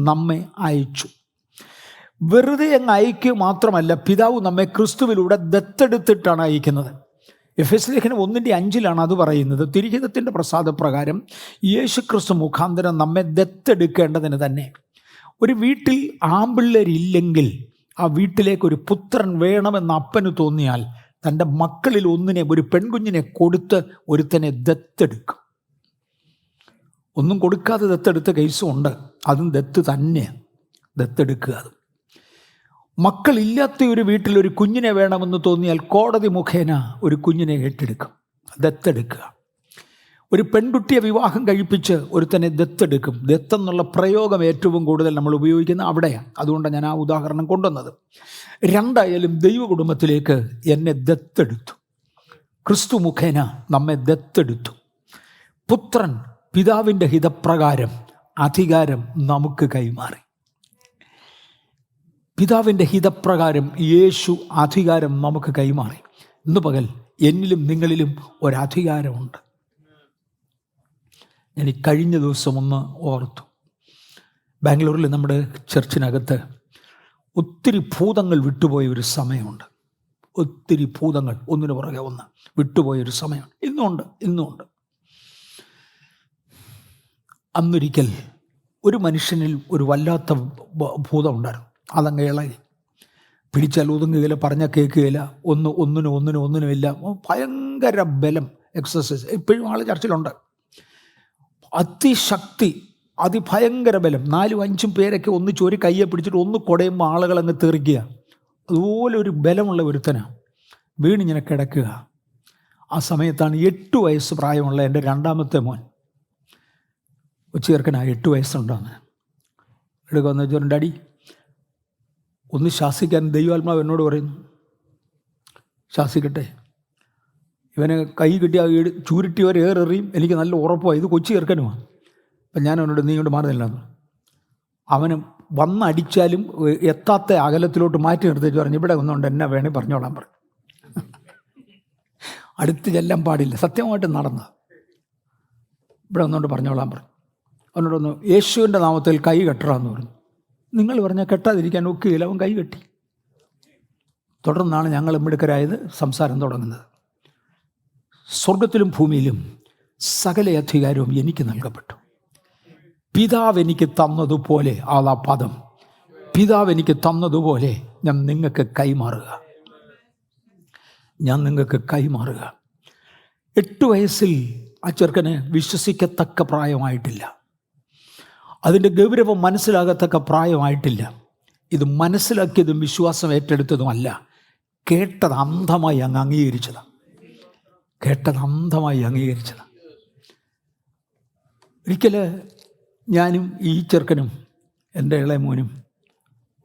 നമ്മെ അയച്ചു. വെറുതെ അങ്ങ് അയക്കുക മാത്രമല്ല, പിതാവ് നമ്മെ ക്രിസ്തുവിലൂടെ ദത്തെടുത്തിട്ടാണ് അയക്കുന്നത്. എഫെസ് ലേഖനം 1:5 അത് പറയുന്നത്. തിരുഹിതത്തിൻ്റെ പ്രസാദപ്രകാരം യേശുക്രിസ്തു മുഖാന്തരം നമ്മെ ദത്തെടുക്കേണ്ടതിന് തന്നെ. ഒരു വീട്ടിൽ ആമ്പിള്ളേരില്ലെങ്കിൽ ആ വീട്ടിലേക്ക് ഒരു പുത്രൻ വേണമെന്ന് അപ്പന് തോന്നിയാൽ തൻ്റെ മക്കളിൽ ഒന്നിനെ, ഒരു പെൺകുഞ്ഞിനെ കൊടുത്ത് ഒരുത്തനെ ദത്തെടുക്കും. ഒന്നും കൊടുക്കാതെ ദത്തെടുത്ത കേസും ഉണ്ട്. അതും ദത്ത് തന്നെയാണ്, ദത്തെടുക്കുക. അതും മക്കളില്ലാത്ത ഒരു വീട്ടിൽ ഒരു കുഞ്ഞിനെ വേണമെന്ന് തോന്നിയാൽ കോടതി മുഖേന ഒരു കുഞ്ഞിനെ ഏറ്റെടുക്കും, ദത്തെടുക്കുക. ഒരു പെൺകുട്ടിയെ വിവാഹം കഴിപ്പിച്ച് ഒരുത്തനെ ദത്തെടുക്കും. ദത്തെന്നുള്ള പ്രയോഗം ഏറ്റവും കൂടുതൽ നമ്മൾ ഉപയോഗിക്കുന്നത് അവിടെയാണ്. അതുകൊണ്ടാണ് ഞാൻ ആ ഉദാഹരണം കൊണ്ടുവന്നത്. രണ്ടായാലും ദൈവ കുടുംബത്തിലേക്ക് എന്നെ ദത്തെടുത്തു. ക്രിസ്തു മുഖേന നമ്മെ ദത്തെടുത്തു. പുത്രൻ പിതാവിൻ്റെ ഹിതപ്രകാരം അധികാരം നമുക്ക് കൈമാറി. പിതാവിൻ്റെ ഹിതപ്രകാരം യേശു അധികാരം നമുക്ക് കൈമാറി. ഇന്ന് പകൽ എന്നിലും നിങ്ങളിലും ഒരധികാരമുണ്ട്. ഞാൻ ഈ കഴിഞ്ഞ ദിവസം ഒന്ന് ഓർത്തു. ബാംഗ്ലൂരിൽ നമ്മുടെ ചർച്ചിനകത്ത് ഒത്തിരി ഭൂതങ്ങൾ വിട്ടുപോയ ഒരു സമയമുണ്ട്. ഒത്തിരി ഭൂതങ്ങൾ ഒന്നിനു പുറകെ ഒന്ന് വിട്ടുപോയൊരു സമയമുണ്ട്. ഇന്നുമുണ്ട്. അന്നൊരിക്കൽ ഒരു മനുഷ്യനിൽ ഒരു വല്ലാത്ത ഭൂതം ഉണ്ടായിരുന്നു. അതങ്ങ് ഇളകി, പിടിച്ചാൽ ഒതുങ്ങുകയില്ല, പറഞ്ഞാൽ കേൾക്കുകയില്ല, ഒന്നിനുമില്ല. ഭയങ്കര ബലം, എക്സസൈസ്. ഇപ്പോഴും ആൾ ചർച്ചിലുണ്ട്. അതിശക്തി, അതിഭയങ്കര ബലം. 4-5 പേരൊക്കെ ഒന്നിച്ച് ഒരു കയ്യെ പിടിച്ചിട്ട് ഒന്ന് കുടയുമ്പോൾ ആളുകളങ്ങ് തെറിക്കുക. അതുപോലെ ഒരു ബലമുള്ള ഒരുത്തനാണ്. വീണിങ്ങനെ കിടക്കുക. ആ സമയത്താണ് 8 വയസ്സ് പ്രായമുള്ള എൻ്റെ രണ്ടാമത്തെ മോൻ, ചെറുക്കനാ, 8 വയസ്സുണ്ടാന്ന് എടുക്കാന്ന് വെച്ചാൽ, ഡാഡി ഒന്ന് ശാസിക്കാൻ ദൈവാത്മാവ് എന്നോട് പറയുന്നു. ശാസിക്കട്ടെ. ഇവനെ കൈ കിട്ടിയാൽ ചൂരിട്ടിയവർ ഏറെറിയും. എനിക്ക് നല്ല ഉറപ്പാണ് ഇത് കൊച്ചു ചെറുക്കനുമാണ്. അപ്പം ഞാൻ അവനോട് നീ ഇങ്ങോട്ട് മാറുന്നില്ലെന്ന്. അവന് വന്നടിച്ചാലും എത്താത്ത അകലത്തിലോട്ട് മാറ്റി നിർത്തിച്ച് പറഞ്ഞു, ഇവിടെ ഒന്നുകൊണ്ട് എന്നെ വേണേൽ പറഞ്ഞോളാൻ പറഞ്ഞു. അടുത്ത് ചെല്ലാൻ പാടില്ല, സത്യമായിട്ട് നടന്നത്. ഇവിടെ ഒന്നുകൊണ്ട് പറഞ്ഞോളാൻ പറഞ്ഞു. അവനോടൊന്ന് യേശുവിൻ്റെ നാമത്തിൽ കൈ കെട്ടറാന്ന് പറഞ്ഞു. നിങ്ങൾ പറഞ്ഞാൽ കെട്ടാതിരിക്കാൻ ഒക്കുകയില്ല. അവൻ കൈ കെട്ടി. തുടർന്നാണ് ഞങ്ങൾ മിടുക്കരായത് സംസാരം തുടങ്ങുന്നത്. സ്വർഗത്തിലും ഭൂമിയിലും സകല അധികാരവും എനിക്ക് നൽകപ്പെട്ടു. പിതാവ് എനിക്ക് തന്നതുപോലെ, ആ പദം, പിതാവ് എനിക്ക് തന്നതുപോലെ ഞാൻ നിങ്ങൾക്ക് കൈമാറുക. ഞാൻ നിങ്ങൾക്ക് കൈമാറുക. 8 വയസ്സിൽ ആ ചെറുക്കന് വിശ്വസിക്കത്തക്ക പ്രായമായിട്ടില്ല. അതിൻ്റെ ഗൗരവം മനസ്സിലാകത്തക്ക പ്രായമായിട്ടില്ല. ഇത് മനസ്സിലാക്കിയതും വിശ്വാസം ഏറ്റെടുത്തതുമല്ല, കേട്ടത് അന്ധമായി അങ്ങ് അംഗീകരിച്ചതാണ്. ഒരിക്കൽ ഞാനും ഈ ചെറുക്കനും എൻ്റെ ഇളയ മോനും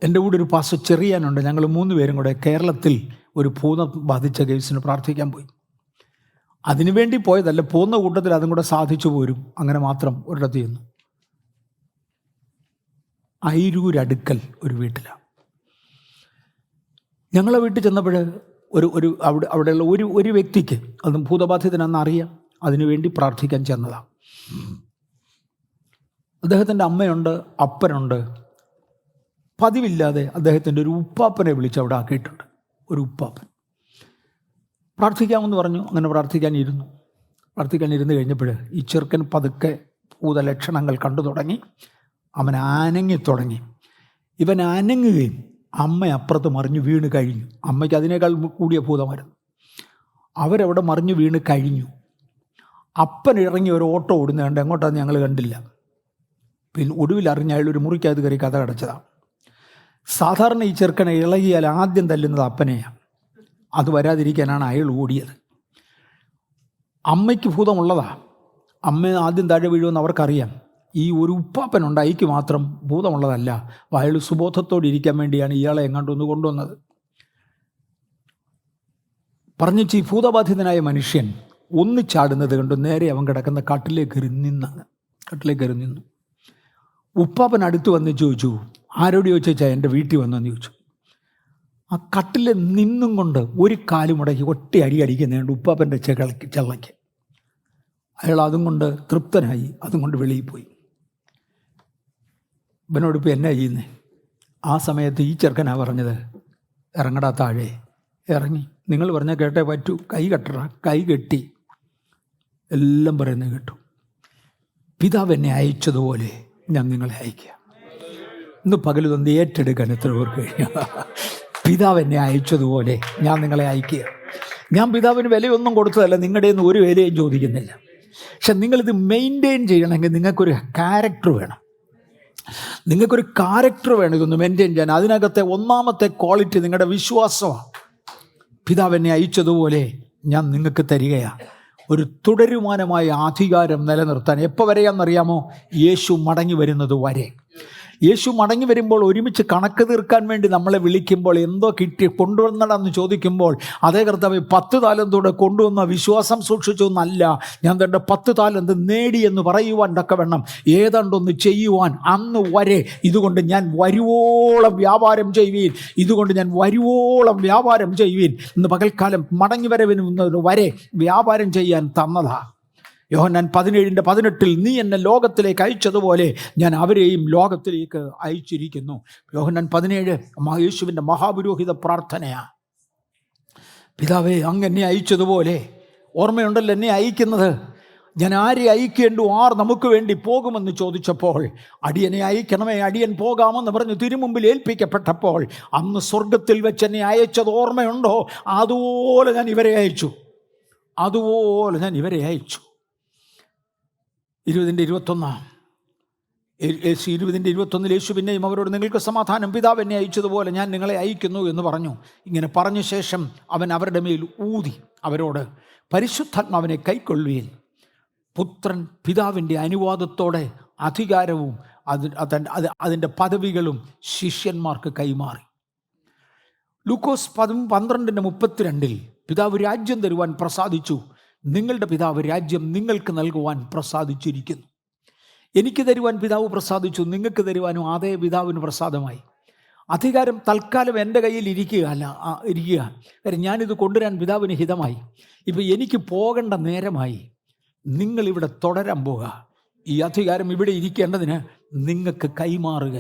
എൻ്റെ കൂടെ ഒരു പാസ്റ്റർ ചെറിയാനുണ്ട്. ഞങ്ങൾ 3 പേരും കൂടെ കേരളത്തിൽ ഒരു ഭൂതം ബാധിച്ച കേസിന് പ്രാർത്ഥിക്കാൻ പോയി. അതിനുവേണ്ടി പോയതല്ല, പോകുന്ന കൂട്ടത്തിൽ അതും കൂടെ സാധിച്ചു പോരും. അങ്ങനെ മാത്രം ഒരിടത്ത് ചെന്നു. അയിരൂരടുക്കൽ ഒരു വീട്ടിലാണ്. ഞങ്ങളെ വീട്ടിൽ ചെന്നപ്പോൾ അവിടെയുള്ള ഒരു വ്യക്തിക്ക്, അതും ഭൂതബാധിതനെന്ന് അറിയാം, അതിനുവേണ്ടി പ്രാർത്ഥിക്കാൻ ചെന്നതാണ്. അദ്ദേഹത്തിൻ്റെ അമ്മയുണ്ട്, അപ്പനുണ്ട്. പതിവില്ലാതെ അദ്ദേഹത്തിൻ്റെ ഒരു ഉപ്പാപ്പനെ വിളിച്ച് അവിടെ ആക്കിയിട്ടുണ്ട്. ഒരു ഉപ്പാപ്പൻ പ്രാർത്ഥിക്കാമെന്ന് പറഞ്ഞു. അങ്ങനെ പ്രാർത്ഥിക്കാനിരുന്ന് കഴിഞ്ഞപ്പോൾ ഈ ചെറുക്കൻ പതുക്കെ ഭൂതലക്ഷണങ്ങൾ കണ്ടു തുടങ്ങി. അവൻ അനങ്ങി തുടങ്ങി. ഇവൻ അനങ്ങുകയും അമ്മ അപ്പുറത്ത് മറിഞ്ഞു വീണ് കഴിഞ്ഞു. അമ്മയ്ക്ക് അതിനേക്കാൾ കൂടിയ ഭൂതമായിരുന്നു. അവരവിടെ മറിഞ്ഞു വീണ് കഴിഞ്ഞു. അപ്പൻ ഇറങ്ങി ഒരു ഓട്ടോ ഓടുന്ന കണ്ട് എങ്ങോട്ടാന്ന് ഞങ്ങൾ കണ്ടില്ല. പിന്നെ ഒടുവിൽ അറിഞ്ഞ അയാൾ ഒരു മുറിക്കകത്ത് കയറി കഥ അടച്ചതാണ്. സാധാരണ ഈ ചെറുക്കനെ ഇളകിയാൽ ആദ്യം തല്ലുന്നത് അപ്പനെയാണ്. അത് വരാതിരിക്കാനാണ് അയാൾ ഓടിയത്. അമ്മയ്ക്ക് ഭൂതമുള്ളതാ. അമ്മ ആദ്യം താഴെ വീഴുമെന്ന് അവർക്കറിയാം. ഈ ഒരു ഉപ്പാപ്പനുണ്ട്, അയക്ക് മാത്രം ഭൂതമുള്ളതല്ല. അയാൾ സുബോധത്തോടെ ഇരിക്കാൻ വേണ്ടിയാണ് ഇയാളെ എങ്ങാണ്ടൊന്ന് കൊണ്ടുവന്നത്. പറഞ്ഞിച്ച് ഈ ഭൂതബാധിതനായ മനുഷ്യൻ ഒന്നിച്ചാടുന്നത് കണ്ടു നേരെ അവൻ കിടക്കുന്ന കട്ടിലേക്ക് കയറി നിന്നു. ഉപ്പാപ്പൻ അടുത്ത് വന്ന് ചോദിച്ചു, ആരോട് ചോദിച്ചാൽ എൻ്റെ വീട്ടിൽ വന്നെന്ന് ചോദിച്ചു. ആ കട്ടിൽ നിന്നും കൊണ്ട് ഒരു കാലും മുടക്കി ഒറ്റ അടിക്കുന്നതുകൊണ്ട് ഉപ്പാപ്പൻ്റെ ചെള്ളയ്ക്ക്. അയാൾ അതും കൊണ്ട് തൃപ്തനായി, അതും കൊണ്ട് വെളിയിൽ പോയി. ഇവനോട് ഇപ്പോൾ എന്നാ ചെയ്യുന്നേ? ആ സമയത്ത് ഈ ചെറുക്കനാണ് പറഞ്ഞത്, ഇറങ്ങടാ താഴെ. ഇറങ്ങി. നിങ്ങൾ പറഞ്ഞാൽ കേട്ടേ പറ്റൂ, കൈ കെട്ടറ. കൈ കെട്ടി. എല്ലാം പറയുന്നത് കേട്ടു. പിതാവ് എന്നെ അയച്ചതുപോലെ ഞാൻ നിങ്ങളെ അയക്കുക. ഇന്ന് പകൽ തന്ന് ഏറ്റെടുക്കാൻ എത്ര പേർക്ക് കഴിയും? പിതാവ് എന്നെ അയച്ചതുപോലെ ഞാൻ നിങ്ങളെ അയക്കുക. ഞാൻ പിതാവിന് വിലയൊന്നും കൊടുത്തതല്ല, നിങ്ങളുടെ നിന്ന് ഒരു വിലയും ചോദിക്കുന്നില്ല. പക്ഷെ നിങ്ങളിത് മെയിൻറ്റെയിൻ ചെയ്യണമെങ്കിൽ നിങ്ങൾക്കൊരു ക്യാരക്ടർ വേണം. ഇതൊന്ന് മെയിൻറ്റെയിൻ ചെയ്യാൻ. അതിനകത്തെ ഒന്നാമത്തെ ക്വാളിറ്റി നിങ്ങളുടെ വിശ്വാസമാണ്. പിതാവ് എന്നെ അയച്ചതുപോലെ ഞാൻ നിങ്ങൾക്ക് തരികയാണ്. ഒരു തുടരുമാനമായ അധികാരം നിലനിർത്താൻ. എപ്പോൾ വരെയാണെന്നറിയാമോ? യേശു മടങ്ങി വരുന്നത് വരെ. യേശു മടങ്ങി വരുമ്പോൾ ഒരുമിച്ച് കണക്ക് തീർക്കാൻ വേണ്ടി നമ്മളെ വിളിക്കുമ്പോൾ എന്തോ കിട്ടി കൊണ്ടുവന്നതെന്ന് ചോദിക്കുമ്പോൾ, അതേ കർത്താവ് 10 താലന്തോടെ കൊണ്ടുവന്ന വിശ്വാസം സൂക്ഷിച്ചു എന്നല്ല, ഞാൻ തൻ്റെ 10 താലന്ത് നേടി എന്ന് പറയുവാൻ തക്കവണ്ണം ഏതാണ്ടൊന്ന് ചെയ്യുവാൻ അന്ന് വരെ ഇതുകൊണ്ട് ഞാൻ വരുവോളം വ്യാപാരം ചെയ്യുവീൻ. ഇന്ന് പകൽക്കാലം മടങ്ങി വരവിന് വരെ വ്യാപാരം ചെയ്യാൻ തന്നതാ. യോഹന്നാൻ 17:18 നീ എന്നെ ലോകത്തിലേക്ക് അയച്ചതുപോലെ ഞാൻ അവരെയും ലോകത്തിലേക്ക് അയച്ചിരിക്കുന്നു. യോഹന്നാൻ 17 യേശുവിൻ്റെ മഹാപുരോഹിത പ്രാർത്ഥനയാണ്. പിതാവേ, അങ്ങ് എന്നെ അയച്ചതുപോലെ. ഓർമ്മയുണ്ടല്ലോ എന്നെ അയക്കുന്നത്. ഞാൻ ആരെ അയക്കേണ്ടു? ആർ നമുക്ക് വേണ്ടി പോകുമെന്ന് ചോദിച്ചപ്പോൾ, അടിയനെ അയക്കണമേ, അടിയൻ പോകാമെന്ന് പറഞ്ഞ് തിരുമുമ്പിൽ ഏൽപ്പിക്കപ്പെട്ടപ്പോൾ, അന്ന് സ്വർഗത്തിൽ വെച്ച് എന്നെ അയച്ചത് ഓർമ്മയുണ്ടോ? അതുപോലെ ഞാൻ ഇവരെ അയച്ചു. 20:21 യേശു പിന്നെയും അവരോട്, നിങ്ങൾക്ക് സമാധാനം, പിതാവ് എന്നെ അയച്ചതുപോലെ ഞാൻ നിങ്ങളെ അയക്കുന്നു എന്ന് പറഞ്ഞു. ഇങ്ങനെ പറഞ്ഞ ശേഷം അവൻ അവരുടെ മേൽ ഊതി അവരോട്, പരിശുദ്ധാത്മാവിനെ കൈക്കൊള്ളുകയും പുത്രൻ പിതാവിൻ്റെ അനുവാദത്തോടെ അധികാരവും അതിൻ്റെ പദവികളും ശിഷ്യന്മാർക്ക് കൈമാറി. ലൂക്കോസ് 12:32 പിതാവ് രാജ്യം തരുവാൻ പ്രസാദിച്ചു, നിങ്ങളുടെ പിതാവ് രാജ്യം നിങ്ങൾക്ക് നൽകുവാൻ പ്രസാദിച്ചിരിക്കുന്നു. എനിക്ക് തരുവാൻ പിതാവ് പ്രസാദിച്ചു, നിങ്ങൾക്ക് തരുവാനും അതേ പിതാവിന് പ്രസാദമായി. അധികാരം തൽക്കാലം എൻ്റെ കയ്യിൽ ഇരിക്കുക. കാര്യം ഞാനിത് കൊണ്ടുവരാൻ പിതാവിന് ഹിതമായി. ഇപ്പം എനിക്ക് പോകേണ്ട നേരമായി. നിങ്ങളിവിടെ തുടരാൻ പോകുക. ഈ അധികാരം ഇവിടെ ഇരിക്കേണ്ടതിന് നിങ്ങൾക്ക് കൈമാറുക.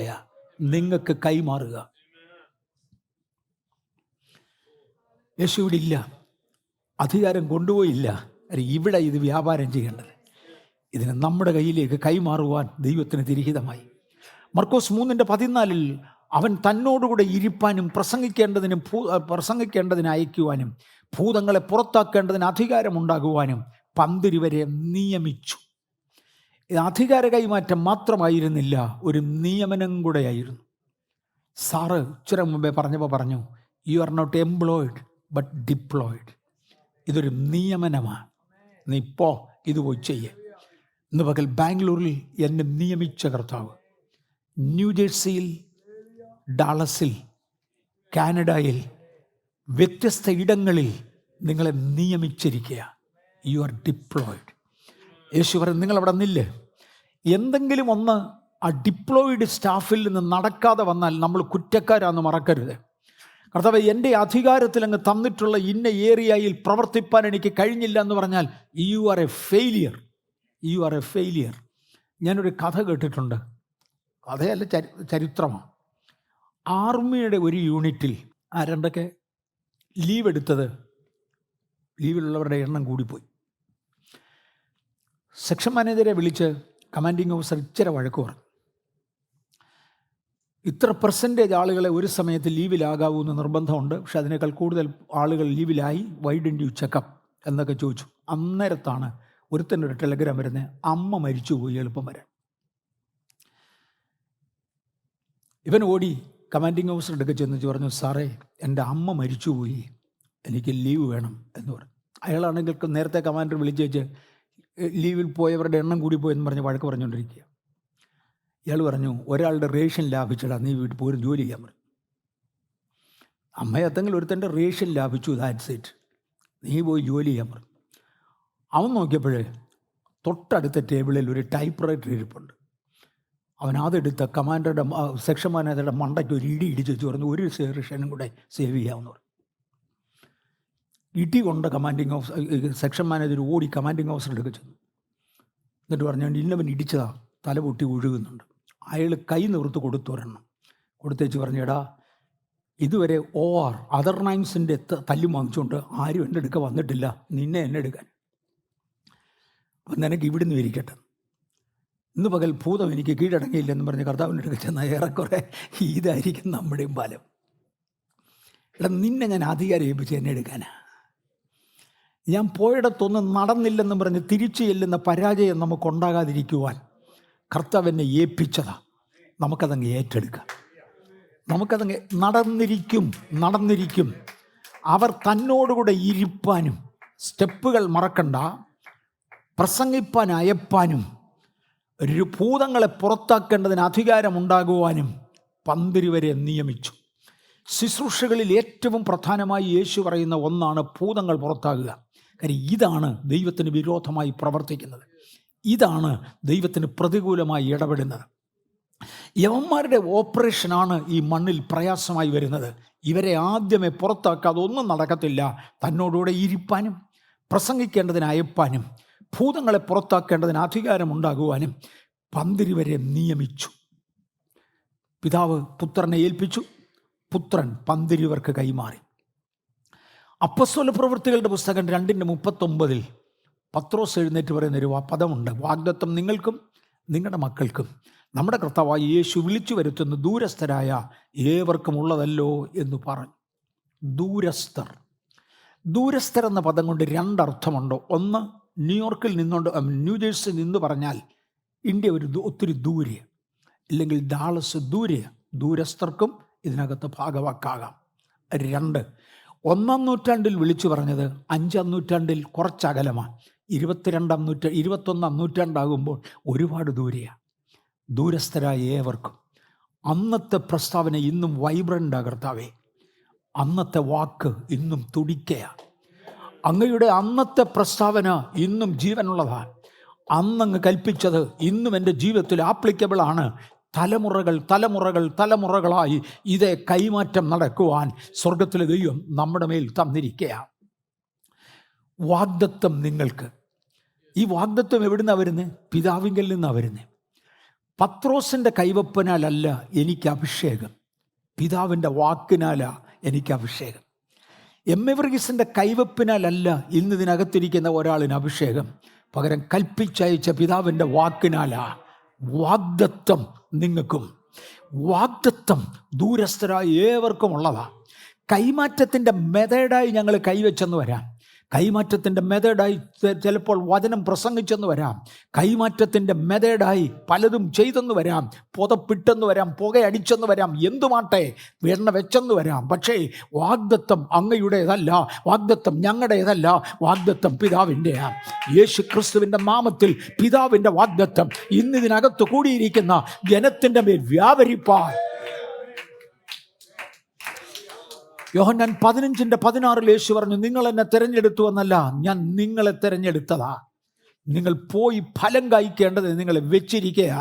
യേശു ഇവിടെ ഇല്ല, അധികാരം കൊണ്ടുപോയില്ല. ഇവിടെ ഇത് വ്യാപാരം ചെയ്യേണ്ടത്. ഇതിന് നമ്മുടെ കയ്യിലേക്ക് കൈമാറുവാൻ ദൈവത്തിന് തിരിഹിതമായി. മർക്കോസ് 3:14 അവൻ തന്നോടുകൂടെ ഇരിപ്പാനും പ്രസംഗിക്കേണ്ടതിന് അയക്കുവാനും ഭൂതങ്ങളെ പുറത്താക്കേണ്ടതിന് അധികാരമുണ്ടാകുവാനും 12 വരെ നിയമിച്ചു. ഇത് അധികാര കൈമാറ്റം മാത്രമായിരുന്നില്ല, ഒരു നിയമനം കൂടെയായിരുന്നു. സാറ് ഇച്ചിരി മുമ്പേ പറഞ്ഞു, you are not employed but deployed. ഇതൊരു നിയമനമാണ്. നീ ഇപ്പോൾ ഇത് പോയി ചെയ്യേ. ഇന്ന് പകൽ ബാംഗ്ലൂരിൽ എന്നെ നിയമിച്ച കർത്താവ്, ന്യൂജേഴ്സിയിൽ, ഡാളസിൽ, കാനഡയിൽ, വ്യത്യസ്ത ഇടങ്ങളിൽ നിങ്ങളെ നിയമിച്ചിരിക്കുക. You are deployed. യേശു പറയും, നിങ്ങളവിടെ നില്ല്. എന്തെങ്കിലും ഒന്ന് ആ ഡിപ്ലോയിഡ് സ്റ്റാഫിൽ നിന്ന് നടക്കാതെ വന്നാൽ നമ്മൾ കുറ്റക്കാരാന്ന് മറക്കരുത്. കർത്താവേ, എൻ്റെ അധികാരത്തിൽ അങ്ങ് തന്നിട്ടുള്ള ഇന്ന ഏരിയയിൽ പ്രവർത്തിപ്പാൻ എനിക്ക് കഴിഞ്ഞില്ല എന്ന് പറഞ്ഞാൽ യു ആർ എ ഫെയിലിയർ. ഞാനൊരു കഥ കേട്ടിട്ടുണ്ട്. കഥയല്ല, ചരിത്രമാണ്. ആർമിയുടെ ഒരു യൂണിറ്റിൽ ആരണ്ടൊക്കെ ലീവിലുള്ളവരുടെ എണ്ണം കൂടിപ്പോയി. സെക്ഷൻ മാനേജരെ വിളിച്ച് കമാൻഡിങ് ഓഫീസർ ഇച്ചിരി വഴക്ക് പറഞ്ഞു. ഇത്ര % ആളുകളെ ഒരു സമയത്ത് ലീവിലാകാവൂ എന്ന് നിർബന്ധമുണ്ട്, പക്ഷെ അതിനേക്കാൾ കൂടുതൽ ആളുകൾ ലീവിലായി. വൈ ഡിഡ് യു ചെക്കപ്പ് എന്നൊക്കെ ചോദിച്ചു. അന്നേരത്താണ് ഒരുത്തൻ്റെ ഒരു ടെലഗ്രാം വരുന്നത്, അമ്മ മരിച്ചുപോയി, എളുപ്പം വരാൻ. ഇവൻ ഓടി കമാൻഡിങ് ഓഫീസറുടെ അടുക്ക ചെന്ന് പറഞ്ഞു, സാറേ, എൻ്റെ അമ്മ മരിച്ചുപോയി, എനിക്ക് ലീവ് വേണം എന്ന് പറഞ്ഞു. അയാളാണെങ്കിൽ നേരത്തെ കമാൻഡർ വിളിച്ചേച്ച് ലീവിൽ പോയവരുടെ എണ്ണം കൂടിപ്പോയെന്ന് പറഞ്ഞ് വഴക്ക് പറഞ്ഞുകൊണ്ടിരിക്കുക. ഇയാൾ പറഞ്ഞു, ഒരാളുടെ റേഷൻ ലാഭിച്ചടാ, നീ വീട്ടിൽ പോരും ജോലി ചെയ്യാൻ പറഞ്ഞു. അമ്മയത്തെങ്കിലും ഒരുത്തൻ്റെ റേഷൻ ലാഭിച്ചു, ദാറ്റ്സ് ഇറ്റ്, നീ പോയി ജോലി ചെയ്യാൻ പറഞ്ഞു. അവൻ നോക്കിയപ്പോഴേ തൊട്ടടുത്ത ടേബിളിൽ ഒരു ടൈപ്പ് റൈറ്റർ ഇരിപ്പുണ്ട്. അവൻ അതെടുത്ത കമാൻഡറുടെ സെക്ഷൻ മാനേജറുടെ മണ്ടയ്ക്ക് ഒരു ഇടിച്ച് വെച്ച് പറഞ്ഞു, ഒരു റേഷനും കൂടെ സേവ് ചെയ്യാമെന്ന് പറഞ്ഞു. ഇടി കൊണ്ട് സെക്ഷൻ മാനേജർ ഓടി കമാൻഡിങ് ഓഫീസറുടെ അടുക്ക ചെന്നു. എന്നിട്ട് പറഞ്ഞു, ഇന്നവൻ ഇടിച്ചതാ, തല പൊട്ടി ഒഴുകുന്നുണ്ട്. അയാൾ കൈ നിവർത്ത് കൊടുത്തേച്ച് പറഞ്ഞു, എടാ, ഇതുവരെ അതർ നൈംസിൻ്റെ തല്ലും വാങ്ങിച്ചുകൊണ്ട് ആരും എൻ്റെ അടുക്ക വന്നിട്ടില്ല, നിന്നെ എന്നെ എടുക്കാൻ. അപ്പം നിനക്ക് ഇവിടുന്ന് ഇരിക്കട്ടെ. ഇന്ന് പകൽ ഭൂതം എനിക്ക് കീഴടങ്ങിയില്ലെന്ന് പറഞ്ഞ് കർത്താവിൻ്റെ അടുക്ക ചെന്നാൽ ഏറെക്കുറെ ഇതായിരിക്കും നമ്മുടെയും ഫലം. എടാ, നിന്നെ ഞാൻ അധികാരം ഏൽപ്പിച്ച് എന്നെ എടുക്കാനാ. ഞാൻ പോയിടത്തൊന്നും നടന്നില്ലെന്ന് പറഞ്ഞ് തിരിച്ചു ചെല്ലുന്ന പരാജയം നമുക്കുണ്ടാകാതിരിക്കുവാൻ കർത്താവ് എന്നെ ഏൽപ്പിച്ചതാ. നമുക്കതങ്ങ് ഏറ്റെടുക്കാം. നമുക്കതങ്ങ് നടന്നിരിക്കും. അവർ തന്നോടുകൂടെ ഇരിപ്പാനും, സ്റ്റെപ്പുകൾ മറക്കണ്ട, പ്രസംഗിപ്പാൻ അയപ്പാനും, ഭൂതങ്ങളെ പുറത്താക്കേണ്ടതിന് അധികാരമുണ്ടാകുവാനും 12 വരെ നിയമിച്ചു. ശുശ്രൂഷകളിൽ ഏറ്റവും പ്രധാനമായി യേശു പറയുന്ന ഒന്നാണ് ഭൂതങ്ങൾ പുറത്താകുക. കാര്യം ഇതാണ് ദൈവത്തിന് വിരോധമായി പ്രവർത്തിക്കുന്നത്. ഇതാണ് ദൈവത്തിന് പ്രതികൂലമായി ഇടപെടുന്നത്. യവന്മാരുടെ ഓപ്പറേഷനാണ് ഈ മണ്ണിൽ പ്രയാസമായി വരുന്നത്. ഇവരെ ആദ്യമേ പുറത്താക്കാതെ ഒന്നും നടക്കത്തില്ല. തന്നോടുകൂടെ ഇരിപ്പാനും, പ്രസംഗിക്കേണ്ടതിന് അയപ്പാനും, ഭൂതങ്ങളെ പുറത്താക്കേണ്ടതിന് അധികാരമുണ്ടാകുവാനും 12 വരെ നിയമിച്ചു. പിതാവ് പുത്രനെ ഏൽപ്പിച്ചു, പുത്രൻ 12 പേർക്ക് കൈമാറി. അപ്പസ്തോല പ്രവൃത്തികളുടെ പുസ്തകം 2:39 പത്രോസ് എഴുന്നേറ്റ് പറയുന്നൊരു പദമുണ്ട്, വാഗ്ദത്തം നിങ്ങൾക്കും നിങ്ങളുടെ മക്കൾക്കും നമ്മുടെ കർത്താവായ യേശു വിളിച്ചു വരുത്തുന്ന ദൂരസ്ഥരായ ഏവർക്കും ഉള്ളതല്ലോ എന്ന് പറഞ്ഞു. ദൂരസ്ഥർ എന്ന പദം കൊണ്ട് 2 അർത്ഥമുണ്ട്. ഒന്ന്, ന്യൂയോർക്കിൽ നിന്നുകൊണ്ട് ന്യൂജേഴ്സി നിന്ന് പറഞ്ഞാൽ ഇന്ത്യ ഒത്തിരി ദൂരെ, ഇല്ലെങ്കിൽ ഡാളസ് ദൂരസ്ഥർക്കും ഇതിനകത്ത് ഭാഗവാക്കാകാം. 2, 1-ാം നൂറ്റാണ്ടിൽ വിളിച്ചു പറഞ്ഞത് 5-ാം നൂറ്റാണ്ടിൽ കുറച്ചകലമാണ്. 21-ാം നൂറ്റാണ്ടാകുമ്പോൾ ഒരുപാട് ദൂരസ്ഥരായ ഏവർക്കും. അന്നത്തെ പ്രസ്താവന ഇന്നും വൈബ്രൻ്റാ കർത്താവേ. അന്നത്തെ വാക്ക് ഇന്നും തുടിക്കയാണ്. അങ്ങയുടെ അന്നത്തെ പ്രസ്താവന ഇന്നും ജീവനുള്ളതാണ്. അന്നങ്ങ് കൽപ്പിച്ചത് ഇന്നും എൻ്റെ ജീവിതത്തിൽ ആപ്ലിക്കബിൾ ആണ്. തലമുറകൾ തലമുറകൾ തലമുറകളായി ഇതേ കൈമാറ്റം നടക്കുവാൻ സ്വർഗത്തിലെ ദൈവം നമ്മുടെ മേൽ തന്നിരിക്കുകയാണ്. വാഗ്ദത്തം നിങ്ങൾക്ക്. ഈ വാഗ്ദത്തം എവിടുന്നാണ് വരുന്നത്? പിതാവിങ്കിൽ നിന്നാണ് വരുന്നത്. പത്രോസിൻ്റെ കൈവപ്പനാലല്ല എനിക്ക് അഭിഷേകം, പിതാവിൻ്റെ വാക്കിനാലാണ് എനിക്ക് അഭിഷേകം. എമ്മെവർഗീസിൻ്റെ കൈവപ്പിനാലല്ല ഇന്ന് ഇതിനകത്തിരിക്കുന്ന ഒരാളിന് അഭിഷേകം, പകരം കൽപ്പിച്ചയച്ച പിതാവിൻ്റെ വാക്കിനാലാ. വാഗ്ദത്തം നിങ്ങൾക്കും. വാഗ്ദത്തം ദൂരസ്ഥരായ ഏവർക്കും ഉള്ളതാണ്. കൈമാറ്റത്തിൻ്റെ മെത്തേഡായി ഞങ്ങൾ കൈവച്ചെന്ന് വരാം, കൈമാറ്റത്തിൻ്റെ മെത്തേഡായി ചിലപ്പോൾ വചനം പ്രസംഗിച്ചെന്ന് വരാം, കൈമാറ്റത്തിൻ്റെ മെത്തേഡായി പലതും ചെയ്തെന്ന് വരാം, പുതപ്പിട്ടെന്ന് വരാം, പുകയടിച്ചെന്ന് വരാം, എന്തുമാട്ടെ എണ്ണ വെച്ചെന്ന് വരാം. പക്ഷേ വാഗ്ദത്തം അങ്ങയുടേതല്ല, വാഗ്ദത്തം ഞങ്ങളുടേതല്ല, വാഗ്ദത്തം പിതാവിൻ്റെയാണ്. യേശു ക്രിസ്തുവിൻ്റെ നാമത്തിൽ പിതാവിൻ്റെ വാഗ്ദത്തം ഇന്നിതിനകത്ത് കൂടിയിരിക്കുന്ന ജനത്തിൻ്റെ മേൽ വ്യാപരിപ്പാൻ. യോഹന്നാൻ 15:16 യേശു പറഞ്ഞു, നിങ്ങൾ എന്നെ തിരഞ്ഞെടുത്തു എന്നല്ല, ഞാൻ നിങ്ങളെ തിരഞ്ഞെടുത്തതാ. നിങ്ങൾ പോയി ഫലം കായ്ക്കേണ്ടത് നിങ്ങളെ വെച്ചിരിക്കുക,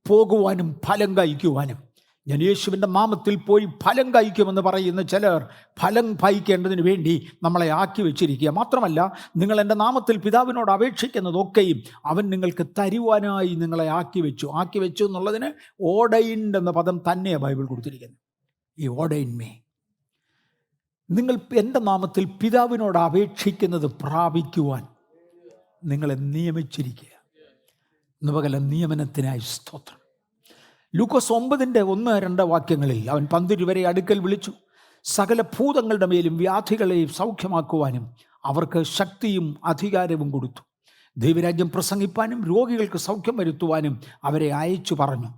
പോകുവാനും ഫലം കായ്ക്കുവാനും. ഞാൻ യേശുവിൻ്റെ നാമത്തിൽ പോയി ഫലം കായ്ക്കുമെന്ന് പറയുന്ന ചിലർ ഫലം കായ്ക്കേണ്ടതിന് വേണ്ടി നമ്മളെ ആക്കി വെച്ചിരിക്കുക. മാത്രമല്ല, നിങ്ങൾ എൻ്റെ നാമത്തിൽ പിതാവിനോട് അപേക്ഷിക്കുന്നതൊക്കെയും അവൻ നിങ്ങൾക്ക് തരുവാനായി നിങ്ങളെ ആക്കി വെച്ചു എന്നുള്ളതിന് ഓർഡൈൻഡ് എന്ന പദം തന്നെയാണ് ബൈബിൾ കൊടുത്തിരിക്കുന്നത്. ഈ ഓർഡൈൻ മേ, നിങ്ങൾ എൻ്റെ നാമത്തിൽ പിതാവിനോട് അപേക്ഷിക്കുന്നത് പ്രാപിക്കുവാൻ നിങ്ങളെ നിയമിച്ചിരിക്കുക. ഇന്ന് പകരം നിയമനത്തിനായി സ്തോത്രം. ലൂക്കോസ് 9:1-2 വാക്യങ്ങളിൽ അവൻ 12 വരെ അടുക്കൽ വിളിച്ചു, സകല ഭൂതങ്ങളുടെ മേലും വ്യാധികളെയും സൗഖ്യമാക്കുവാനും അവർക്ക് ശക്തിയും അധികാരവും കൊടുത്തു. ദൈവരാജ്യം പ്രസംഗിപ്പാനും രോഗികൾക്ക് സൗഖ്യം വരുത്തുവാനും അവരെ അയച്ചു പറഞ്ഞു.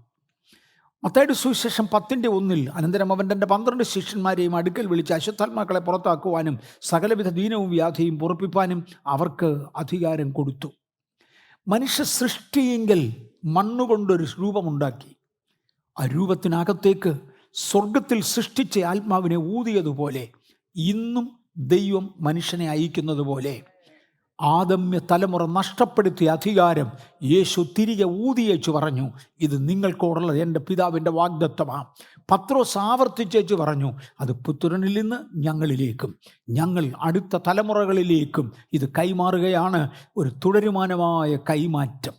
മത്തായിയുടെ സുവിശേഷം 10:1 അനന്തരം അവൻ തൻ്റെ 12 ശിഷ്യന്മാരെയും അടുക്കൽ വിളിച്ച് അശുദ്ധാത്മാക്കളെ പുറത്താക്കുവാനും സകലവിധ ദീനവും വ്യാധിയും പൊറുപ്പിപ്പാനും അവർക്ക് അധികാരം കൊടുത്തു. മനുഷ്യ സൃഷ്ടിയെങ്കിൽ മണ്ണുകൊണ്ടൊരു രൂപമുണ്ടാക്കി, ആ രൂപത്തിനകത്തേക്ക് സ്വർഗത്തിൽ സൃഷ്ടിച്ച ആത്മാവിനെ ഊതിയതുപോലെ ഇന്നും ദൈവം മനുഷ്യനെ അയക്കുന്നത് പോലെ ആദമ്യ തലമുറ നഷ്ടപ്പെടുത്തിയ അധികാരം യേശു തിരികെ ഊതിയേച്ചു പറഞ്ഞു, ഇത് നിങ്ങൾക്കോടുള്ളത് എൻ്റെ പിതാവിൻ്റെ വാഗ്ദത്തമാണ്. പത്രോസ് ആവർത്തിച്ചേച്ചു പറഞ്ഞു, അത് പുത്രനിൽ നിന്ന് ഞങ്ങളിലേക്കും ഞങ്ങൾ അടുത്ത തലമുറകളിലേക്കും ഇത് കൈമാറുകയാണ്. ഒരു തുടരുമാനമായ കൈമാറ്റം.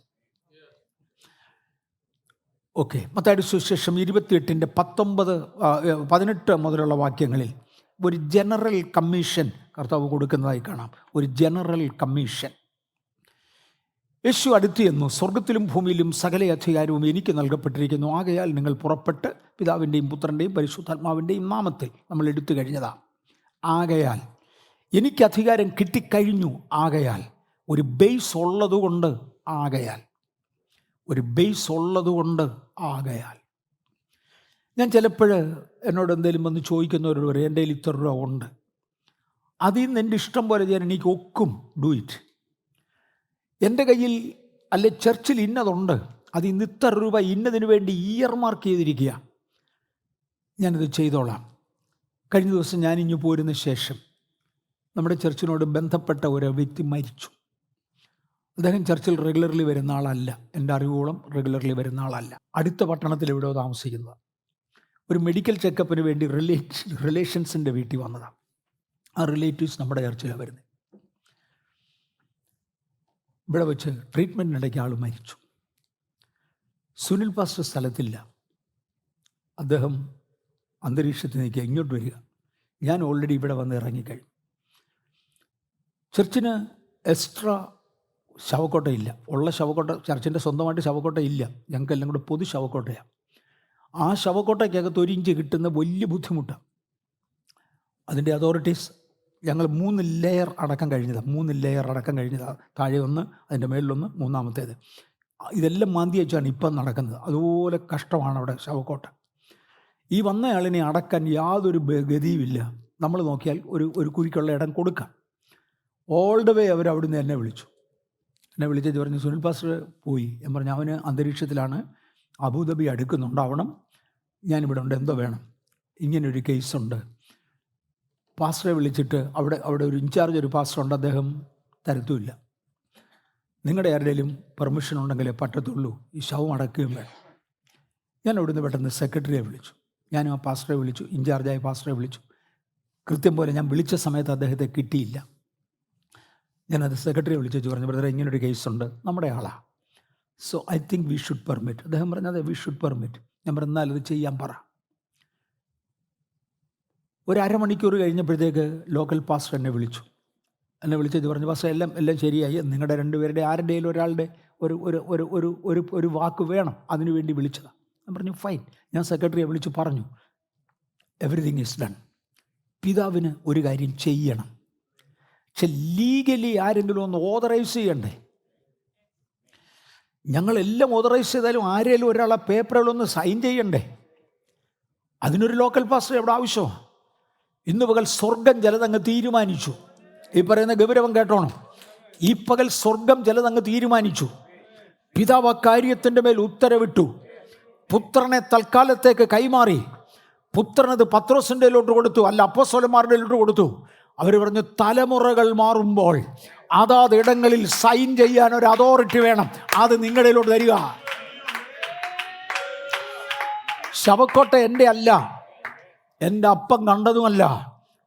ഓക്കെ, മത്തായിയുടെ സുവിശേഷം 28:18 മുതലുള്ള വാക്യങ്ങളിൽ ഒരു ജനറൽ കമ്മീഷൻ കർത്താവ് കൊടുക്കുന്നതായി കാണാം. ഒരു ജനറൽ കമ്മീഷൻ. യേശു അടുത്ത് ചെന്നു, സ്വർഗത്തിലും ഭൂമിയിലും സകല അധികാരവും എനിക്ക് നൽകപ്പെട്ടിരിക്കുന്നു, ആകയാൽ നിങ്ങൾ പുറപ്പെട്ട് പിതാവിൻ്റെയും പുത്രൻ്റെയും പരിശുദ്ധാത്മാവിൻ്റെയും നാമത്തിൽ നമ്മൾ എടുത്തു കഴിഞ്ഞതാണ്. ആകയാൽ എനിക്ക് അധികാരം കിട്ടിക്കഴിഞ്ഞു. ആകയാൽ ഒരു ബേസ് ഉള്ളതുകൊണ്ട്, ആകയാൽ ഒരു ബേസ് ഉള്ളതുകൊണ്ട്, ആകയാൽ ഞാൻ ചിലപ്പോൾ എന്നോട് എന്തെങ്കിലും വന്ന് ചോദിക്കുന്നവരോട് പറയും, എൻ്റെ കയ്യിൽ ഇത്ര രൂപ ഉണ്ട്, അതിൽ നിന്ന് എൻ്റെ ഇഷ്ടം പോലെ ചെയ്യാൻ എനിക്ക് ഒക്കും, ഡു ഇറ്റ്. എൻ്റെ കയ്യിൽ അല്ലെ ചർച്ചിൽ ഇന്നതുണ്ട്, അതിൽ നിന്ന് ഇത്ര രൂപ ഇന്നതിന് വേണ്ടി ഇയർ മാർക്ക് ചെയ്തിരിക്കുക, ഞാനിത് ചെയ്തോളാം. കഴിഞ്ഞ ദിവസം ഞാനിങ്ങ് പോരുന്ന ശേഷം നമ്മുടെ ചർച്ചിനോട് ബന്ധപ്പെട്ട ഒരു വ്യക്തി മരിച്ചു. അദ്ദേഹം ചർച്ചിൽ റെഗുലർലി വരുന്ന ആളല്ല, എൻ്റെ അറിവോളം റെഗുലർലി വരുന്ന ആളല്ല. അടുത്ത പട്ടണത്തിൽ എവിടെയോ താമസിക്കുന്നത്. ഒരു മെഡിക്കൽ ചെക്കപ്പിന് വേണ്ടി റിലേഷൻസിൻ്റെ വീട്ടിൽ വന്നതാണ്. ആ റിലേറ്റീവ്സ് നമ്മുടെ ചർച്ചിലാണ് വരുന്നത്. ഇവിടെ വെച്ച് ട്രീറ്റ്മെൻറ്റിനിടയ്ക്ക് ആൾ മരിച്ചു. സുനിൽ പാസ്റ്റർ സ്ഥലത്തില്ല, അദ്ദേഹം അന്തരീക്ഷത്തിൽ നിൽക്കുക, ഇങ്ങോട്ട് വരിക. ഞാൻ ഓൾറെഡി ഇവിടെ വന്ന് ഇറങ്ങിക്കഴിഞ്ഞു. ചർച്ചിന് എക്സ്ട്രാ ശവക്കോട്ടയില്ല. ഉള്ള ശവക്കോട്ട, ചർച്ചിൻ്റെ സ്വന്തമായിട്ട് ശവക്കോട്ട ഇല്ല, ഞങ്ങൾക്കെല്ലാം കൂടെ പൊതു ശവക്കോട്ടയാണ്. ആ ശവക്കോട്ടയ്ക്കകത്ത് 1 ഇഞ്ച് കിട്ടുന്ന വലിയ ബുദ്ധിമുട്ടാണ്. അതിൻ്റെ അതോറിറ്റീസ് ഞങ്ങൾ 3 ലെയർ അടക്കം കഴിഞ്ഞതാണ്. താഴെ 1, അതിൻ്റെ മേളിലൊന്ന്, മൂന്നാമത്തേത്. ഇതെല്ലാം മാന്തി വെച്ചാണ് ഇപ്പം നടക്കുന്നത്. അതുപോലെ കഷ്ടമാണ് അവിടെ ശവക്കോട്ട. ഈ വന്നയാളിനെ അടക്കാൻ യാതൊരു ഗതിയുമില്ല. നമ്മൾ നോക്കിയാൽ ഒരു കുരിക്കുള്ള ഇടം കൊടുക്കാം. ഓൾ ദ വേ അവർ അവിടുന്ന് എന്നെ വിളിച്ചു പറഞ്ഞു, സുനിൽ പാസ്റ്റർ പോയി. ഞാൻ പറഞ്ഞു, അവന് അന്തരീക്ഷത്തിലാണ്, അബുദാബി അടുക്കുന്നുണ്ടാവണം, ഞാനിവിടെ ഉണ്ട്, എന്തോ വേണം, ഇങ്ങനൊരു കേസുണ്ട്. പാസ്റ്ററെ വിളിച്ചിട്ട് അവിടെ ഒരു ഇൻചാർജ് ഒരു പാസ്റ്ററുണ്ട്, അദ്ദേഹം തരത്തുമില്ല. നിങ്ങളുടെ ആരുടെയും പെർമിഷൻ ഉണ്ടെങ്കിലേ പറ്റത്തുള്ളൂ ഈ ശവം അടക്കുകയും വേണം. ഞാൻ അവിടുന്ന് പെട്ടെന്ന് സെക്രട്ടറിയെ വിളിച്ചു. ഞാൻ ആ പാസ്റ്ററെ വിളിച്ചു, ഇൻചാർജായ പാസ്റ്ററെ വിളിച്ചു. കൃത്യം പോലെ ഞാൻ വിളിച്ച സമയത്ത് അദ്ദേഹത്തെ കിട്ടിയില്ല. ഞാനത് സെക്രട്ടറിയെ വിളിച്ചു പറഞ്ഞു, ബ്രദറെ ഇങ്ങനൊരു കേസുണ്ട്, നമ്മുടെ ആളാണ്, so I think we should permit. അദ്ദേഹം പറഞ്ഞത് വി ഷുഡ് പെർമിറ്റ്. ഞാൻ പറഞ്ഞാൽ അത് ചെയ്യാൻ പറ. ഒരു അരമണിക്കൂർ കഴിഞ്ഞപ്പോഴത്തേക്ക് ലോക്കൽ പാസ്റ്റർ എന്നെ വിളിച്ചു പറഞ്ഞു, പാസ്റ്റർ എല്ലാം ശരിയായി, നിങ്ങളുടെ രണ്ടുപേരുടെ ആരുടെയും ഒരാളുടെ ഒരു ഒരു ഒരു ഒരു ഒരു ഒരു വാക്ക് വേണം, അതിനുവേണ്ടി വിളിച്ചതാണ്. ഞാൻ പറഞ്ഞു ഫൈൻ. ഞാൻ സെക്രട്ടറിയെ വിളിച്ചു പറഞ്ഞു, എവറിതിങ് ഈസ് ഡൺ. പിതാവിന് ഒരു കാര്യം ചെയ്യണം, പക്ഷെ ലീഗലി ആരെങ്കിലും ഒന്ന് ഓതറൈസ് ചെയ്യണ്ടേ? ഞങ്ങളെല്ലാം ഓതറൈസ് ചെയ്താലും ആരെങ്കിലും ഒരാളെ പേപ്പറുകളൊന്ന് സൈൻ ചെയ്യണ്ടേ? അതിനൊരു ലോക്കൽ പാസ്റ്റർ എവിടെ ആവശ്യമാണ്? ഇന്ന് പകൽ സ്വർഗം ചിലതങ്ങ് തീരുമാനിച്ചു. ഈ പറയുന്ന ഗൗരവം കേട്ടോണം. ഈ പകൽ സ്വർഗം ചിലതങ്ങ് തീരുമാനിച്ചു. പിതാവ് ആ കാര്യത്തിൻ്റെ മേൽ ഉത്തരവിട്ടു. പുത്രനെ തൽക്കാലത്തേക്ക് കൈമാറി. പുത്രനത് പത്രോസിൻ്റെ കൊടുത്തു, അല്ല അപ്പോസ്തലന്മാരുടെ കൊടുത്തു. അവർ പറഞ്ഞു, തലമുറകൾ മാറുമ്പോൾ അതാത് ഇടങ്ങളിൽ സൈൻ ചെയ്യാൻ ഒരു അതോറിറ്റി വേണം, അത് നിങ്ങളിലോട്ട് തരിക. ശവക്കോട്ട എൻ്റെ അല്ല, എൻ്റെ അപ്പം കണ്ടതുമല്ല,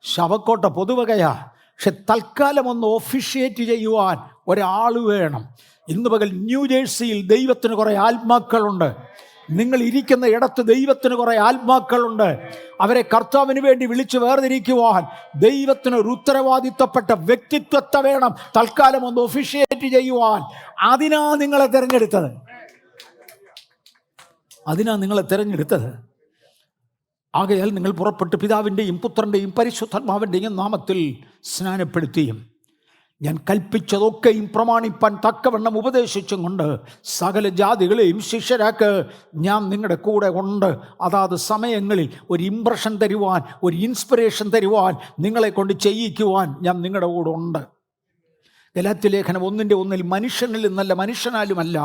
ശവക്കോട്ട പൊതുവകയാ. പക്ഷെ തൽക്കാലം ഒന്ന് ഒഫീഷ്യേറ്റ് ചെയ്യുവാൻ ഒരാൾ വേണം. ഇന്ന് പകൽ ന്യൂജേഴ്സിയിൽ ദൈവത്തിന് കുറേ ആത്മാക്കളുണ്ട്. നിങ്ങൾ ഇരിക്കുന്ന ഇടത്ത് ദൈവത്തിന് കുറേ ആത്മാക്കളുണ്ട്. അവരെ കർത്താവിന് വേണ്ടി വിളിച്ച് വേർതിരിക്കുവാൻ ദൈവത്തിനൊരു ഉത്തരവാദിത്തപ്പെട്ട വ്യക്തിത്വത്തെ വേണം തൽക്കാലം ഒന്ന് ഒഫീഷ്യേറ്റ് ചെയ്യുവാൻ. അതിനാ നിങ്ങളെ തിരഞ്ഞെടുത്തത്. ആകയാൽ നിങ്ങൾ പുറപ്പെട്ട് പിതാവിൻ്റെയും പുത്രൻ്റെയും പരിശുദ്ധാത്മാവിൻ്റെയും നാമത്തിൽ സ്നാനപ്പെടുത്തിയും ഞാൻ കൽപ്പിച്ചതൊക്കെയും പ്രമാണിപ്പാൻ തക്കവണ്ണം ഉപദേശിച്ചും കൊണ്ട് സകല ജാതികളെയും ശിഷ്യരാക്ക് ഞാൻ നിങ്ങളുടെ കൂടെ ഉണ്ട്. അതാത് സമയങ്ങളിൽ ഒരു ഇംപ്രഷൻ തരുവാൻ, ഒരു ഇൻസ്പിറേഷൻ തരുവാൻ, നിങ്ങളെ കൊണ്ട് ചെയ്യിക്കുവാൻ ഞാൻ നിങ്ങളുടെ കൂടെ ഉണ്ട്. ഗലാത്യ ലേഖനം 1:1 മനുഷ്യനിൽ നിന്നല്ല, മനുഷ്യനാലുമല്ല,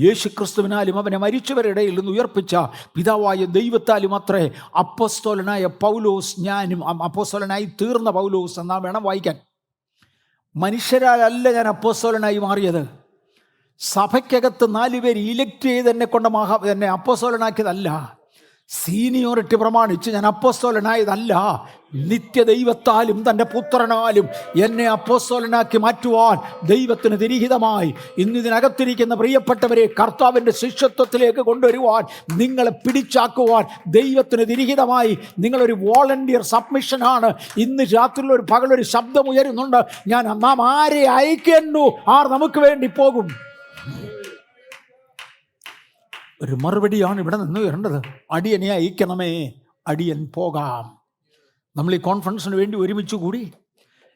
യേശുക്രിസ്തുവിനാലും അവനെ മരിച്ചവരുടെ ഇടയിൽ നിന്ന് ഉയർപ്പിച്ച പിതാവായ ദൈവത്താലും അത്രേ അപ്പോസ്തലനായ പൗലോസ്, ഞാനും അപ്പോസ്തലനായി തീർന്ന പൗലോസ് എന്നാ വേണം വായിക്കാൻ. മനുഷ്യരാലല്ല ഞാൻ അപ്പോസ്തലനായി മാറിയത്. സഭയ്ക്കകത്ത് 4 പേര് ഇലക്ട് ചെയ്ത് എന്നെ അപ്പോസ്തലനാക്കിയതല്ല. സീനിയോറിറ്റി പ്രമാണിച്ച് ഞാൻ അപ്പോസ്തലനായതല്ല. നിത്യദൈവത്താലും തൻ്റെ പുത്രനാലും എന്നെ അപ്പോസ്തലനാക്കി മാറ്റുവാൻ ദൈവത്തിന് തിരിഹിതമായി ഇന്നിതിനകത്തിരിക്കുന്ന പ്രിയപ്പെട്ടവരെ കർത്താവിൻ്റെ ശിഷ്യത്വത്തിലേക്ക് കൊണ്ടുവരുവാൻ, നിങ്ങളെ പിടിച്ചാക്കുവാൻ ദൈവത്തിന് തിരിഹിതമായി നിങ്ങളൊരു വോളണ്ടിയർ സബ്മിഷനാണ്. ഇന്ന് രാത്രിയിൽ ഒരു പകലൊരു ശബ്ദം ഉയരുന്നുണ്ട്, നാം ആരെ അയക്കേണ്ടു, ആർ നമുക്ക് വേണ്ടി പോകും. ഒരു മറുപടിയാണ് ഇവിടെ നിന്ന് വരേണ്ടത്. അടിയനെ അയക്കണമേ, അടിയൻ പോകാം. നമ്മൾ ഈ കോൺഫറൻസിന് വേണ്ടി ഒരുമിച്ച് കൂടി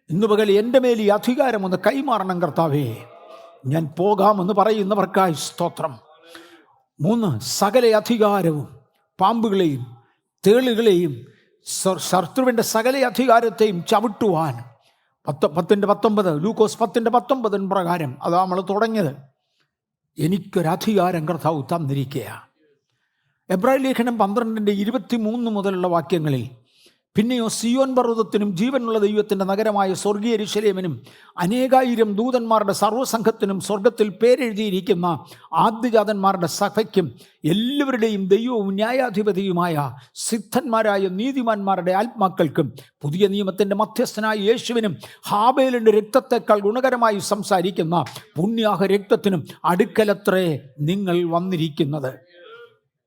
ഇന്ന് പകൽ എൻ്റെ മേൽ ഈ അധികാരം ഒന്ന് കൈമാറണം കർത്താവേ, ഞാൻ പോകാമെന്ന് പറയുന്നവർക്കായി സ്തോത്രം. 3 സകല അധികാരവും, പാമ്പുകളെയും തേളുകളെയും ശത്രുവിൻ്റെ സകല അധികാരത്തെയും ചവിട്ടുവാൻ 10:19 ലൂക്കോസ് 10:19 പ്രകാരം അതാ നമ്മൾ തുടങ്ങിയത്. എനിക്കൊരധികാരം കർത്താവ് തന്നിരിക്കുക. എബ്രായ ലേഖനം 12:23 മുതലുള്ള വാക്യങ്ങളിൽ പിന്നെയോ സിയോൻ പർവ്വതത്തിനും ജീവനുള്ള ദൈവത്തിൻ്റെ നഗരമായ സ്വർഗീയ യെരൂശലേമിനും അനേകായിരം ദൂതന്മാരുടെ സർവ്വസംഘത്തിനും സ്വർഗത്തിൽ പേരെഴുതിയിരിക്കുന്ന ആദ്യജാതന്മാരുടെ സഭയ്ക്കും എല്ലാവരുടെയും ദൈവവും ന്യായാധിപതിയുമായ സിദ്ധന്മാരായ നീതിമാന്മാരുടെ ആത്മാക്കൾക്കും പുതിയ നിയമത്തിൻ്റെ മധ്യസ്ഥനായ യേശുവിനും ഹാബേലിൻ്റെ രക്തത്തെക്കാൾ ഗുണകരമായി സംസാരിക്കുന്ന പുണ്യാഹ രക്തത്തിനും അടുക്കലത്രേ നിങ്ങൾ വന്നിരിക്കുന്നത്.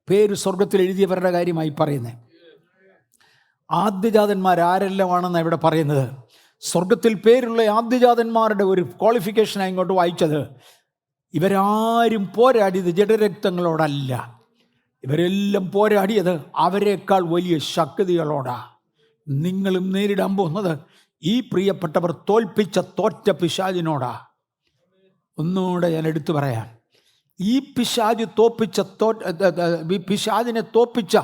പേര് സ്വർഗത്തിൽ എഴുതിയവരുടെ കാര്യമായി പറയുന്നത്. ആദ്യജാതന്മാരാരെല്ലാമാണെന്ന് ഇവിടെ പറയുന്നത്. സ്വർഗത്തിൽ പേരുള്ള ആദ്യജാതന്മാരുടെ ഒരു ക്വാളിഫിക്കേഷനാണ് ഇങ്ങോട്ട് വായിച്ചത്. ഇവരാരും പോരാടിയത് ജഡരക്തങ്ങളോടല്ല, ഇവരെല്ലാം പോരാടിയത് അവരെക്കാൾ വലിയ ശക്തികളോടാ. നിങ്ങളും നേരിടാൻ പോകുന്നത് ഈ പ്രിയപ്പെട്ടവർ തോറ്റ പിശാചിനോടാ. ഒന്നുകൂടെ ഞാൻ എടുത്തു പറയാം. ഈ പിശാചിനെ തോപ്പിച്ച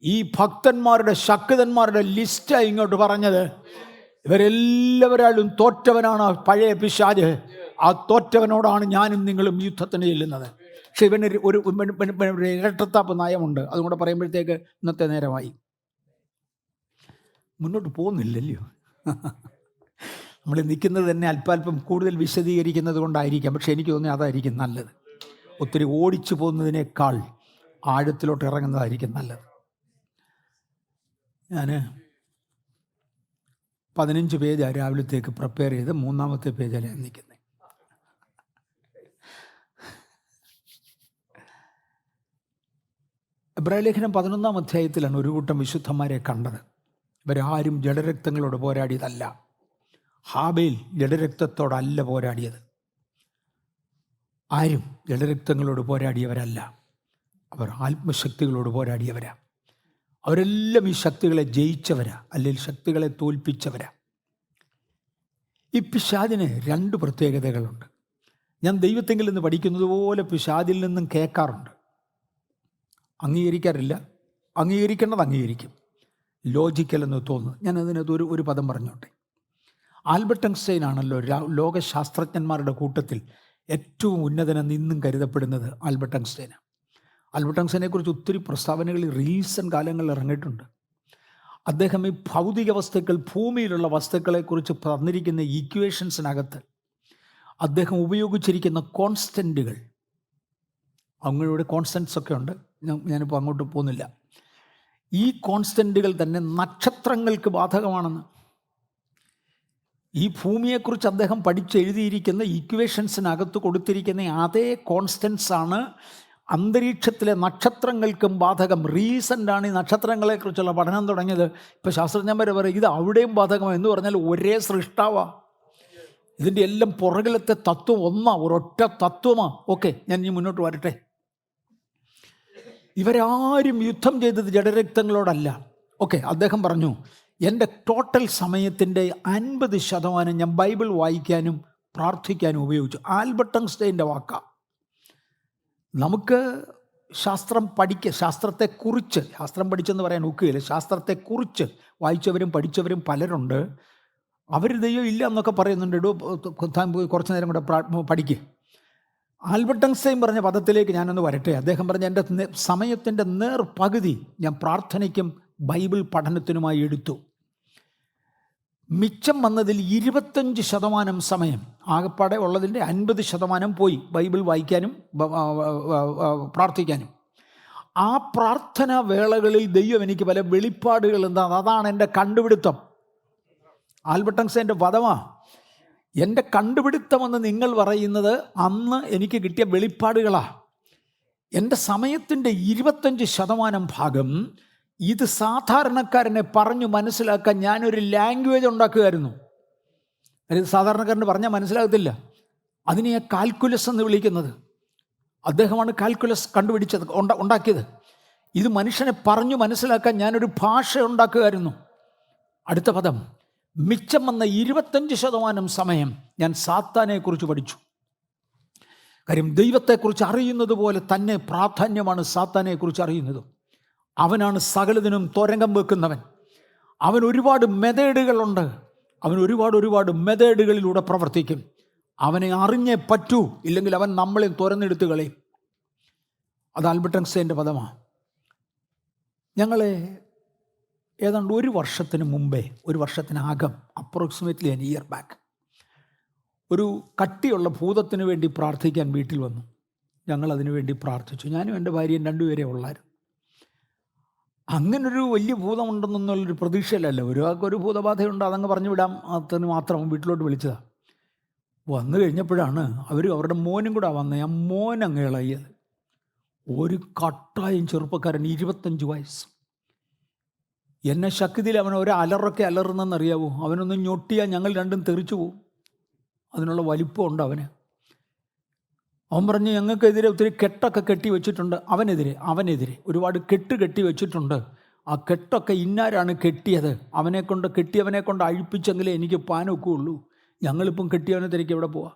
ഈ ഭക്തന്മാരുടെ ശക്തന്മാരുടെ ലിസ്റ്റാണ് ഇങ്ങോട്ട് പറഞ്ഞത്. ഇവരെല്ലാവരാലും തോറ്റവനാണ് പഴയ പിശാച്. ആ തോറ്റവനോടാണ് ഞാനും നിങ്ങളും യുദ്ധത്തിന് ചെല്ലുന്നത്. പക്ഷെ ഇവന് ഒരു ഇരട്ടത്താപ്പ് നയമുണ്ട്. അതും കൂടെ പറയുമ്പോഴത്തേക്ക് ഇന്നത്തെ നേരമായി. മുന്നോട്ട് പോകുന്നില്ലല്ലോ. നമ്മൾ നിൽക്കുന്നത് തന്നെ അല്പാൽപ്പം കൂടുതൽ വിശദീകരിക്കുന്നത് കൊണ്ടായിരിക്കാം. പക്ഷെ എനിക്ക് തോന്നി അതായിരിക്കും നല്ലത്. ഒത്തിരി ഓടിച്ചു പോകുന്നതിനേക്കാൾ ആഴത്തിലോട്ട് ഇറങ്ങുന്നതായിരിക്കും നല്ലത്. ഞാൻ 15 പേജാണ് രാവിലത്തേക്ക് പ്രിപ്പയർ ചെയ്ത്, 3-ാമത്തെ പേജിലാണ് ഞാൻ നിൽക്കുന്നത്. എബ്രായലേഖനം 11-ാം അധ്യായത്തിലാണ് ഒരു കൂട്ടം വിശുദ്ധന്മാരെ കണ്ടത്. ഇവരാരും ജഡരക്തങ്ങളോട് പോരാടിയതല്ല. ഹാബേൽ ജഡരക്തത്തോടല്ല പോരാടിയത്. ആരും ജഡരക്തങ്ങളോട് പോരാടിയവരല്ല. അവർ ആത്മശക്തികളോട് പോരാടിയവരാ. അവരെല്ലാം ഈ ശക്തികളെ ജയിച്ചവരാ, അല്ലെങ്കിൽ ശക്തികളെ തോൽപ്പിച്ചവരാ. ഈ പിശാചിന് 2 പ്രത്യേകതകളുണ്ട്. ഞാൻ ദൈവത്തെങ്കിൽ നിന്ന് പഠിക്കുന്നത് പോലെ പിശാചിൽ നിന്നും കേൾക്കാറുണ്ട്. അംഗീകരിക്കാറില്ല. അംഗീകരിക്കേണ്ടത് അംഗീകരിക്കും. ലോജിക്കൽ എന്ന് തോന്നുന്നു. ഞാൻ അതിനകത്ത് ഒരു പദം പറഞ്ഞോട്ടെ. ആൽബർട്ട് ഐൻസ്റ്റൈൻ ആണല്ലോ ലോകശാസ്ത്രജ്ഞന്മാരുടെ കൂട്ടത്തിൽ ഏറ്റവും ഉന്നതനെന്ന് ഇന്നും കരുതപ്പെടുന്നത് ആൽബർട്ട് ഐൻസ്റ്റൈനാണ്. ആൽബർട്ട് ഐൻസ്റ്റൈനെക്കുറിച്ച് ഒത്തിരി പ്രസ്താവനകൾ റീസെൻ്റ് കാലങ്ങളിൽ ഇറങ്ങിയിട്ടുണ്ട്. അദ്ദേഹം ഈ ഭൗതിക വസ്തുക്കൾ, ഭൂമിയിലുള്ള വസ്തുക്കളെക്കുറിച്ച് തന്നിരിക്കുന്ന ഈക്വേഷൻസിനകത്ത് അദ്ദേഹം ഉപയോഗിച്ചിരിക്കുന്ന കോൺസ്റ്റൻറ്റുകൾ, അങ്ങനെയുടെ കോൺസ്റ്റൻസ് ഒക്കെ ഉണ്ട്, ഞാനിപ്പോൾ അങ്ങോട്ട് പോകുന്നില്ല. ഈ കോൺസ്റ്റൻറ്റുകൾ തന്നെ നക്ഷത്രങ്ങൾക്ക് ബാധകമാണെന്ന്. ഈ ഭൂമിയെക്കുറിച്ച് അദ്ദേഹം പഠിച്ചെഴുതിയിരിക്കുന്ന ഈക്വേഷൻസിനകത്ത് കൊടുത്തിരിക്കുന്ന അതേ കോൺസ്റ്റൻസാണ് അന്തരീക്ഷത്തിലെ നക്ഷത്രങ്ങൾക്കും ബാധകം. റീസെൻ്റാണ് ഈ നക്ഷത്രങ്ങളെക്കുറിച്ചുള്ള പഠനം തുടങ്ങിയത്. ഇപ്പോൾ ശാസ്ത്രജ്ഞന്മാർ പറയും ഇത് അവിടെയും ബാധകമാണ് എന്ന് പറഞ്ഞാൽ ഒരേ സൃഷ്ടാവാണ്. ഇതിൻ്റെ എല്ലാം പുറകിലത്തെ തത്വം ഒരൊറ്റ തത്വമാണ്. ഓക്കെ, ഞാൻ ഇനി മുന്നോട്ട് വരട്ടെ. ഇവരാരും യുദ്ധം ചെയ്തത് ജഡരക്തങ്ങളോടല്ല. ഓക്കെ, അദ്ദേഹം പറഞ്ഞു എൻ്റെ ടോട്ടൽ സമയത്തിൻ്റെ 50% ഞാൻ ബൈബിൾ വായിക്കാനും പ്രാർത്ഥിക്കാനും ഉപയോഗിച്ചു. ആൽബർട്ട് ഐൻസ്റ്റൈൻ്റെ വാക്കാണ്. നമുക്ക് ശാസ്ത്രത്തെക്കുറിച്ച്, ശാസ്ത്രം പഠിച്ചെന്ന് പറയാൻ ഒക്കുകയില്ല, ശാസ്ത്രത്തെക്കുറിച്ച് വായിച്ചവരും പഠിച്ചവരും പലരുണ്ട്. അവർ ദൈവം ഇല്ല എന്നൊക്കെ പറയുന്നുണ്ട്. കുറച്ച് നേരം കൂടെ പഠിക്കുക. ആൽബർട്ട് ഐൻസ്റ്റൈൻ പറഞ്ഞ പദത്തിലേക്ക് ഞാനൊന്ന് വരട്ടെ. അദ്ദേഹം പറഞ്ഞ എൻ്റെ സമയത്തിൻ്റെ പകുതി ഞാൻ പ്രാർത്ഥനയ്ക്കും ബൈബിൾ പഠനത്തിനുമായി എടുത്തു. മിച്ചം വന്നതിൽ 25% സമയം, ആകപ്പാടെ ഉള്ളതിൻ്റെ 50% പോയി ബൈബിൾ വായിക്കാനും പ്രാർത്ഥിക്കാനും. ആ പ്രാർത്ഥന വേളകളിൽ ദൈവം എനിക്ക് പല വെളിപ്പാടുകൾ അതാണ് എൻ്റെ കണ്ടുപിടുത്തം. ആൽബർട്ട് ഐൻസ്റ്റൈൻ്റെ പദമാണ്. എൻ്റെ കണ്ടുപിടുത്തമെന്ന് നിങ്ങൾ പറയുന്നത് അന്ന് എനിക്ക് കിട്ടിയ വെളിപ്പാടുകളാണ്. എൻ്റെ സമയത്തിൻ്റെ 25% ഭാഗം ഇത് സാധാരണക്കാരനെ പറഞ്ഞു മനസ്സിലാക്കാൻ ഞാനൊരു ലാംഗ്വേജ് ഉണ്ടാക്കുകയായിരുന്നു. അത് സാധാരണക്കാരന് പറഞ്ഞാൽ മനസ്സിലാകത്തില്ല. അതിനെ കാൽക്കുലസ് എന്ന് വിളിക്കുന്നത്. അദ്ദേഹമാണ് കാൽക്കുലസ് കണ്ടുപിടിച്ചത്, ഉണ്ടാക്കിയത്. ഇത് മനുഷ്യനെ പറഞ്ഞു മനസ്സിലാക്കാൻ ഞാനൊരു ഭാഷ ഉണ്ടാക്കുകയായിരുന്നു. അടുത്ത പദം, മിച്ചം വന്ന 25% സമയം ഞാൻ സാത്താനെക്കുറിച്ച് പഠിച്ചു. കാര്യം ദൈവത്തെക്കുറിച്ച് അറിയുന്നത് പോലെ തന്നെ പ്രാധാന്യമാണ് സാത്താനെക്കുറിച്ച് അറിയുന്നത്. അവനാണ് സകലതിനും തുരങ്കം വെക്കുന്നവൻ. അവൻ ഒരുപാട് മെത്തേഡുകളുണ്ട്. അവൻ ഒരുപാട് മെത്തേഡുകളിലൂടെ പ്രവർത്തിക്കും. അവനെ അറിഞ്ഞേ പറ്റൂ, ഇല്ലെങ്കിൽ അവൻ നമ്മളെ തുരന്നെടുത്ത് കളയും. അത് ആൽബർട്ട് ഐൻസ്റ്റൈൻ്റെ പദമാണ്. ഞങ്ങളെ ഏതാണ്ട് 1 വർഷത്തിന് മുമ്പേ, 1 വർഷത്തിനകം, അപ്രോക്സിമേറ്റ്ലി an year back, ഒരു കട്ടിയുള്ള ഭൂതത്തിന് വേണ്ടി പ്രാർത്ഥിക്കാൻ വീട്ടിൽ വന്നു. ഞങ്ങൾ അതിനു വേണ്ടി പ്രാർത്ഥിച്ചു. ഞാനും എൻ്റെ ഭാര്യയും 2 പേരെ ഉള്ളായിരുന്നു. അങ്ങനൊരു വലിയ ഭൂതമുണ്ടെന്നുള്ളൊരു പ്രതീക്ഷയിലല്ല. ഒരാൾക്കൊരു ഭൂതബാധയുണ്ട്, അതങ്ങ് പറഞ്ഞു വിടാം, അതിന് മാത്രം വീട്ടിലോട്ട് വിളിച്ചതാണ്. വന്നു കഴിഞ്ഞപ്പോഴാണ് അവരുടെ മോനും കൂടെ വന്നത്. ആ മോൻ അങ്ങ് ഇളകിയത്. ഒരു കട്ടായും ചെറുപ്പക്കാരൻ, 25 വയസ്സ്. എന്നെ ശക്തിയിൽ അവൻ ഒരു അലറൊക്കെ അലറുന്നെന്നറിയാവോ? അവനൊന്ന് ഞൊട്ടിയാൽ ഞങ്ങൾ രണ്ടും തെറിച്ചു പോവും. അതിനുള്ള വലിപ്പമുണ്ട് അവന്. അവൻ പറഞ്ഞ് ഞങ്ങൾക്കെതിരെ ഒത്തിരി കെട്ടൊക്കെ കെട്ടി വെച്ചിട്ടുണ്ട്. അവനെതിരെ ഒരുപാട് കെട്ടി വെച്ചിട്ടുണ്ട്. ആ കെട്ടൊക്കെ ഇന്നാരാണ് കെട്ടിയത്? കെട്ടിയവനെ കൊണ്ട് അഴിപ്പിച്ചെങ്കിലേ എനിക്ക് പാനൊക്കെ ഉള്ളൂ. ഞങ്ങളിപ്പം കെട്ടിയവനെ തിരക്കി എവിടെ പോവാ?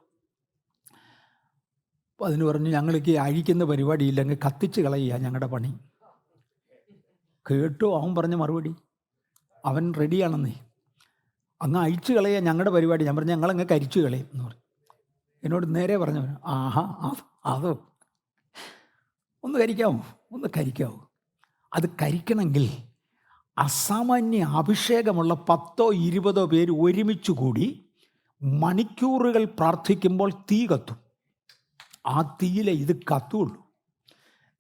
അപ്പോൾ അതിന് പറഞ്ഞു, ഞങ്ങൾക്ക് അഴിക്കുന്ന പരിപാടിയില്ലെങ്കിൽ കത്തിച്ച് കളയുക ഞങ്ങളുടെ പണി. കേട്ടോ അവൻ പറഞ്ഞ മറുപടി? അവൻ റെഡിയാണെന്നേ. അങ്ങ് അഴിച്ചു കളയുക ഞങ്ങളുടെ പരിപാടി. ഞാൻ പറഞ്ഞു ഞങ്ങളങ്ങ് കരിച്ചു കളയും എന്ന് പറഞ്ഞു. എന്നോട് നേരെ പറഞ്ഞവൻ, ആഹാ അതോ, ഒന്ന് കരിക്കാവോ? അത് കരിക്കണമെങ്കിൽ അസാമാന്യ അഭിഷേകമുള്ള 10-20 പേര് ഒരുമിച്ച് കൂടി മണിക്കൂറുകൾ പ്രാർത്ഥിക്കുമ്പോൾ തീ കത്തും. ആ തീയിലെ ഇത് കത്തുള്ളൂ.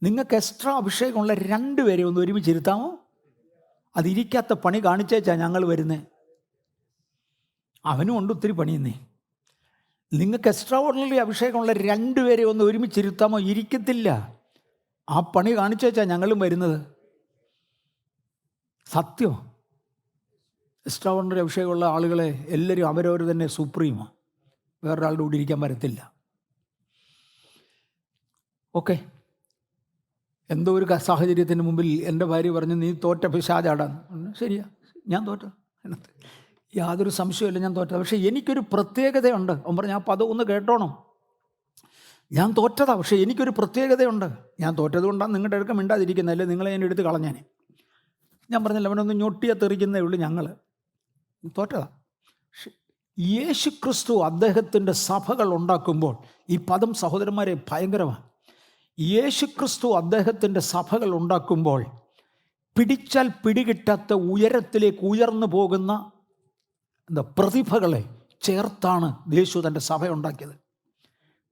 നിങ്ങൾക്ക് എക്സ്ട്രാ അഭിഷേകമുള്ള 2 പേരെ ഒന്ന് ഒരുമിച്ചിരുത്താമോ? അതിരിക്കാത്ത പണി കാണിച്ചേച്ചാ ഞങ്ങൾ വരുന്നേ. അവനും ഉണ്ട് ഒത്തിരി പണിയുന്നേ. നിങ്ങൾക്ക് എക്സ്ട്രാ ഓർഡിനറി അഭിഷേകമുള്ള 2 പേരെ ഒന്ന് ഒരുമിച്ചിരുത്താമോ? ഇരിക്കത്തില്ല. ആ പണി കാണിച്ചേച്ചാ ഞങ്ങളും വരുന്നത്. സത്യം. എക്സ്ട്രാ ഓർഡിനറി അഭിഷേകമുള്ള ആളുകളെ എല്ലാവരും അവരവർ തന്നെ സുപ്രീമാണ്. വേറൊരാളുടെ കൂടെ ഇരിക്കാൻ പറ്റത്തില്ല. ഓക്കെ. എന്തോ ഒരു സാഹചര്യത്തിന് മുമ്പിൽ എൻ്റെ ഭാര്യ പറഞ്ഞു, നീ തോറ്റ പിശാചാടാൻ. ശരിയാ, ഞാൻ തോറ്റ, യാതൊരു സംശയമില്ല, ഞാൻ തോറ്റ. പക്ഷേ എനിക്കൊരു പ്രത്യേകതയുണ്ട്. അവൻ പറഞ്ഞു, ആ പദം ഒന്ന് കേട്ടോണം. ഞാൻ തോറ്റതാ, പക്ഷേ എനിക്കൊരു പ്രത്യേകതയുണ്ട്. ഞാൻ തോറ്റത് കൊണ്ടാണ് നിങ്ങളുടെ അടുക്ക മിണ്ടാതിരിക്കുന്നത്, അല്ലേ നിങ്ങളെ ഞാൻ എടുത്ത് കളഞ്ഞാനെ. ഞാൻ പറഞ്ഞില്ല, അവനൊന്ന് ഞൊട്ടിയെ തെറിക്കുന്നേ ഉള്ളൂ. ഞങ്ങൾ തോറ്റതാ. യേശു ക്രിസ്തു അദ്ദേഹത്തിൻ്റെ സഭകൾ ഉണ്ടാക്കുമ്പോൾ, ഈ പദം സഹോദരന്മാരെ ഭയങ്കരമാണ്. യേശു ക്രിസ്തു അദ്ദേഹത്തിൻ്റെ സഭകൾ ഉണ്ടാക്കുമ്പോൾ പിടിച്ചാൽ പിടികിട്ടാത്ത ഉയരത്തിലേക്ക് ഉയർന്നു പോകുന്ന പ്രതിഭകളെ ചേർത്താണ് യേശു തൻ്റെ സഭ ഉണ്ടാക്കിയത്.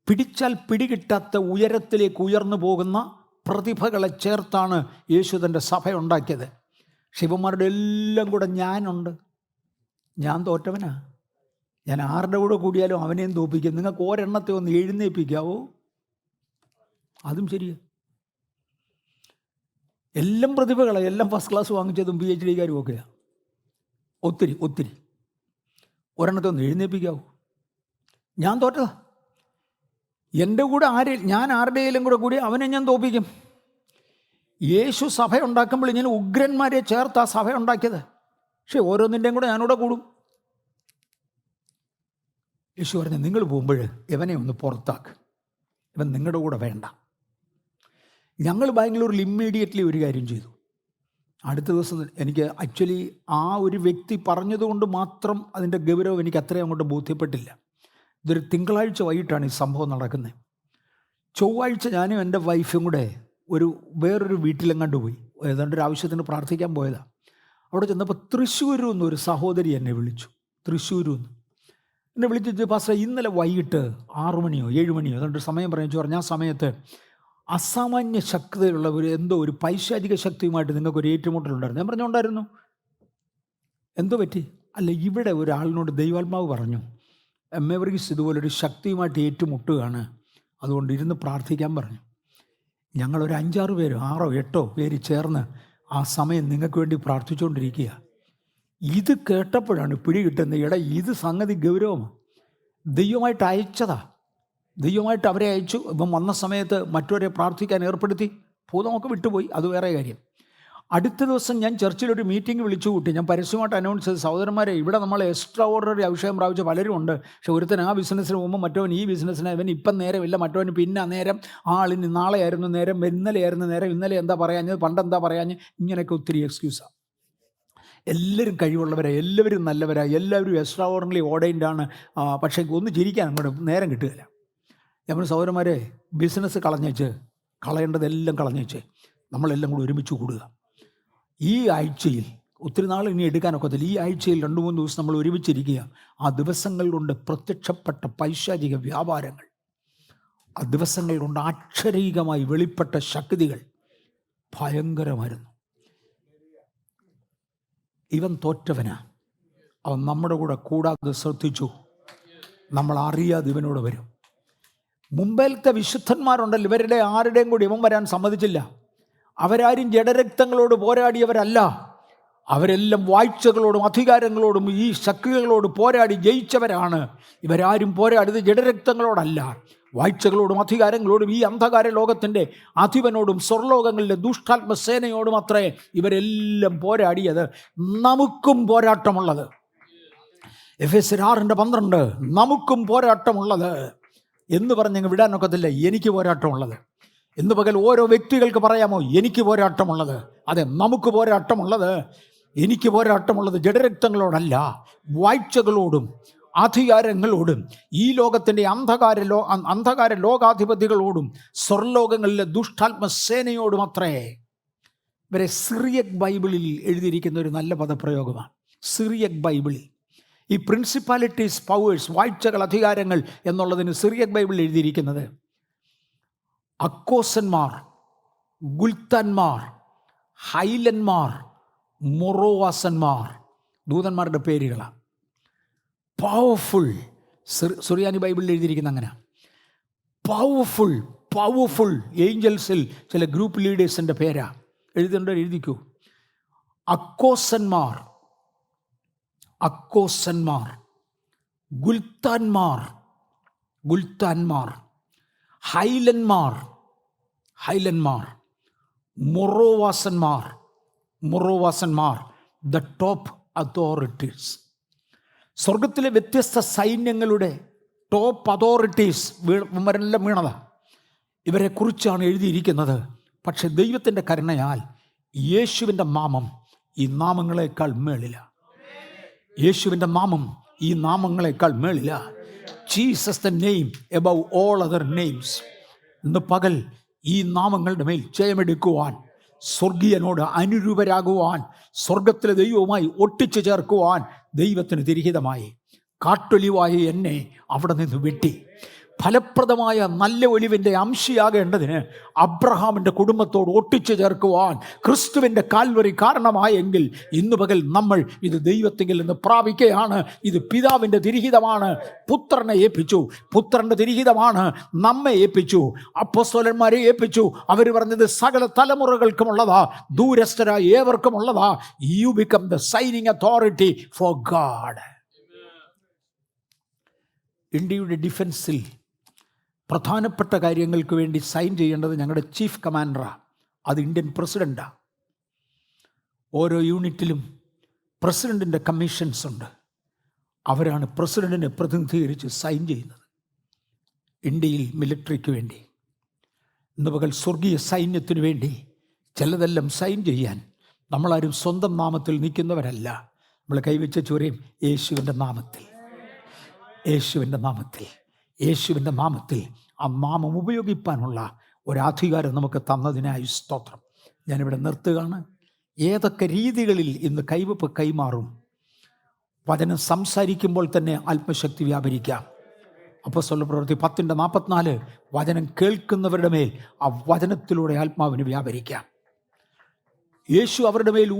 പിടിച്ചാൽ പിടികിട്ടാത്ത ഉയരത്തിലേക്ക് ഉയർന്നു പോകുന്ന പ്രതിഭകളെ ചേർത്താണ് യേശു തൻ്റെ സഭ ഉണ്ടാക്കിയത്. ശിവന്മാരുടെ എല്ലാം കൂടെ ഞാനുണ്ട്. ഞാൻ തോറ്റവനാ. ഞാൻ ആരുടെ കൂടെ കൂടിയാലും അവനെയും തോപ്പിക്കും. നിങ്ങൾക്ക് ഒരെണ്ണത്തെ ഒന്ന് എഴുന്നേൽപ്പിക്കാവോ? അതും ശരിയാ. എല്ലാം പ്രതിഭകളെ, എല്ലാം ഫസ്റ്റ് ക്ലാസ് വാങ്ങിച്ചതും PhD കാരും ഒക്കെയാണ്. ഒത്തിരി ഒത്തിരി. ഒരെണ്ണത്തെ ഒന്ന് എഴുന്നേൽപ്പിക്കാവോ? ഞാൻ തോറ്റതാ. എൻ്റെ കൂടെ ഞാൻ ആരുടെയെങ്കിലും കൂടി അവനെ ഞാൻ തോപ്പിക്കും. യേശു സഭ ഉണ്ടാക്കുമ്പോൾ ഇങ്ങനെ ഉഗ്രന്മാരെ ചേർത്ത് ആ സഭ ഉണ്ടാക്കിയത്. പക്ഷെ ഓരോന്നിൻ്റെയും കൂടെ ഞാനിവിടെ കൂടും. യേശു പറഞ്ഞു, നിങ്ങൾ പോകുമ്പോൾ ഇവനെ ഒന്ന് പുറത്താക്ക്, ഇവൻ നിങ്ങളുടെ കൂടെ വേണ്ട. ഞങ്ങൾ ബാംഗ്ലൂരിൽ ഇമ്മീഡിയറ്റ്ലി ഒരു കാര്യം ചെയ്തു. അടുത്ത ദിവസം എനിക്ക് ആക്ച്വലി ആ ഒരു വ്യക്തി പറഞ്ഞതുകൊണ്ട് മാത്രം അതിൻ്റെ ഗൗരവം എനിക്ക് അത്രയും അങ്ങോട്ട് ബോധ്യപ്പെട്ടില്ല. ഇതൊരു തിങ്കളാഴ്ച വൈകിട്ടാണ് ഈ സംഭവം നടക്കുന്നത്. ചൊവ്വാഴ്ച ഞാനും എൻ്റെ വൈഫും കൂടെ വേറൊരു വീട്ടിലെങ്ങാണ്ട് പോയി. ഏതാണ്ട് ഒരു ആവശ്യത്തിന് പ്രാർത്ഥിക്കാൻ പോയതാണ്. അവിടെ ചെന്നപ്പോൾ തൃശ്ശൂരിൽ നിന്ന് ഒരു സഹോദരി എന്നെ വിളിച്ചു. തൃശ്ശൂരിൽ നിന്ന് എന്നെ വിളിച്ചിട്ട്, പാസ്റ്റർ ഇന്നലെ വൈകിട്ട് 6 മണിയോ 7 മണിയോ അതുകൊണ്ട് സമയം പറഞ്ഞു. ആ സമയത്ത് അസാമാന്യ ശക്തിയുള്ള ഒരു പൈശാചിക ശക്തിയുമായിട്ട് നിങ്ങൾക്കൊരു ഏറ്റുമുട്ടലുണ്ടായിരുന്നു. ഞാൻ പറഞ്ഞുകൊണ്ടായിരുന്നു. എന്തോ പറ്റി? അല്ല, ഇവിടെ ഒരാളിനോട് ദൈവാത്മാവ് പറഞ്ഞു, എമ്മേവർഗീസ് ഇതുപോലൊരു ശക്തിയുമായിട്ട് ഏറ്റുമുട്ടുകയാണ്, അതുകൊണ്ട് ഇരുന്ന് പ്രാർത്ഥിക്കാൻ പറഞ്ഞു. ഞങ്ങളൊരു 5-6 പേരോ 6 8 പേര് ചേർന്ന് ആ സമയം നിങ്ങൾക്ക് വേണ്ടി പ്രാർത്ഥിച്ചുകൊണ്ടിരിക്കുക. ഇത് കേട്ടപ്പോഴാണ് പിടി കിട്ടുന്നത്. ഇത് സംഗതി ഗൗരവമാണ്. ദൈവമായിട്ട് അയച്ചതാ. ദൈവമായിട്ട് അവരെ അയച്ചു. ഇപ്പം വന്ന സമയത്ത് മറ്റവരെ പ്രാർത്ഥിക്കാൻ ഏർപ്പെടുത്തി. ഭൂതമൊക്കെ വിട്ടുപോയി, അത് വേറെ കാര്യം. അടുത്ത ദിവസം ഞാൻ ചർച്ചിലൊരു മീറ്റിംഗ് വിളിച്ചു കൂട്ടി. ഞാൻ പരസ്യമായിട്ട് അനൗൺസ് ചെയ്ത്, സഹോദരന്മാരെ, ഇവിടെ നമ്മൾ എക്സ്ട്രാ ഓർഡിനറി അഭിഷേകം പ്രാപിച്ച പലരും ഉണ്ട്. പക്ഷെ ഒരുത്തൻ ആ ബിസിനസ്സിന് പോകുമ്പോൾ മറ്റവൻ ഈ ബിസിനസ്സിന്, ഇവൻ ഇപ്പം നേരമില്ല, മറ്റവന് പിന്നെ നേരം, ആളിന് നാളെയായിരുന്നു നേരം, ഇന്നലെയായിരുന്നു നേരം, ഇന്നലെ എന്താ പറയാഞ്ഞത്, പണ്ടെന്താ പറയാഞ്ഞ്, ഇങ്ങനെയൊക്കെ ഒത്തിരി എക്സ്ക്യൂസാണ്. എല്ലാവരും കഴിവുള്ളവരാണ്, എല്ലാവരും നല്ലവരാണ്, എല്ലാവരും എക്സ്ട്രാ ഓർഡിനറി ഓർഡൈൻഡാണ്. പക്ഷേ ഒന്ന് ചിരിക്കാൻ അങ്ങോട്ട് നേരം കിട്ടുകയില്ല. നമ്മൾ സഹോദരന്മാരെ, ബിസിനസ് കളയേണ്ടതെല്ലാം കളഞ്ഞേച്ച് നമ്മളെല്ലാം കൂടി ഒരുമിച്ച് കൂടുക. ഈ ആഴ്ചയിൽ ഒത്തിരി നാൾ ഇനി എടുക്കാനൊക്കത്തില്ല. ഈ ആഴ്ചയിൽ 2-3 ദിവസം നമ്മൾ ഒരുമിച്ചിരിക്കുക. ആ ദിവസങ്ങൾ കൊണ്ട് പ്രത്യക്ഷപ്പെട്ട പൈശാചിക വ്യാപാരങ്ങൾ, ആ ദിവസങ്ങൾ കൊണ്ട് അക്ഷരീകമായി വെളിപ്പെട്ട ശക്തികൾ ഭയങ്കരമായിരുന്നു. ഇവൻ തോറ്റവനാ. അവൻ നമ്മുടെ കൂടെ കൂടാതെ ശ്രദ്ധിച്ചു. നമ്മൾ അറിയാതെ ഇവനോട് വരും. മുമ്പിലത്തെ വിശുദ്ധന്മാരുണ്ടല്ലോ, ഇവരുടെ ആരുടെയും കൂടി ഇവൻ വരാൻ സമ്മതിച്ചില്ല. അവരാരും ജഡരക്തങ്ങളോട് പോരാടിയവരല്ല. അവരെല്ലാം വാഴ്ചകളോടും അധികാരങ്ങളോടും ഈ ശക്തികളോട് പോരാടി ജയിച്ചവരാണ്. ഇവരാരും പോരാടിയത് ജഡരക്തങ്ങളോടല്ല, വാഴ്ചകളോടും അധികാരങ്ങളോടും ഈ അന്ധകാര ലോകത്തിൻ്റെ അധിപനോടും സ്വർലോകങ്ങളിലെ ദുഷ്ടാത്മസേനയോടും അത്രേ ഇവരെല്ലാം പോരാടിയത്. നമുക്കും പോരാട്ടമുള്ളത്. എഫെസ്യർ 6:12 നമുക്കും പോരാട്ടമുള്ളത് എന്ന് പറഞ്ഞങ്ങ് വിടാനൊക്കത്തില്ല. എനിക്ക് പോരാട്ടമുള്ളത് എന്ന് പകൽ ഓരോ വ്യക്തികൾക്ക് പറയാമോ? എനിക്ക് പോരാട്ടമുള്ളത്. അതെ, നമുക്ക് പോരാട്ടമുള്ളത്. എനിക്ക് പോരാട്ടമുള്ളത് ജഡരക്തങ്ങളോടല്ല, വാഴ്ചകളോടും അധികാരങ്ങളോടും ഈ ലോകത്തിൻ്റെ അന്ധകാര ലോകാധിപതികളോടും സ്വർലോകങ്ങളിലെ ദുഷ്ടാത്മസേനയോടും അത്രേ. ഇവരെ സിറിയക് ബൈബിളിൽ എഴുതിയിരിക്കുന്ന ഒരു നല്ല പദപ്രയോഗമാണ്. സിറിയക് ബൈബിളിൽ ഈ പ്രിൻസിപ്പാലിറ്റീസ്, പവേഴ്സ്, വാഴ്ചകൾ, അധികാരങ്ങൾ എന്നുള്ളതിന് സിറിയക് ബൈബിളിൽ എഴുതിയിരിക്കുന്നത് അക്കോസന്മാർ, ഗുൽത്താന്മാർ, ഹൈലന്മാർ, മൊറോവാസന്മാർ, ദൂതന്മാരുടെ പേരുകളാണ്. പവർഫുൾ. സുറിയാനി ബൈബിളിൽ എഴുതിയിരിക്കുന്ന അങ്ങനെ പവർഫുൾ ഏഞ്ചൽസിൽ ചില ഗ്രൂപ്പ് ലീഡേഴ്സിൻ്റെ പേരാ എഴുതേണ്ടവർ എഴുതിക്കൂ. അക്കോസന്മാർ, ഗുൽത്താന്മാർ, ഹൈലന്മാർ, മൊറോവാസന്മാർ, ദ ടോപ്പ് അതോറിറ്റീസ്. സ്വർഗത്തിലെ വ്യത്യസ്ത സൈന്യങ്ങളുടെ ടോപ്പ് അതോറിറ്റീസ് ഇവരെല്ലാം വീണതാ. ഇവരെക്കുറിച്ചാണ് എഴുതിയിരിക്കുന്നത്. പക്ഷെ ദൈവത്തിൻ്റെ കരുണയാൽ യേശുവിൻ്റെ നാമം ഈ നാമങ്ങളെക്കാൾ മേളില. യേശുവിൻ്റെ നാമം ഈ നാമങ്ങളെക്കാൾ മേളില. Jesus the name above all other names. ഇന്ന് പകൽ ഈ നാമങ്ങളുടെ മേൽ ജയമെടുക്കുവാൻ, സ്വർഗീയനോട് അനുരൂപരാകുവാൻ, സ്വർഗത്തിലെ ദൈവവുമായി ഒട്ടിച്ചു ചേർക്കുവാൻ ദൈവത്തിന് തിരിഹിതമായി. കാട്ടൊലിവായ എന്നെ അവിടെ നിന്ന് വെട്ടി ഫലപ്രദമായ നല്ല ഒലിവിൻ്റെ അംശിയാകേണ്ടതിന് അബ്രഹാമിൻ്റെ കുടുംബത്തോട് ഒട്ടിച്ചു ചേർക്കുവാൻ ക്രിസ്തുവിൻ്റെ കാൽവരി കാരണമായെങ്കിൽ ഇന്നു പകൽ നമ്മൾ ഇത് ദൈവത്തിങ്കിൽ നിന്ന് പ്രാപിക്കുകയാണ്. ഇത് പിതാവിൻ്റെ തിരിഹിതമാണ്. പുത്രനെ ഏൽപ്പിച്ചു, പുത്രൻ്റെ തിരിഹിതമാണ്. നമ്മെ ഏൽപ്പിച്ചു, അപ്പോസ്തലന്മാരെ ഏൽപ്പിച്ചു. അവർ പറഞ്ഞത് സകല തലമുറകൾക്കുമുള്ളതാ, ദൂരസ്ഥരായ ഏവർക്കുമുള്ളതാ. You become the signing authority for God. ഇന്ത്യയുടെ ഡിഫൻസിൽ പ്രധാനപ്പെട്ട കാര്യങ്ങൾക്ക് വേണ്ടി സൈൻ ചെയ്യേണ്ടത് ഞങ്ങളുടെ ചീഫ് കമാൻഡറാണ്. അത് ഇന്ത്യൻ പ്രസിഡൻ്റാണ്. ഓരോ യൂണിറ്റിലും പ്രസിഡൻറ്റിൻ്റെ കമ്മീഷൻസ് ഉണ്ട്. അവരാണ് പ്രസിഡൻറ്റിനെ പ്രതിനിധീകരിച്ച് സൈൻ ചെയ്യുന്നത് ഇന്ത്യയിൽ മിലിറ്ററിക്ക് വേണ്ടി. ഇന്ന് പകൽ സ്വർഗീയ സൈന്യത്തിന് വേണ്ടി ചിലതെല്ലാം സൈൻ ചെയ്യാൻ നമ്മളാരും സ്വന്തം നാമത്തിൽ നിൽക്കുന്നവരല്ല. നമ്മൾ കൈവച്ച ചൊരയും യേശുവിൻ്റെ നാമത്തിൽ, യേശുവിൻ്റെ നാമത്തിൽ, യേശുവിൻ്റെ നാമത്തിൽ ആ നാമം ഉപയോഗിക്കാനുള്ള ഒരധികാരം നമുക്ക് തന്നതിനായി സ്തോത്രം. ഞാനിവിടെ നിർത്തുകയാണ്. ഏതൊക്കെ രീതികളിൽ ഇന്ന് കൈവപ്പ് കൈമാറും? വചനം സംസാരിക്കുമ്പോൾ തന്നെ ആത്മശക്തി വ്യാപരിക്കാം. അപ്പോസ്തല പ്രവൃത്തി 10:44 വചനം കേൾക്കുന്നവരുടെ മേൽ ആ വചനത്തിലൂടെ ആത്മാവിന് വ്യാപരിക്കാം. യേശു അവരുടെ മേൽ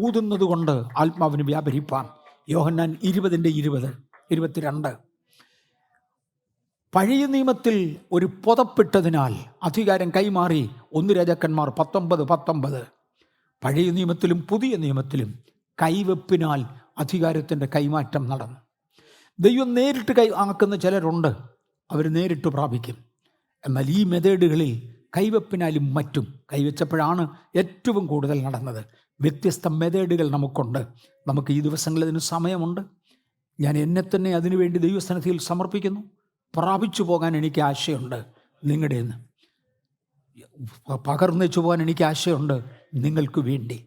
ഊതുന്നത് കൊണ്ട് ആത്മാവിന് വ്യാപരിപ്പാം. യോഹന്നാൻ 20:22. പഴയ നിയമത്തിൽ ഒരു പുതപ്പിട്ടതിനാൽ അധികാരം കൈമാറി 1 രാജാക്കന്മാർ 19:19. പഴയ നിയമത്തിലും പുതിയ നിയമത്തിലും കൈവെപ്പിനാൽ അധികാരത്തിൻ്റെ കൈമാറ്റം നടന്നു. ദൈവം നേരിട്ട് ആക്കുന്ന ചിലരുണ്ട്, അവർ നേരിട്ട് പ്രാപിക്കും. എന്നാൽ ഈ മെത്തേഡുകളിൽ കൈവെപ്പിനാലും മറ്റും കൈവച്ചപ്പോഴാണ് ഏറ്റവും കൂടുതൽ നടന്നത്. വ്യത്യസ്ത മെത്തേഡുകൾ നമുക്കുണ്ട്. നമുക്ക് ഈ ദിവസങ്ങളിൽ അതിന് സമയമുണ്ട്. ഞാൻ എന്നെ തന്നെ അതിനുവേണ്ടി ദൈവസന്നിധിയിൽ സമർപ്പിക്കുന്നു. പ്രാപിച്ചു പോകാൻ എനിക്ക് ആശയുണ്ട്. നിങ്ങളുടെ പകർന്നു പോകാൻ എനിക്ക് ആശയുണ്ട് നിങ്ങൾക്ക് വേണ്ടി.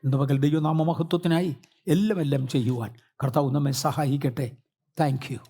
ഇന്ന് പകൽ ദൈവനാമ മഹത്വത്തിനായി എല്ലാം ചെയ്യുവാൻ കർത്താവ് നമ്മെ സഹായിക്കട്ടെ. Thank you.